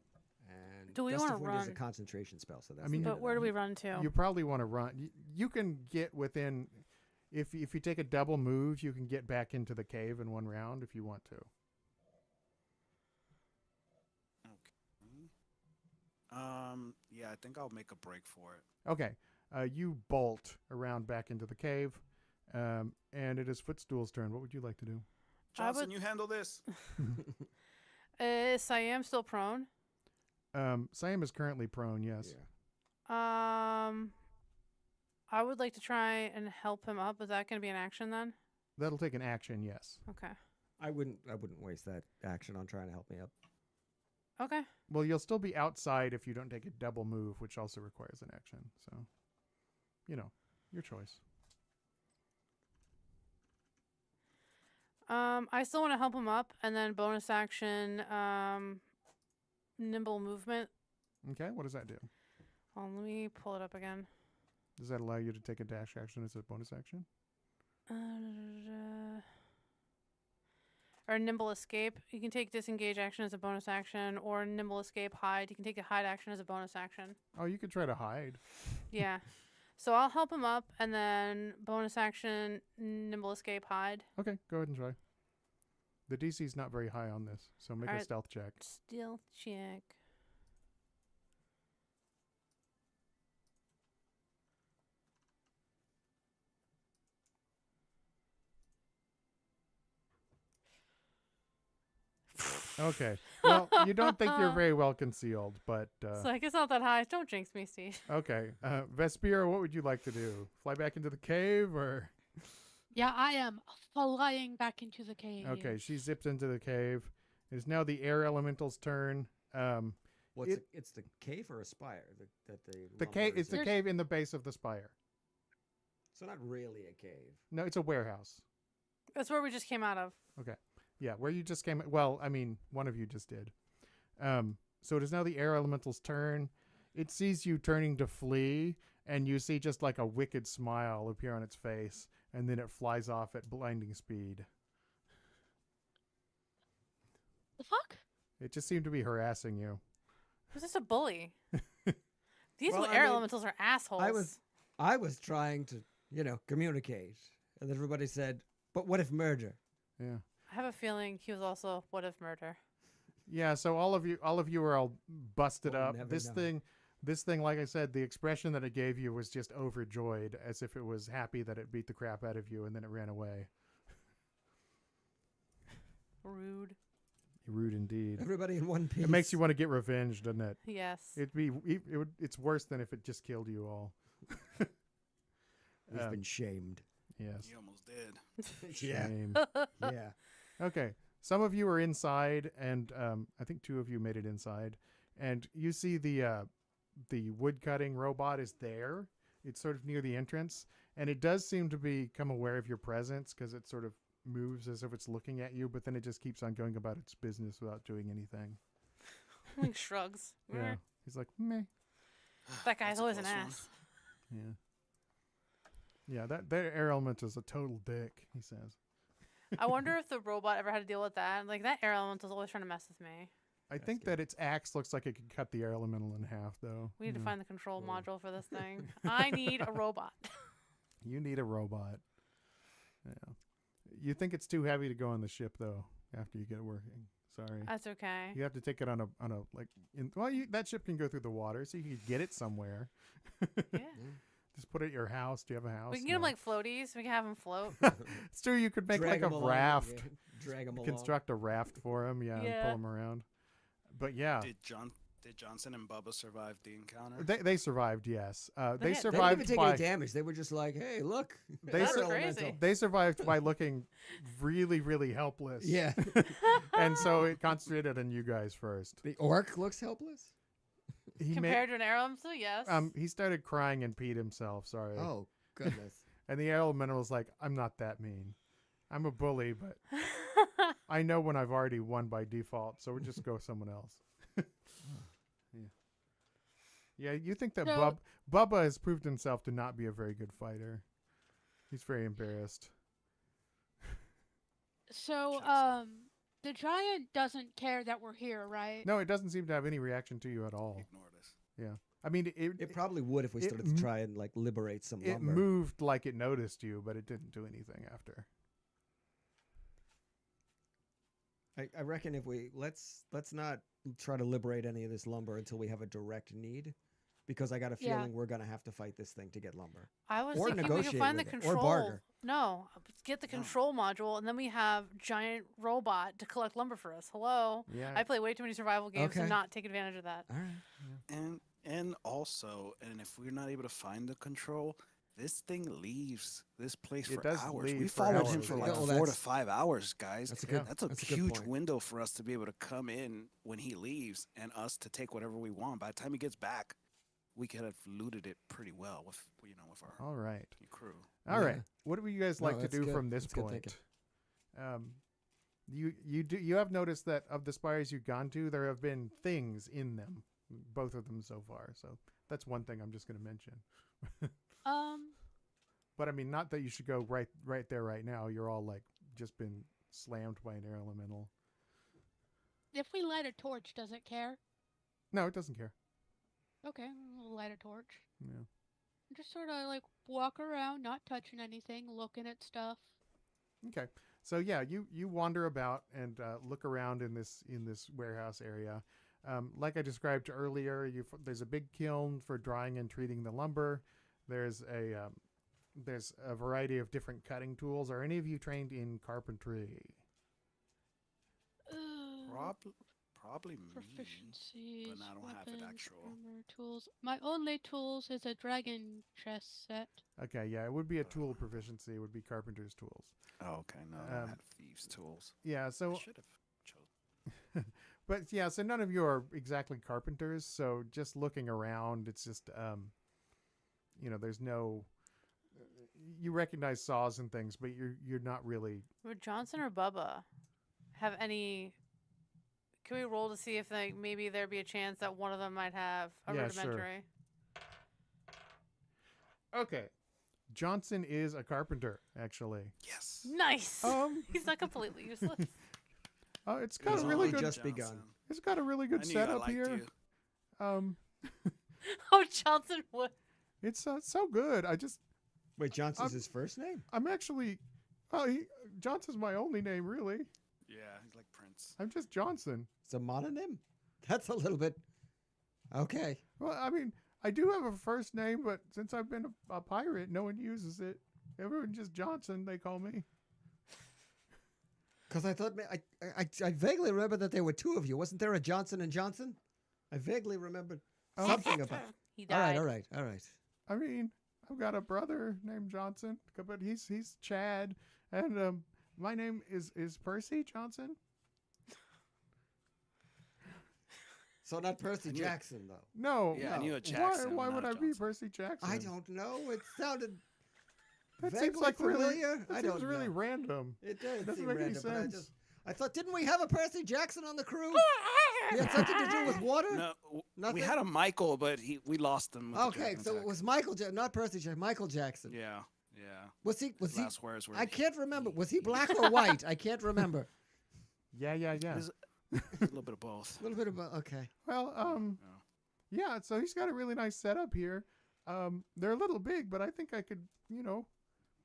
And Do we Gust wanna of Wind is a run? concentration spell, so that's mean, the But end where of do we that. run to? You probably want to run. You can get within. If you take a double move, you can get back into the cave in 1 round if you want to. Okay. Yeah, I think I'll make a break for it. Okay. You bolt around back into the cave, and it is Footstool's turn. What would you like to do? Johnson, you handle this. Is Siam still prone? Siam is currently prone. Yes. Yeah. I would like to try and help him up. Is that going to be an action then? That'll take an action. Yes. Okay. I wouldn't waste that action on trying to help me up. Okay. Well, you'll still be outside if you don't take a double move, which also requires an action. So, your choice. I still want to help him up, and then bonus action, nimble movement. Okay. What does that do? Well, let me pull it up again. Does that allow you to take a dash action as a bonus action? Or nimble escape. You can take disengage action as a bonus action, or nimble escape hide. You can take a hide action as a bonus action. Oh, you could try to hide. Yeah. So I'll help him up, and then bonus action, nimble escape hide. Okay, go ahead and try. The DC is not very high on this, so make a Alright. stealth check. Stealth check. Okay. Well, you don't think you're very well concealed, but It's like, it's not that high. Don't jinx me, Steve. okay. Vespira, what would you like to do? Fly back into the cave, or Yeah, I am flying back into the cave. okay? She zips into the cave. It is now the air elemental's turn. It's the cave or a spire that the The cave. lumber It's is the in? cave in the base of the spire. So not really a cave. No, it's a warehouse. That's where we just came out of. Yeah, where you just came. Well, I mean, one of you just did. So it is now the air elemental's turn. It sees you turning to flee, and you see just like a wicked smile appear on its face, and then it flies off at blinding speed. The fuck? It just seemed to be harassing you. Who's this a bully? These Well, I air mean, elementals are assholes. I was trying to, communicate, and everybody said, "But what if murder?" Yeah. I have a feeling he was also what if murder. Yeah, so all of you are all busted We'll up. never This know. thing, like I said, the expression that it gave you was just overjoyed, as if it was happy that it beat the crap out of you, and then it ran away. Rude. Rude indeed. Everybody in one piece. It makes you want to get revenge, doesn't it? Yes. It's worse than if it just killed you all. We've been shamed. Yes. You almost did. Yeah. Shame. Yeah. Okay. Some of you are inside, and I think 2 of you made it inside, and you see the wood cutting robot is there. It's sort of near the entrance, and it does seem to become aware of your presence because it sort of moves as if it's looking at you, but then it just keeps on going about its business without doing anything. Like shrugs. Yeah. He's like, meh. That guy's That's a always an close one. ass. Yeah. Yeah, that air element is a total dick, he says. I wonder if the robot ever had to deal with that. Like, that air elemental is always trying to mess with me. I think that its axe looks like it could cut the air elemental in half, though. We need to Yeah. find the control module for this thing. I need a robot. You need a robot. Yeah. You think it's too heavy to go on the ship, though, after you get it working. Sorry. That's okay. You have to take it on a like, that ship can go through the water, so you can get it somewhere. Yeah. Just put it at your house. Do you have a house? We can get them No. like floaties. We can have them float. It's true. You could make Drag like a 'em along, raft. yeah. Drag 'em along. Construct a raft for him, and Yeah. pull him around. But yeah, Did Johnson and Bubba survive the encounter? they survived. Yes, they They- They didn't survived even take by any damage. They were just like, "Hey, look." They That's sur- crazy. they survived by looking really, really helpless. Yeah. And so it concentrated on you guys first. The orc looks helpless. He Compared to an air elemental, yes. he started crying and peed himself. Sorry. Oh goodness. And the elemental was like, "I'm not that mean. I'm a bully, but I know when I've already won by default, so we'll just go with someone else." Yeah. Yeah, you think that So- Bubba has proved himself to not be a very good fighter. He's very embarrassed. So, the giant doesn't care that we're here, right? No, it doesn't seem to have any reaction to you at all. Ignored us. Yeah. I mean, It probably would if we it started m- to try and like liberate some it lumber. moved like it noticed you, but it didn't do anything after. I reckon if we let's not try to liberate any of this lumber until we have a direct need, because I got a Yeah. feeling we're gonna have to fight this thing to get lumber. I was or thinking we negotiate could find the with it, or control. barter. No, get the No. control module, and then we have giant robot to collect lumber for us. Hello. Yeah. I play way too many survival games to Okay. not take advantage of that. All right. And also, and if we're not able to find the control, this thing leaves this place It for does hours. leave We for followed him hours, for yeah. like Oh, 4 to that's- 5 hours, guys. That's a good. That's a that's a good huge point. window for us to be able to come in when he leaves and us to take whatever we want. By the time he gets back, we could have looted it pretty well with with our All right. crew. All right. Yeah. What would you guys No, like to that's do good. from this That's good point? thinking. You have noticed that of the spires you've gone to, there have been things in them, both of them so far. So that's one thing I'm just going to mention. But I mean, not that you should go right there right now. You're all like just been slammed by an air elemental. If we light a torch, does it care? No, it doesn't care. Okay, we'll light a torch. Yeah. Just sort of like walk around, not touching anything, looking at stuff. Okay. So yeah, you wander about and look around in this warehouse area. Like I described earlier, there's a big kiln for drying and treating the lumber. There's a variety of different cutting tools. Are any of you trained in carpentry? Probably me. Proficiencies, but I don't have it weapons, actual. armor, tools. My only tools is a dragon chest set. Okay, yeah, it would be a tool proficiency. It would be carpenter's tools. Oh, okay. No, I Um, had thieves' tools. Yeah, I so should have chosen. but yeah, so none of you are exactly carpenters. So just looking around, it's just there's no. You recognize saws and things, but you're not really. Would Johnson or Bubba have any? Can we roll to see if maybe there'd be a chance that one of them might have a Yeah, sure. rudimentary? Okay, Johnson is a carpenter, actually. Yes. Nice. Um, He's not completely useless. It's It got was a really only good. just begun. It's got a really good I knew I setup liked here. you. Oh, Johnson would. It's so good. Wait, Johnson's his first name? I'm actually. Johnson's my only name, really. Yeah, he's like Prince. I'm just Johnson. It's a mononym. That's a little bit. Okay. Well, I mean, I do have a first name, but since I've been a pirate, no one uses it. Everyone just Johnson, they call me. Because I thought I vaguely remember that there were two of you. Wasn't there a Johnson and Johnson? I vaguely remembered something about. He died. All right. I mean, I've got a brother named Johnson, but he's Chad, and my name is Percy Johnson. So not Percy Jackson, though. No. Yeah, no. I knew a Jackson. Why not would a I be Johnson. Percy Jackson? I don't know. It sounded That vaguely seems like familiar. really. That I seems don't really know. random. It does Doesn't seem make any random, but sense. I thought, didn't we have a Percy Jackson on the crew? He had something to do with water? No, Nothing? we had a Michael, but we lost him. With the Okay, dragon so attack. it was Michael, not Percy Jackson, Michael Jackson. Yeah. Was he? Last words were. I can't remember. Was he black or white? I can't remember. Yeah. There's a little bit of both. A little bit of okay. Well, yeah. So he's got a really nice setup here. They're a little big, but I think I could,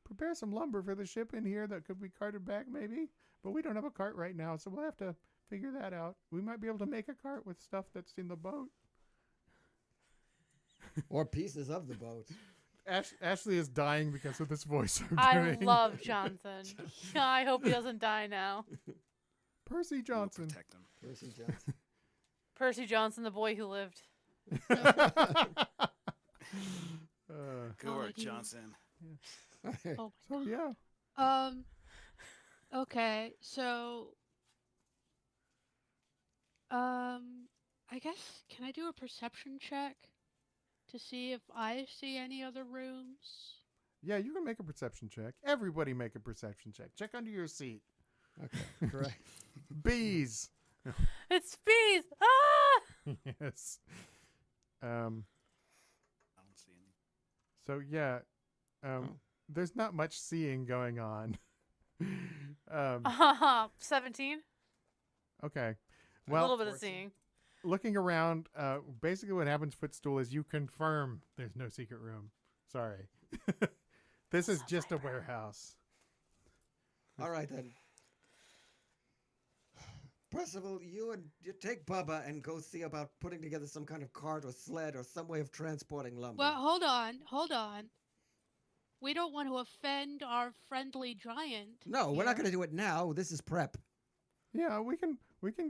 prepare some lumber for the ship in here that could be carted back, maybe. But we don't have a cart right now, so we'll have to figure that out. We might be able to make a cart with stuff that's in the boat. Or pieces of the boat. Ashley is dying because of this voice I'm I doing. love Johnson. Yeah, I hope he doesn't die now. Percy We'll Johnson. protect him. Percy Johnson. Percy Johnson, the boy who lived. Good Oh, work, geez. Johnson. Oh So yeah, Okay, so I guess can I do a perception check to see if I see any other rooms? yeah, you can make a perception check. Everybody make a perception check. Check under your seat. Okay, correct. Bees. It's bees! Ah! Yes. I don't see any. So yeah, there's not much seeing going on. 17? Okay. A Well, little bit of seeing. looking around, basically what happens, Footstool, is you confirm there's no secret room. Sorry. This is just a warehouse. All right then. Percival, you take Bubba and go see about putting together some kind of cart or sled or some way of transporting lumber. Well, hold on. We don't want to offend our friendly giant. no, we're not going to do it now. This is prep. Yeah, we can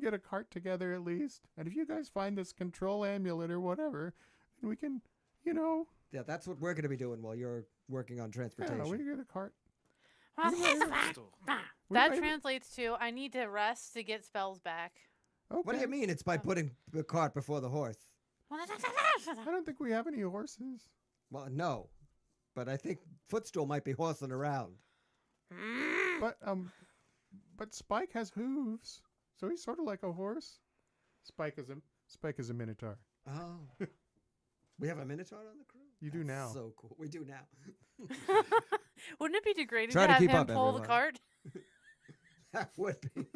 get a cart together at least. And if you guys find this control amulet or whatever, then we can, Yeah, that's what we're going to be doing while you're working on transportation. yeah, we can get a cart. Still. That translates to I need to rest to get spells back. Okay. What do you mean? It's by putting the cart before the horse. I don't think we have any horses. Well, no, but I think Footstool might be horsing around. But Spike has hooves, so he's sort of like a horse. Spike is a minotaur. Oh, we have a minotaur on the crew. You do now. So cool. We do now. Wouldn't it be degrading Try to to have keep him up, pull the everyone. cart? That would be.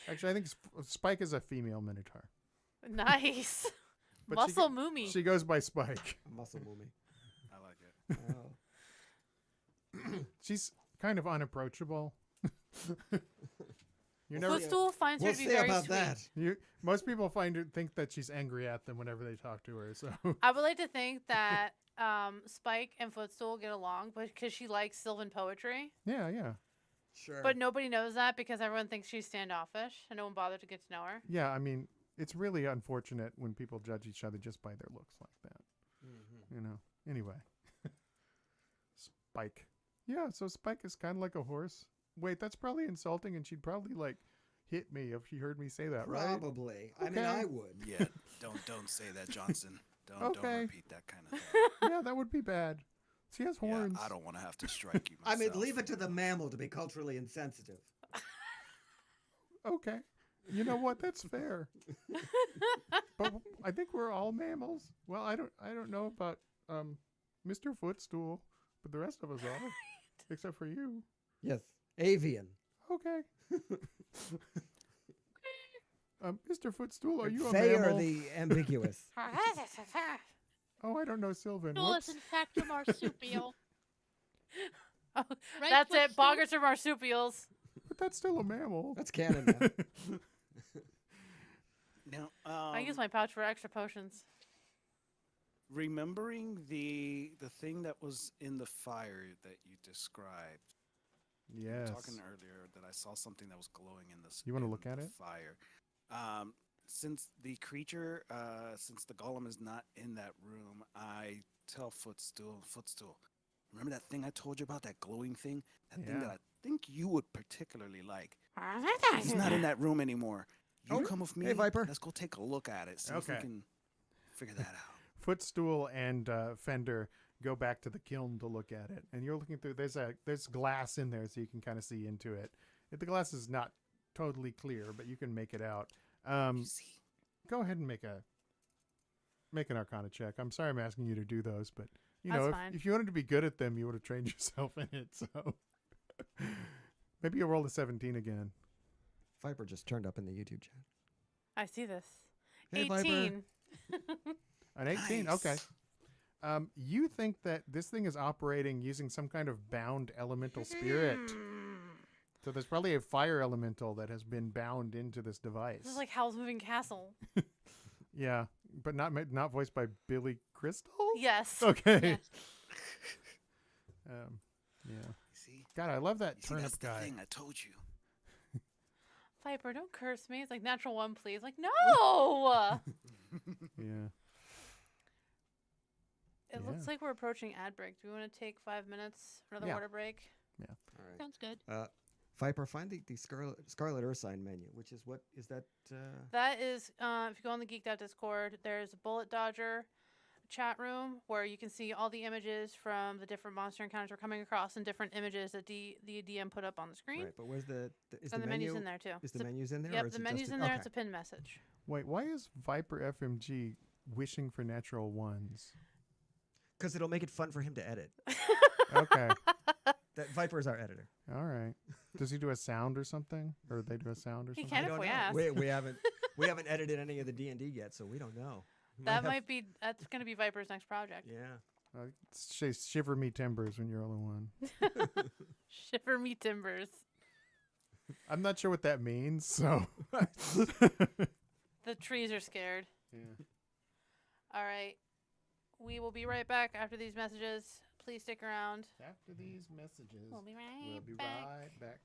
Actually, I think Spike is a female minotaur. Nice. But Muscle Moomy. She goes by Spike. Muscle movie. I like it. Oh. She's kind of unapproachable. You never. Footstool finds We'll her to be see very about sweet. that. Most people think that she's angry at them whenever they talk to her. So I would like to think that Spike and Footstool get along because she likes Sylvan poetry. yeah. Sure. But nobody knows that because everyone thinks she's standoffish and no one bothered to get to know her. Yeah, I mean, it's really unfortunate when people judge each other just by their looks like that. Mhm. Anyway. Spike. Yeah, so Spike is kind of like a horse. Wait, that's probably insulting, and she'd probably, hit me if she heard me say that, right? Probably. I mean, Okay. I would. Yeah, don't say that, Johnson. Don't Okay. repeat that kind of thing. Yeah, that would be bad. She has horns. Yeah, I don't want to have to strike you. I Myself. mean, leave it to the mammal to be culturally insensitive. Okay. You know what? That's fair. But I think we're all mammals. Well, I don't know about Mr. Footstool, but the rest of us are, except for you. Yes. Avian. Okay. Mr. Footstool, are you a Fey mammal? are the ambiguous. Oh, I don't know, Sylvan. No, Whoops. it's in fact a marsupial. Oh, Right, that's it. Footstool? Boggers are marsupials. But that's still a mammal. That's canon now. Now, I use my pouch for extra potions. remembering the thing that was in the fire that you described. You were Yes. talking earlier that I saw something that was glowing in the You wanna in look at the it? fire. Since the creature, since the golem is not in that room, I tell Footstool, remember that thing I told you about, that glowing thing? That thing Yeah. that I think you would particularly like. He's not in that room anymore. You Oh, come with me. hey, Viper. Let's go take a look at it. See if we Okay. can figure that out. Footstool and Fender go back to the kiln to look at it, and you're looking through. There's glass in there, so you can kind of see into it. The glass is not totally clear, but you can make it out. You see? Go ahead and make an Arcana check. I'm sorry I'm asking you to do those, but That's fine. if you wanted to be good at them, you would have trained yourself in it. So maybe you'll roll a 17 again. Viper just turned up in the YouTube chat. I see this. Hey, 18. An 18. Nice. Okay. You think that this thing is operating using some kind of bound elemental spirit. So there's probably a fire elemental that has been bound into this device. This is like Howl's Moving Castle. Yeah, but not voiced by Billy Crystal. Yes. Okay. Yes. Yeah. You see? God, I love that You see, turnip that's the guy. thing I told you. Viper, don't curse me. It's like natural one, please. Like, no! Yeah. It looks Yeah. like we're approaching ad break. Do we want to take 5 minutes for another Yeah. water break? All right. Sounds good. Viper, find the Scarlet Ursine menu, which is what is that? That is, if you go on the Geeked Out Discord, there's a Bullet Dodger chat room where you can see all the images from the different monster encounters we're coming across and different images that the DM put up on the screen. Right, but where's is And the menu menu's in there too. Is It's the a- menus in there? or Yep, is the it menu's just in there. Okay. It's a pinned message. Wait, why is Viper FMG wishing for natural ones? Because it'll make it fun for him to edit. Okay. That Viper is our editor. All right. Does he do a sound or something? Or they do a sound or He something? can I if don't we know. ask. We haven't edited any of the D&D yet, so we don't know. We That have- might be, that's going to be Viper's next project. Yeah. Shiver me timbers when you're all in one. Shiver me timbers. I'm not sure what that means, so. The trees are scared. Yeah. All right. We will be right back after these messages. Please stick around. After these messages, We'll be we'll right be back. right back.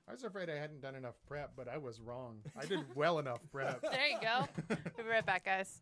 I was afraid I hadn't done enough prep, but I was wrong. I did well enough prep. There you go. We'll be right back, guys.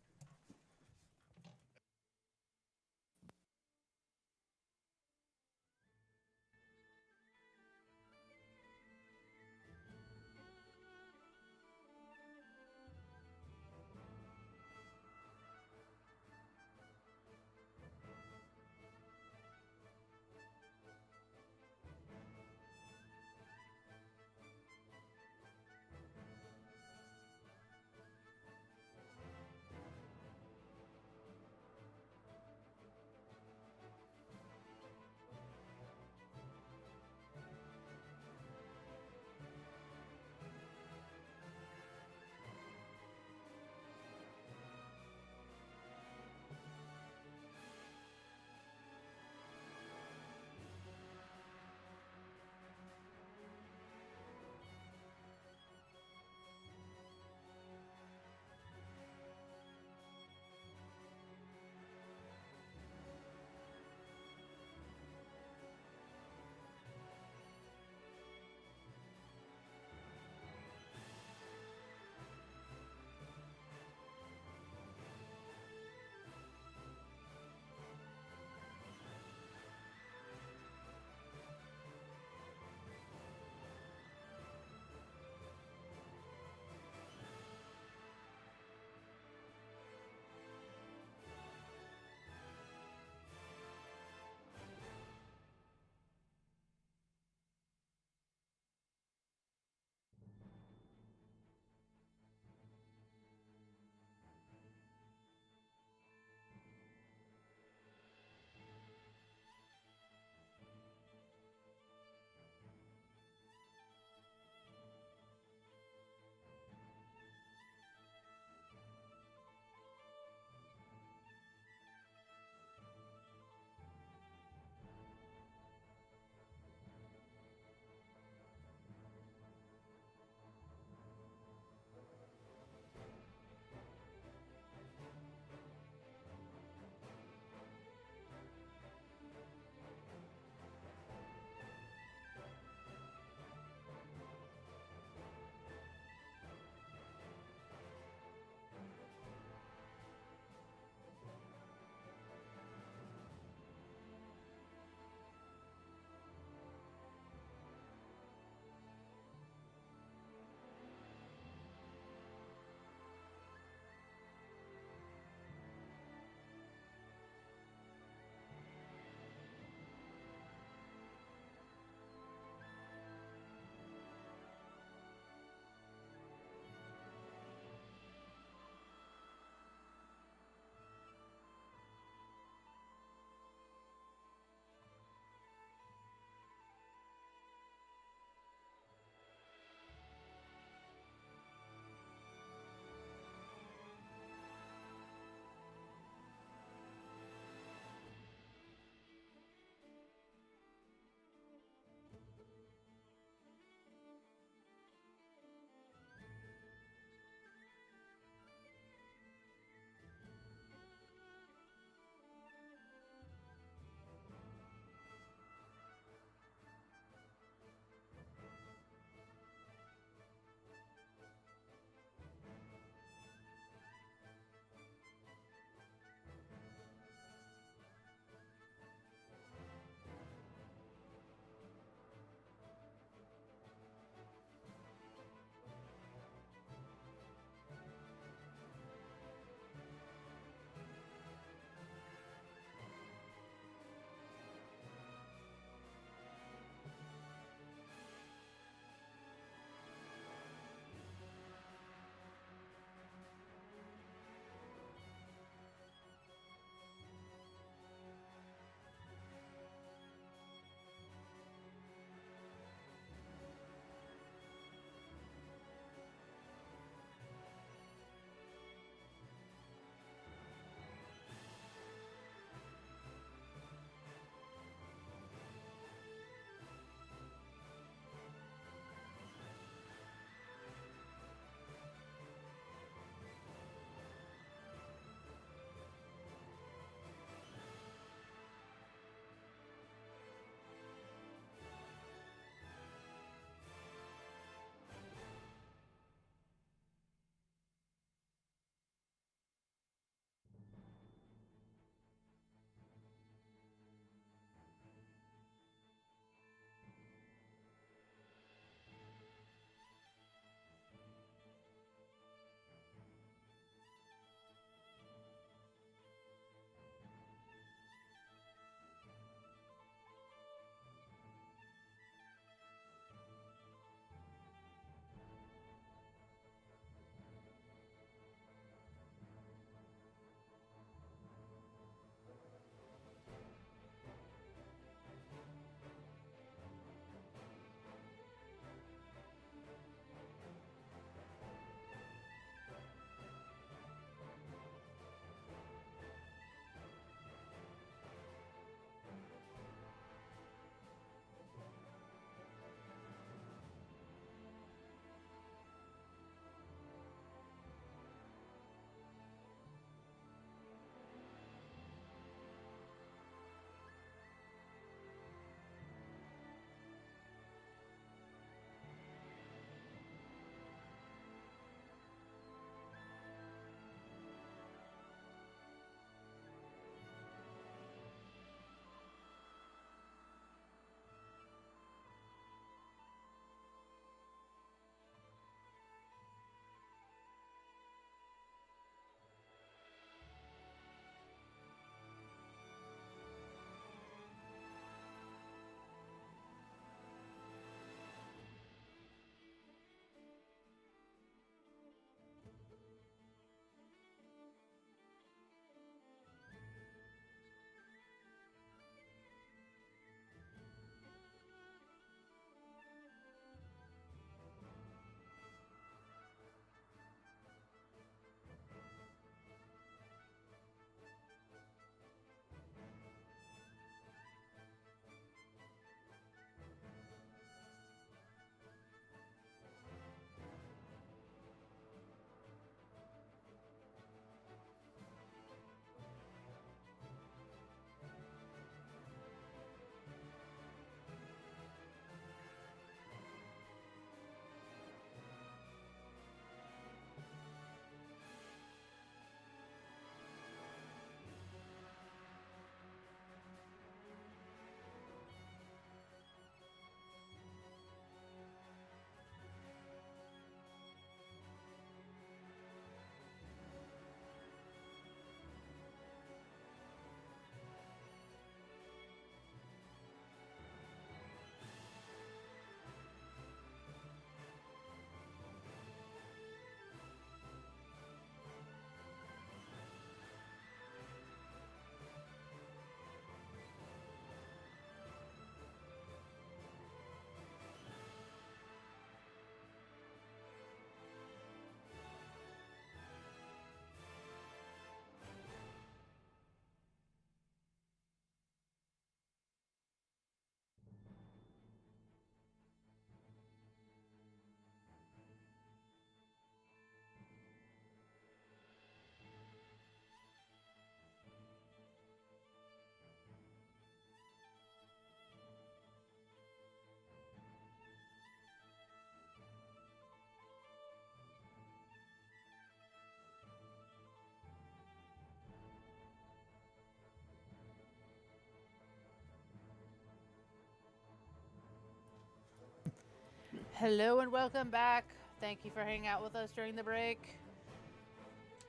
Hello and welcome back. Thank you for hanging out with us during the break.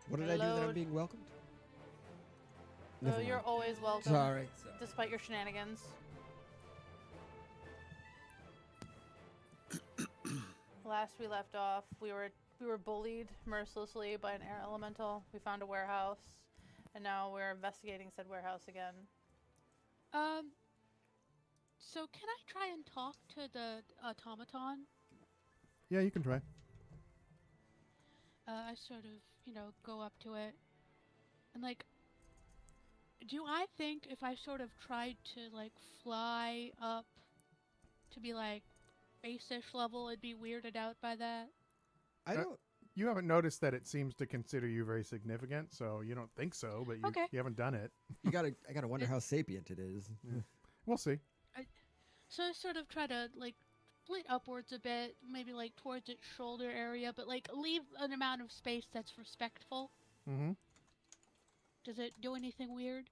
What did I do that I'm Reload. being welcomed? Oh, Never you're mind. always welcome, Sorry. despite your shenanigans. Last we left off, we were bullied mercilessly by an air elemental. We found a warehouse, and now we're investigating said warehouse again. So can I try and talk to the automaton? Yeah, you can try. I sort of, go up to it. And, do I think if I sort of tried to, fly up to be, base-ish level, it'd be weirded out by that? I don't. You haven't noticed that it seems to consider you very significant, so you don't think so, but Okay. you haven't done it. I gotta wonder how sapient it is. We'll see. So I sort of try to, split upwards a bit, maybe, towards its shoulder area, but, leave an amount of space that's respectful. Mm-hmm. Does it do anything weird?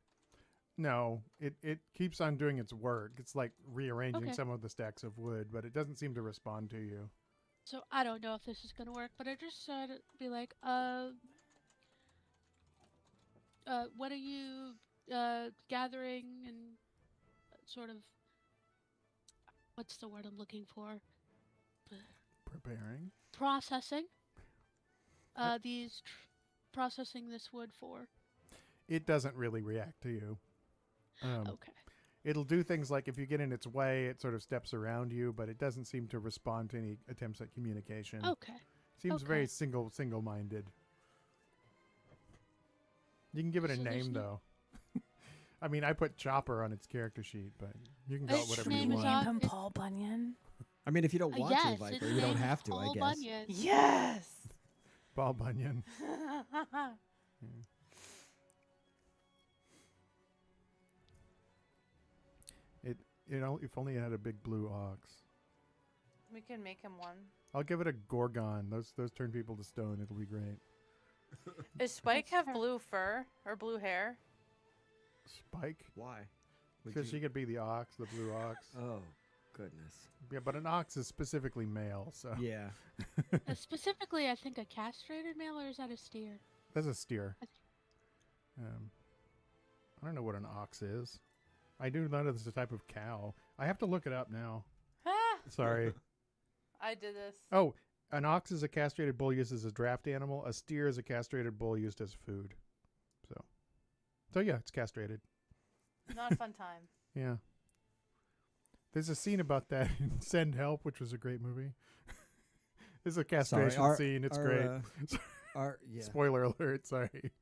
No, it keeps on doing its work. It's like rearranging Okay. some of the stacks of wood, but it doesn't seem to respond to you. So I don't know if this is gonna work, but I just sort of be like, what are you, gathering and sort of, what's the word I'm looking for? Preparing. Processing. Processing this wood for. It doesn't really react to you. Okay. It'll do things like if you get in its way, it sort of steps around you, but it doesn't seem to respond to any attempts at communication. Okay. Seems very okay. single-minded. You can give it a So there's name, no- though. I mean, I put Chopper on its character sheet, but you can call it Its whatever you name is want. on- Name him it- Paul Bunyan. I mean, if you don't want yes, to, its Viper, you don't name is have to. Paul I guess. Bunyan. Yes. Paul Bunyan. If only it had a big blue ox. We can make him one. I'll give it a Gorgon. Those turn people to stone. It'll be great. Does Spike That's have fair. blue fur or blue hair? Spike? Why? Would Because you- she could be the ox, the blue ox. Oh, goodness. Yeah, but an ox is specifically male, so Yeah. Specifically, I think a castrated male, or is that a steer? that's a steer. Okay. I don't know what an ox is. I do know that it's a type of cow. I have to look it up now. Sorry. I did this. Oh, an ox is a castrated bull used as a draft animal. A steer is a castrated bull used as food. So yeah, it's castrated. Not a fun time. Yeah. There's a scene about that in Send Help, which was a great movie. There's a castration scene. It's great. Yeah. Spoiler alert. Sorry.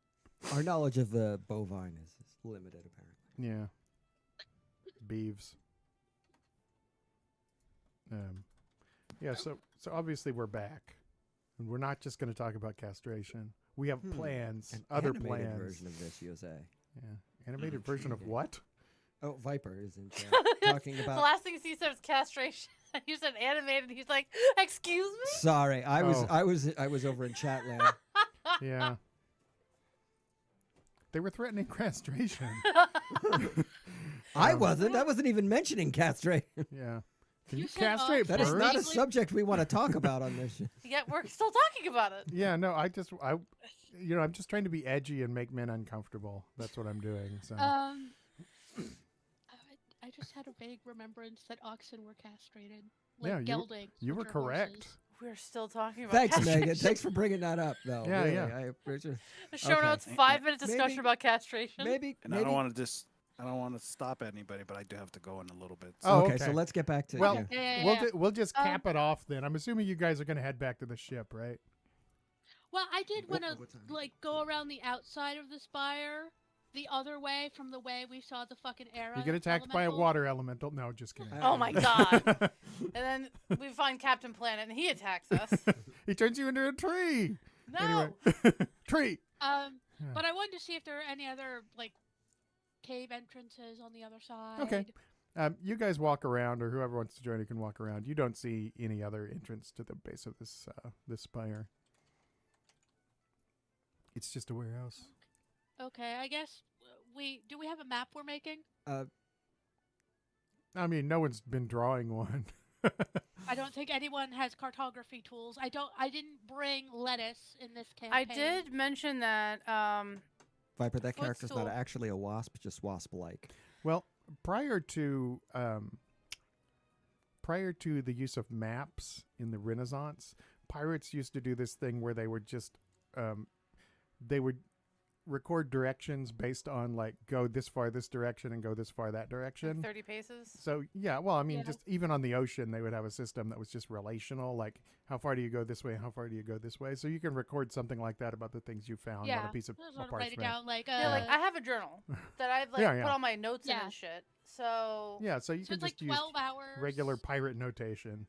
Our knowledge of the bovine is limited, apparently. Yeah. Beeves. Yeah, so obviously we're back. And we're not just going to talk about castration. We have plans, An other animated plans. version of this, you say? Yeah. Animated version of Intriguing. what? Oh, Viper is in chat talking The about. last thing he said was castration. You said animated. He's like, "Excuse me." Sorry, I was Oh. I was over in chat land. Yeah. They were threatening castration. I wasn't. I wasn't even mentioning castration. Yeah. Can You you said castrate That birds? is not a Basically- subject we want to talk about on this. Yet we're still talking about it. Yeah, no, I'm just trying to be edgy and make men uncomfortable. That's what I'm doing. So I just had a vague remembrance that oxen were castrated. Yeah, Like geldings. you were which are correct. horses. We're still talking about Thanks, castration. Megan. Thanks for bringing that up, though. Yeah, Really, yeah. I appreciate. The show Okay. notes, 5-minute discussion Maybe- about castration. Maybe. And I don't want to stop anybody, but I do have to go in a little bit. Oh, okay, okay. so let's get back to. Well, yeah. Yeah. We'll just Um, cap it off then. I'm assuming you guys are going to head back to the ship, right? Well, I did want to what time? go around the outside of the spire, the other way from the way we saw the fucking arrow. You get attacked by a water elemental. No, just kidding. Oh my god. And then we find Captain Planet and he attacks us. He turns you into a tree. No. Anyway, tree. Yeah. But I wanted to see if there are any other cave entrances on the other side. Okay. You guys walk around, or whoever wants to join you can walk around. You don't see any other entrance to the base of this spire. It's just a warehouse. Okay, I guess do we have a map we're making? I mean, no one's been drawing one. I don't think anyone has cartography tools. I didn't bring lettuce in this campaign. I did mention that. Viper, that character's not Footstool. actually a wasp, just wasp-like. Well, prior to the use of maps in the Renaissance, pirates used to do this thing where they would just they would record directions based on like go this far this direction and go this far that direction. 30 paces. So yeah, well, I mean, Yeah. just even on the ocean, they would have a system that was just relational, like how far do you go this way, how far do you go this way. So you can record something like that about the things you found on a piece of I just want to write it parchment. down like Yeah, like I have a journal that I've like Yeah. put all my notes in Yeah. and shit. So Yeah, so you so can it's just like use 12 hours. regular pirate notation.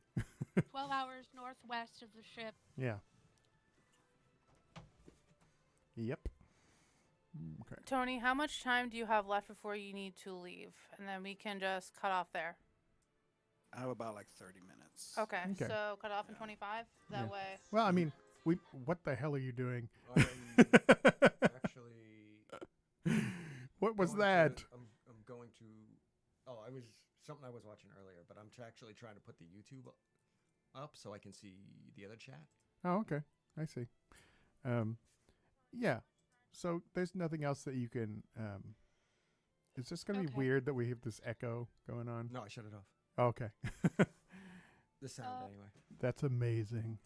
12 hours northwest of the ship. Yeah. Yep. Okay. Tony, how much time do you have left before you need to leave? And then we can just cut off there. I have about like 30 minutes. Okay. Okay. So cut off in 25. That Yeah. way. Well, I mean, what the hell are you doing? I'm actually. What was going that? To, I'm going to. Oh, I was something I was watching earlier, but I'm actually trying to put the YouTube up so I can see the other chat. Oh, okay. I see. Yeah. So there's nothing else that you can. It's just going to be Okay. weird that we have this echo going on. No, I shut it off. Okay. The sound anyway. That's amazing.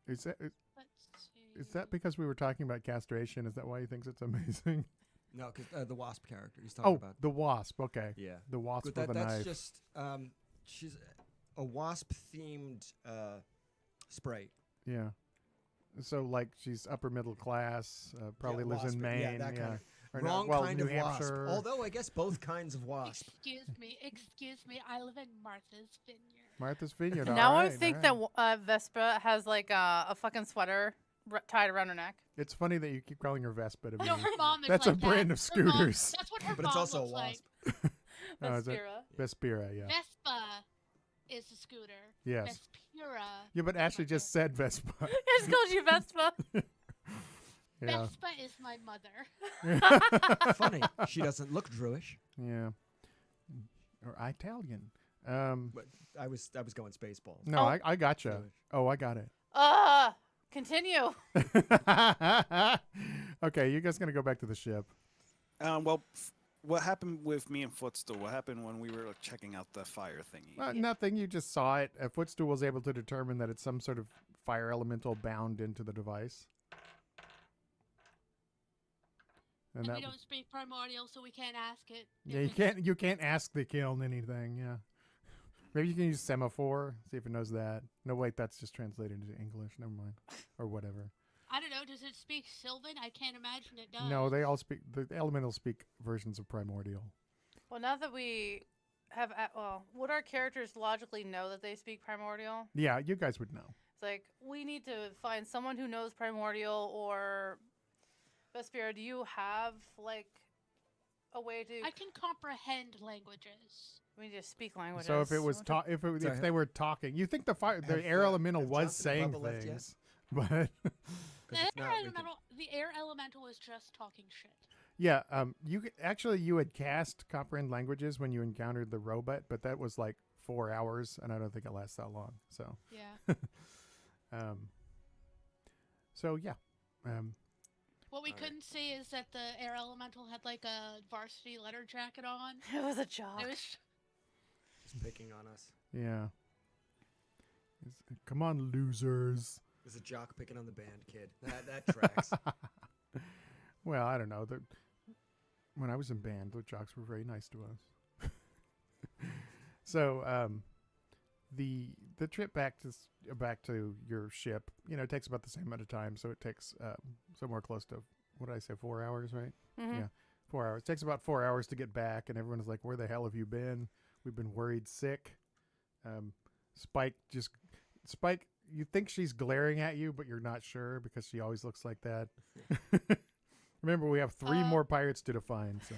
Is that Let's see. is that because we were talking about castration? Is that why he thinks it's amazing? No, because the wasp character he's talking Oh, about. the wasp. Okay. Yeah. The wasp But with a that's knife. just she's a wasp themed spray. Yeah. So like she's upper middle class, probably lives in wasp, Maine. yeah, that kind of- Or Wrong well, kind New of Hampshire. wasp. Although I guess both kinds of wasp. Excuse me. I live in Martha's Vineyard. Martha's Vineyard. Now all I right, think all right. that Vespa has like a fucking sweater tied around her neck. It's funny that you keep calling her Vespa to me. No, her mom is That's like a brand that. of Her mom- scooters. that's what her But mom it's also a looks like. wasp. Oh, is it? Vespera. Vespera, yeah. Vespa is a scooter. Yes. Vespera. Yeah, but Ashley just said Vespa. I just called you Vespa. Yeah. Vespa is my mother. Funny. She doesn't look Druish. Yeah. Or Italian. But I was going Spaceballs. No, Oh. I gotcha. Jewish. Oh, I got it. Continue. Okay, you guys gonna go back to the ship. Well, what happened with me and Footstool? What happened when we were like, checking out the fire thingy? Nothing. You just saw it. Footstool was able to determine that it's some sort of fire elemental bound into the device. And that we don't speak primordial, so we can't ask it. yeah, if you can't ask the kiln anything. Yeah, maybe you can use semaphore. See if it knows that. No, wait, that's just translated into English. Never mind, or whatever. I don't know. Does it speak Sylvan? I can't imagine it does. No, they all speak. The elementals speak versions of primordial. Well, now that we have, would our characters logically know that they speak primordial? Yeah, you guys would know. It's like we need to find someone who knows primordial or Vespera. Do you have like a way to? I can comprehend languages. We just speak languages. So if it was What the- if Sorry, they were talking, you think the Have, air elemental have was Johnson saying and Bubba left yet? things, but The if not, we can- air elemental is just talking shit. yeah, you had cast comprehend languages when you encountered the robot, but that was like 4 hours, and I don't think it lasts that long. So, Yeah. so yeah, What we All right. couldn't see is that the air elemental had like a varsity letter jacket on. It was a joke. It was He's picking on us. yeah. Come on, losers. There's a jock picking on the band kid. That tracks. Well, I don't know. When I was in band, the jocks were very nice to us. So, the trip back to your ship, it takes about the same amount of time. So it takes somewhere close to, what did I say, 4 hours, right? Mhm. Yeah, 4 hours. It takes about 4 hours to get back, and everyone's like, "Where the hell have you been? We've been worried sick." Spike, you think she's glaring at you, but you're not sure because she always looks like that. Remember, we have 3 more pirates to define. So.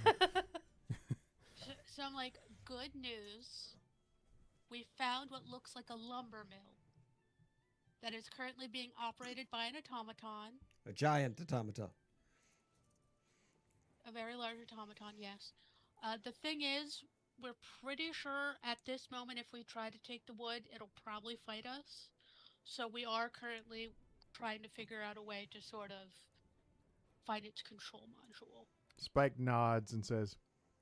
so I'm like, good news. We found what looks like a lumber mill that is currently being operated by an automaton, A giant automata. a very large automaton. Yes. The thing is, we're pretty sure at this moment if we try to take the wood, it'll probably fight us. So we are currently trying to figure out a way to sort of find its control module. Spike nods and says,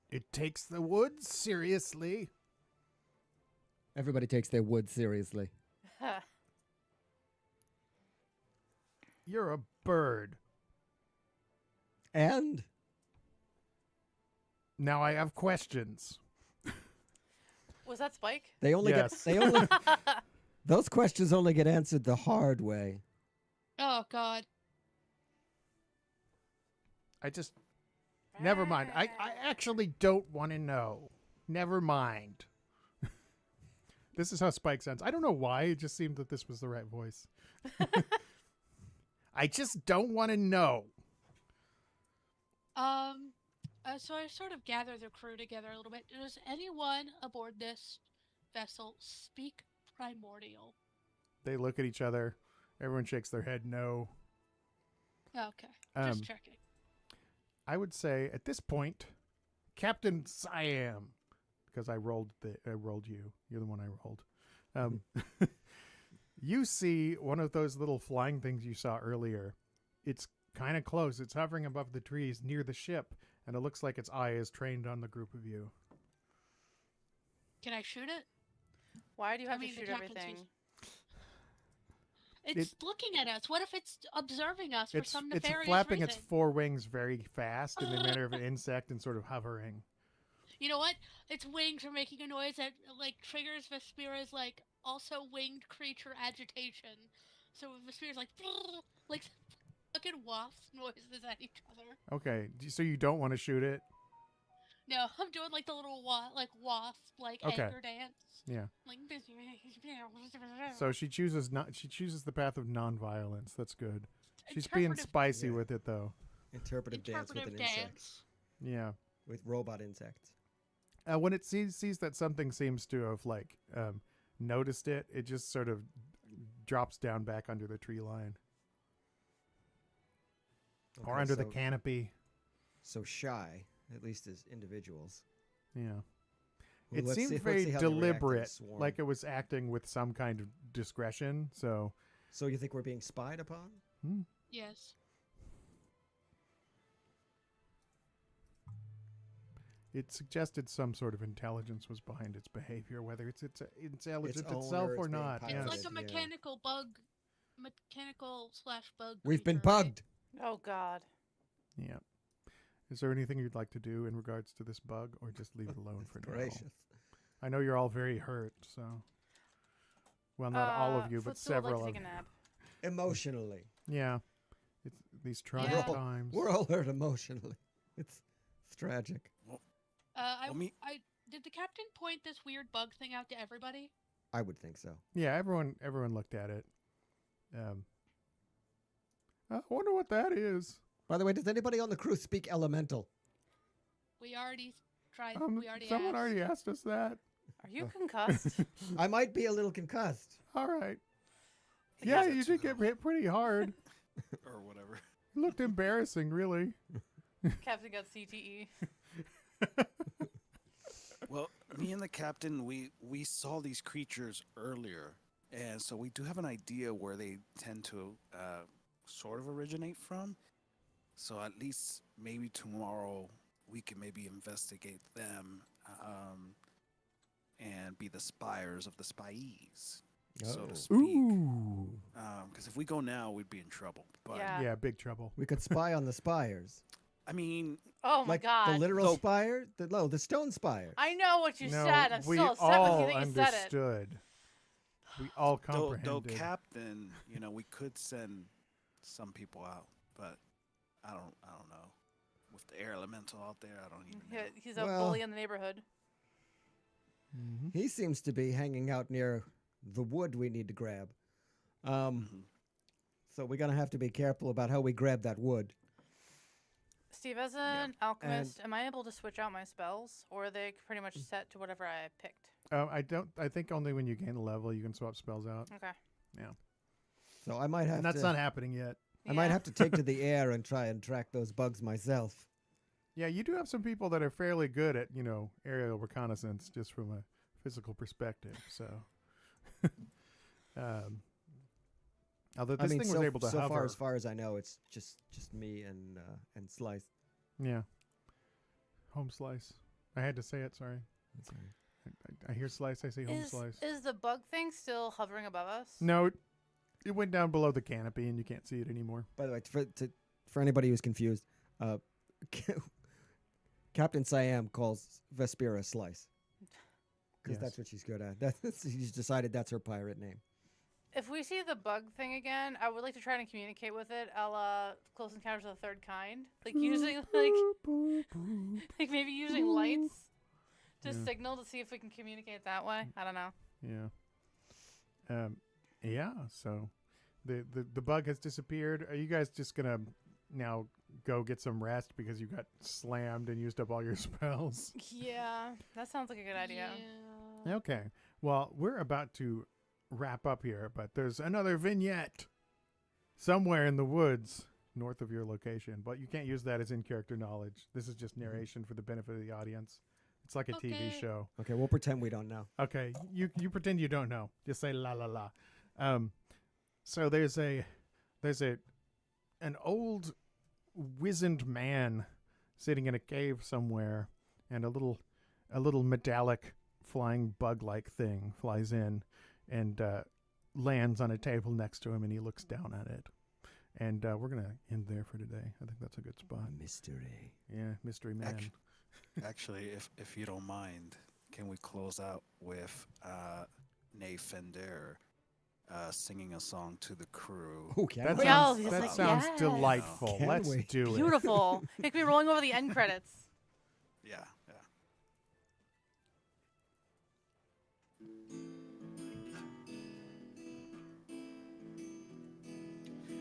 "It takes the woods seriously." Everybody takes their wood seriously. You're a bird. And Now I have questions. Was that Spike? they only Yes. those questions only get answered the hard way. Oh God. Never mind. I actually don't want to know. Never mind. This is how Spike sounds. I don't know why. It just seemed that this was the right voice. I just don't want to know. So I sort of gather the crew together a little bit. Does anyone aboard this vessel speak primordial? They look at each other. Everyone shakes their head no. Okay, Um, just checking. I would say at this point, Captain Siam, because I rolled you. You're the one I rolled. You see one of those little flying things you saw earlier. It's kind of close. It's hovering above the trees near the ship, and it looks like its eye is trained on the group of you. Can I shoot it? Why do you have I to mean, the shoot captain everything? sees- It's looking at us. What if it's observing us for some It's nefarious flapping reason? its four wings very fast in the manner of an insect and sort of hovering. You know what? Its wings are making a noise that like triggers Vespera's like also winged creature agitation. So Vespera's like fucking wasp noises at each other. Okay, so you don't want to shoot it? No, I'm doing like the little wasp Okay. anger dance. Yeah. Like So she chooses the path of nonviolence. That's good. She's being Interpretive- spicy Yeah. with it though. Interpretive dance with an interpretive insect. dance. Yeah. With robot insects. When it sees that something seems to have noticed it, it just sort of drops down back under the tree line or Okay, under the so- canopy. So shy, at least as individuals. Yeah. Well, It let's seemed see- let's very see how they react in a deliberate, swarm. like it was acting with some kind of discretion. So, So you think we're being spied upon? Yes. it suggested some sort of intelligence was behind its behavior, whether it's intelligence owner itself is or being not. piloted. Yes. It's like a Yeah. mechanical /bug. We've been creature, right? bugged. Oh God. Yeah. Is there anything you'd like to do in regards to this bug, or just leave it alone for now? Gracious. I know you're all very hurt, so. Well, not all of you, but Footstool would several like of to you. take a nap. Emotionally. Yeah. It's these trying Yeah. times. We're all hurt emotionally. It's tragic. I did the captain point this weird bug thing out to everybody? I would think so. Yeah, everyone looked at it. I wonder what that is. By the way, does anybody on the crew speak elemental? We already tried. We already Someone asked. already asked us that. Are you concussed? I might be a little concussed. All right. think Yeah, that's you did get hit pretty hard. or whatever. It looked embarrassing, really. Captain got CTE. Well, me and the captain, we saw these creatures earlier, and so we do have an idea where they tend to sort of originate from. So at least maybe tomorrow we can maybe investigate them and be the spiers of the spies, so Oh. to speak. Ooh. Because if we go now, we'd be in trouble. But Yeah. Yeah, big trouble. We could spy on the spires. I mean, Oh my Like God. the literal So- spire? The stone spire. I know what you No, said. I'm we still upset with all you that you said it. understood. We all though comprehended. captain, we could send some people out, but I don't know. With the air elemental out there, I don't even know. He's a Well- bully in the neighborhood. Mhm. He seems to be hanging out near the wood we need to grab. Mhm. So we're going to have to be careful about how we grab that wood. Steve, as an alchemist, am I able to switch out my spells, or are they pretty much set to whatever I picked? I think only when you gain a level you can swap spells out. Okay. So I might have And that's to not happening yet. I might Yeah. have to take to the air and try and track those bugs myself. Yeah, you do have some people that are fairly good at, aerial reconnaissance just from a physical perspective. So, although this thing was able to so hover. as far as I know, it's just me and Slice. Yeah. Home slice. I had to say it, sorry. That's all right. I hear slice, I say home slice. Is the bug thing still hovering above us? No, it went down below the canopy and you can't see it anymore. By the way, for anybody who's confused, Captain Siam calls Vespera Slice because Yes. that's what she's good at. She's decided that's her pirate name. If we see the bug thing again, I would like to try and communicate with it, a la Close Encounters of the Third Kind, like using like maybe using lights to signal to see if we can communicate that way. I don't know. Yeah. Yeah. So, the bug has disappeared. Are you guys just gonna now go get some rest because you got slammed and used up all your spells? Yeah, that sounds like a good idea. Yeah. Okay. Well, we're about to wrap up here, but there's another vignette somewhere in the woods north of your location, but you can't use that as in-character knowledge. This is just narration for the benefit of the audience. It's like a TV Okay. show. Okay, we'll pretend we don't know. Okay, you pretend you don't know. Just say la la la. So there's an old wizened man sitting in a cave somewhere, and a little metallic flying bug-like thing flies in and lands on a table next to him, and he looks down at it. And we're gonna end there for today. I think that's a good spot. Mystery. Yeah, mystery man. Actually, if you don't mind, can we close out with Nate Fender singing a song to the crew? Oh, can That we? Yeah, sounds, he's that like, sounds yes. delightful. Can Let's we? do it. Beautiful. Make me rolling over the end credits. Yeah, yeah.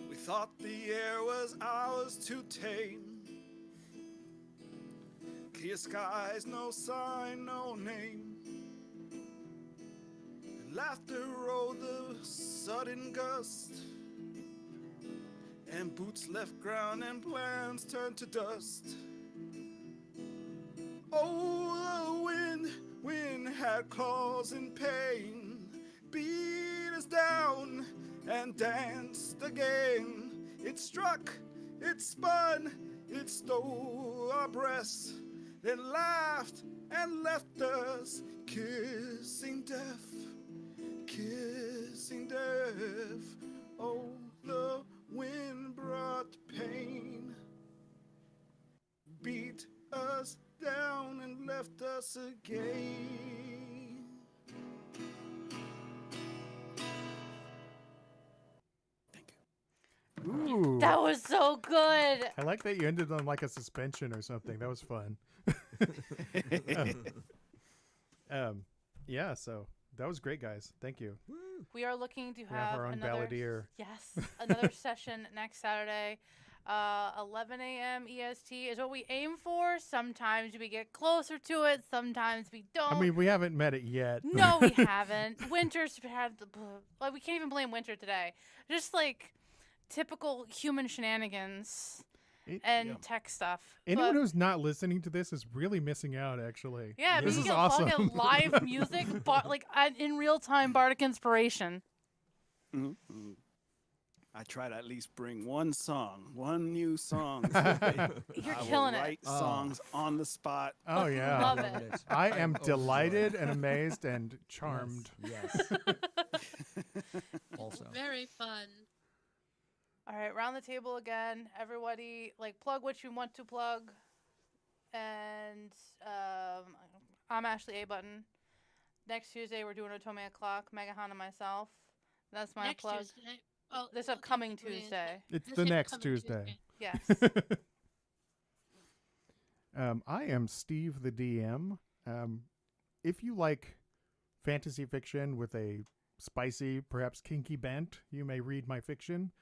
We thought the air was ours to tame. Clear skies, no sign, no name. Laughter rode the sudden gust, and boots left ground and plans turned to dust. Oh, the wind had claws and pain, beat us down and danced again. It struck, it spun, it stole our breaths, then laughed and left us kissing death, kissing death. Oh, the wind brought pain, beat us down and left us again. Thank you. Ooh. That was so good. I like that you ended on like a suspension or something. That was fun. Yeah, so that was great, guys. Thank you. We are looking to We have our own another balladeer. Yes, another session next Saturday. 11 a.m. EST is what we aim for. Sometimes we get closer to it. Sometimes we don't. I mean, we haven't met it yet. no, we haven't. Winter's had like we can't even blame Winter today. Just like typical human shenanigans and tech stuff. Anyone But- who's not listening to this is really missing out, actually. yeah, this we is get awesome. fucking live music, like in real time, bardic inspiration. Mm-hmm. I try to at least bring one new song. So You're I will killing it. write songs on the spot. Oh, yeah. Love it. I am overjoyed. delighted and amazed and charmed. Yes. Also, Very fun. All right, round the table again. Everybody, like, plug what you want to plug. And I'm Ashley A. Button. Next Tuesday, we're doing Otome O'Clock, Megahan and myself. That's my Next plug. Tuesday. Oh, This okay, upcoming brilliant. Tuesday. It's This the next upcoming Tuesday. Yes. I am Steve the DM. If you like fantasy fiction with a spicy, perhaps kinky bent, you may read my fiction.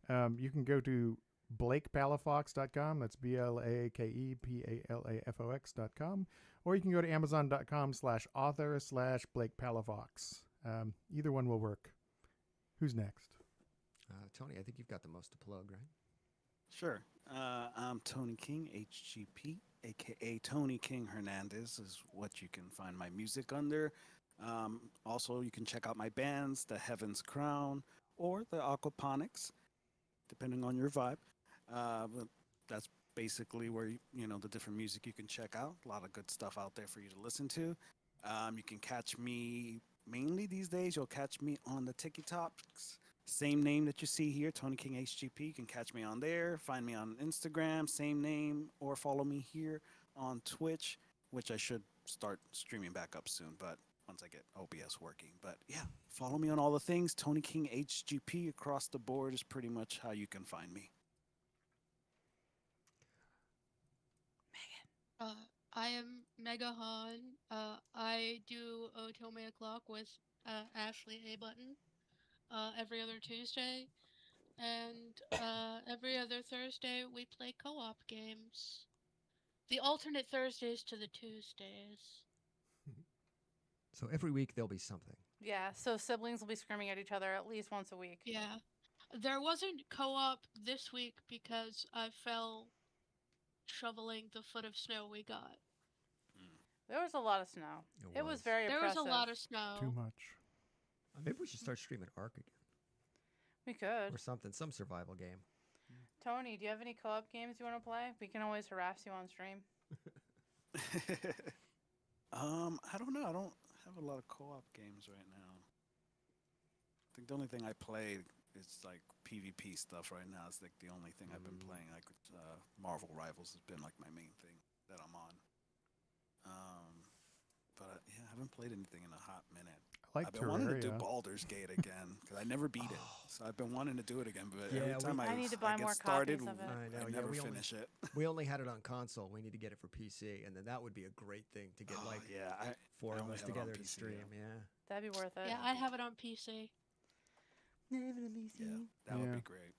You can go to blakepalafox.com. That's BLAKEPALAFOX.com. Or you can go to amazon.com/author/blakepalafox. Either one will work. Who's next? Tony, I think you've got the most to plug, right? Sure. I'm Tony King, HGP, aka Tony King Hernandez, is what you can find my music under. Also, you can check out my bands, The Heaven's Crown or The Aquaponics, depending on your vibe. But that's basically where the different music you can check out. A lot of good stuff out there for you to listen to. You can catch me mainly these days. You'll catch me on the TikToks. Same name that you see here, Tony King HGP. You can catch me on there. Find me on Instagram, same name, or follow me here on Twitch, which I should start streaming back up soon. But once I get OBS working. But yeah, follow me on all the things. Tony King HGP across the board is pretty much how you can find me. I am Mega Han. I do Otome O'Clock with Ashley A. Button every other Tuesday. And every other Thursday, we play co-op games. The alternate Thursdays to the Tuesdays. So every week there'll be something. Yeah, so siblings will be screaming at each other at least once a week. Yeah. There wasn't co-op this week because I fell shoveling the foot of snow we got. There was a lot of snow. It was very There oppressive. was a lot of snow. Too much. Maybe we should start streaming Ark again We could. or something, some survival game. Tony, do you have any co-op games you want to play? We can always harass you on stream. I don't know. I don't have a lot of co-op games right now. I think the only thing I play is like PvP stuff right now. It's like the only thing I've been playing. Like Marvel Rivals has been like my main thing that I'm on. But yeah, I haven't played anything in a hot minute. I like I've been wanting to do Terraria. Baldur's Gate again because I never beat it. So I've been wanting to do it again, but Yeah, every time I need to buy get more started, copies of it. I know, I yeah, never we only- finish it. We only had it on console. We need to get it for PC, and then that would be a great thing to get like yeah, four I of only us have it on together to PC, stream. yeah. Yeah. That'd be worth it. Yeah, I have it on PC. Yeah, that would Yeah. be great.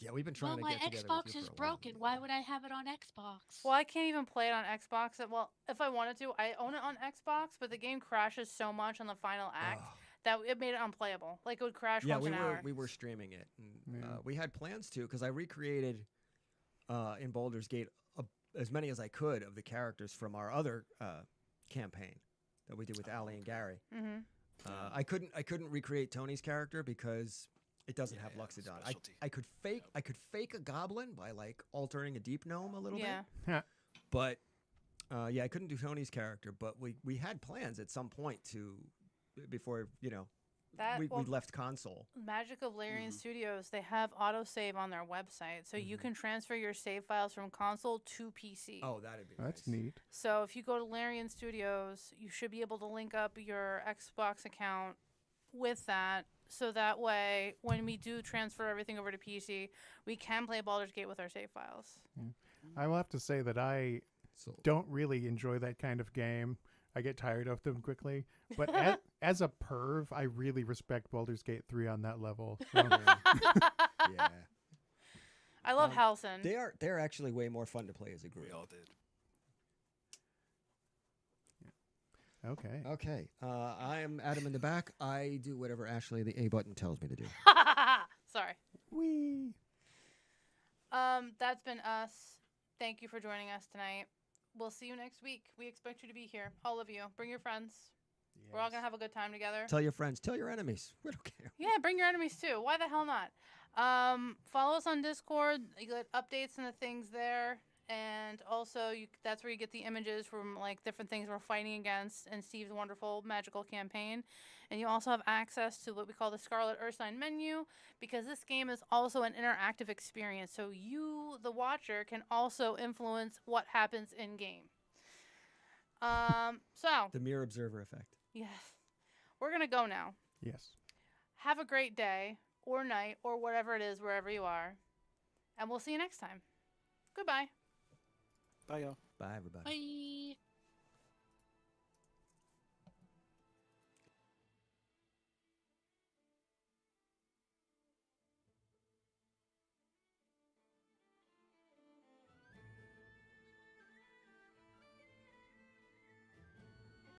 Yeah, we've been trying Well, to my get together Xbox with you is for a while. broken. Why would I have it on Xbox? Well, I can't even play it on Xbox. Well, if I wanted to, I own it on Xbox, but the game crashes so much on the final act Ugh. that it made it unplayable. Like it would crash Yeah, once we an were hour. we were streaming it. And, Yeah. we had plans to because I recreated in Baldur's Gate as many as I could of the characters from our other campaign that we did with Allie and Gary. Mm-hmm. I couldn't recreate Tony's character because it doesn't have Yeah, Luxodon. specialty. I could fake a goblin by like altering a deep gnome a little Yeah. bit. But yeah, I couldn't do Tony's character. But we had plans at some point to before That we well, left console. Magic of Larian Studios, they have autosave on their website, so you can transfer your save files from console to PC. Oh, that'd be That's nice. neat. So if you go to Larian Studios, you should be able to link up your Xbox account with that, so that way when we do transfer everything over to PC, we can play Baldur's Gate with our save files. I will have to say that I So don't really enjoy that kind of game. I get tired of them quickly. But as a perv, I really respect Baldur's Gate 3 on that level. So, yeah, I love Halcyon. they're actually way more fun to play as a group. We all did. okay. Okay, I am Adam in the back. I do whatever Ashley the A button tells me to do. Sorry. Whee! That's been us. Thank you for joining us tonight. We'll see you next week. We expect you to be here. All of you. Bring your friends. We're all going to have a good time together. Tell your friends, tell your enemies. We don't care. Yeah, bring your enemies too. Why the hell not? Follow us on Discord. You get updates and the things there. And also, that's where you get the images from like different things we're fighting against in Steve's wonderful magical campaign. And you also have access to what we call the Scarlet Ursine menu, because this game is also an interactive experience. So you, the watcher, can also influence what happens in game. So The mirror observer effect. yes, we're gonna go now. Yes. Have a great day or night or whatever it is wherever you are, and we'll see you next time. Goodbye. Bye, y'all. Bye, everybody. Bye.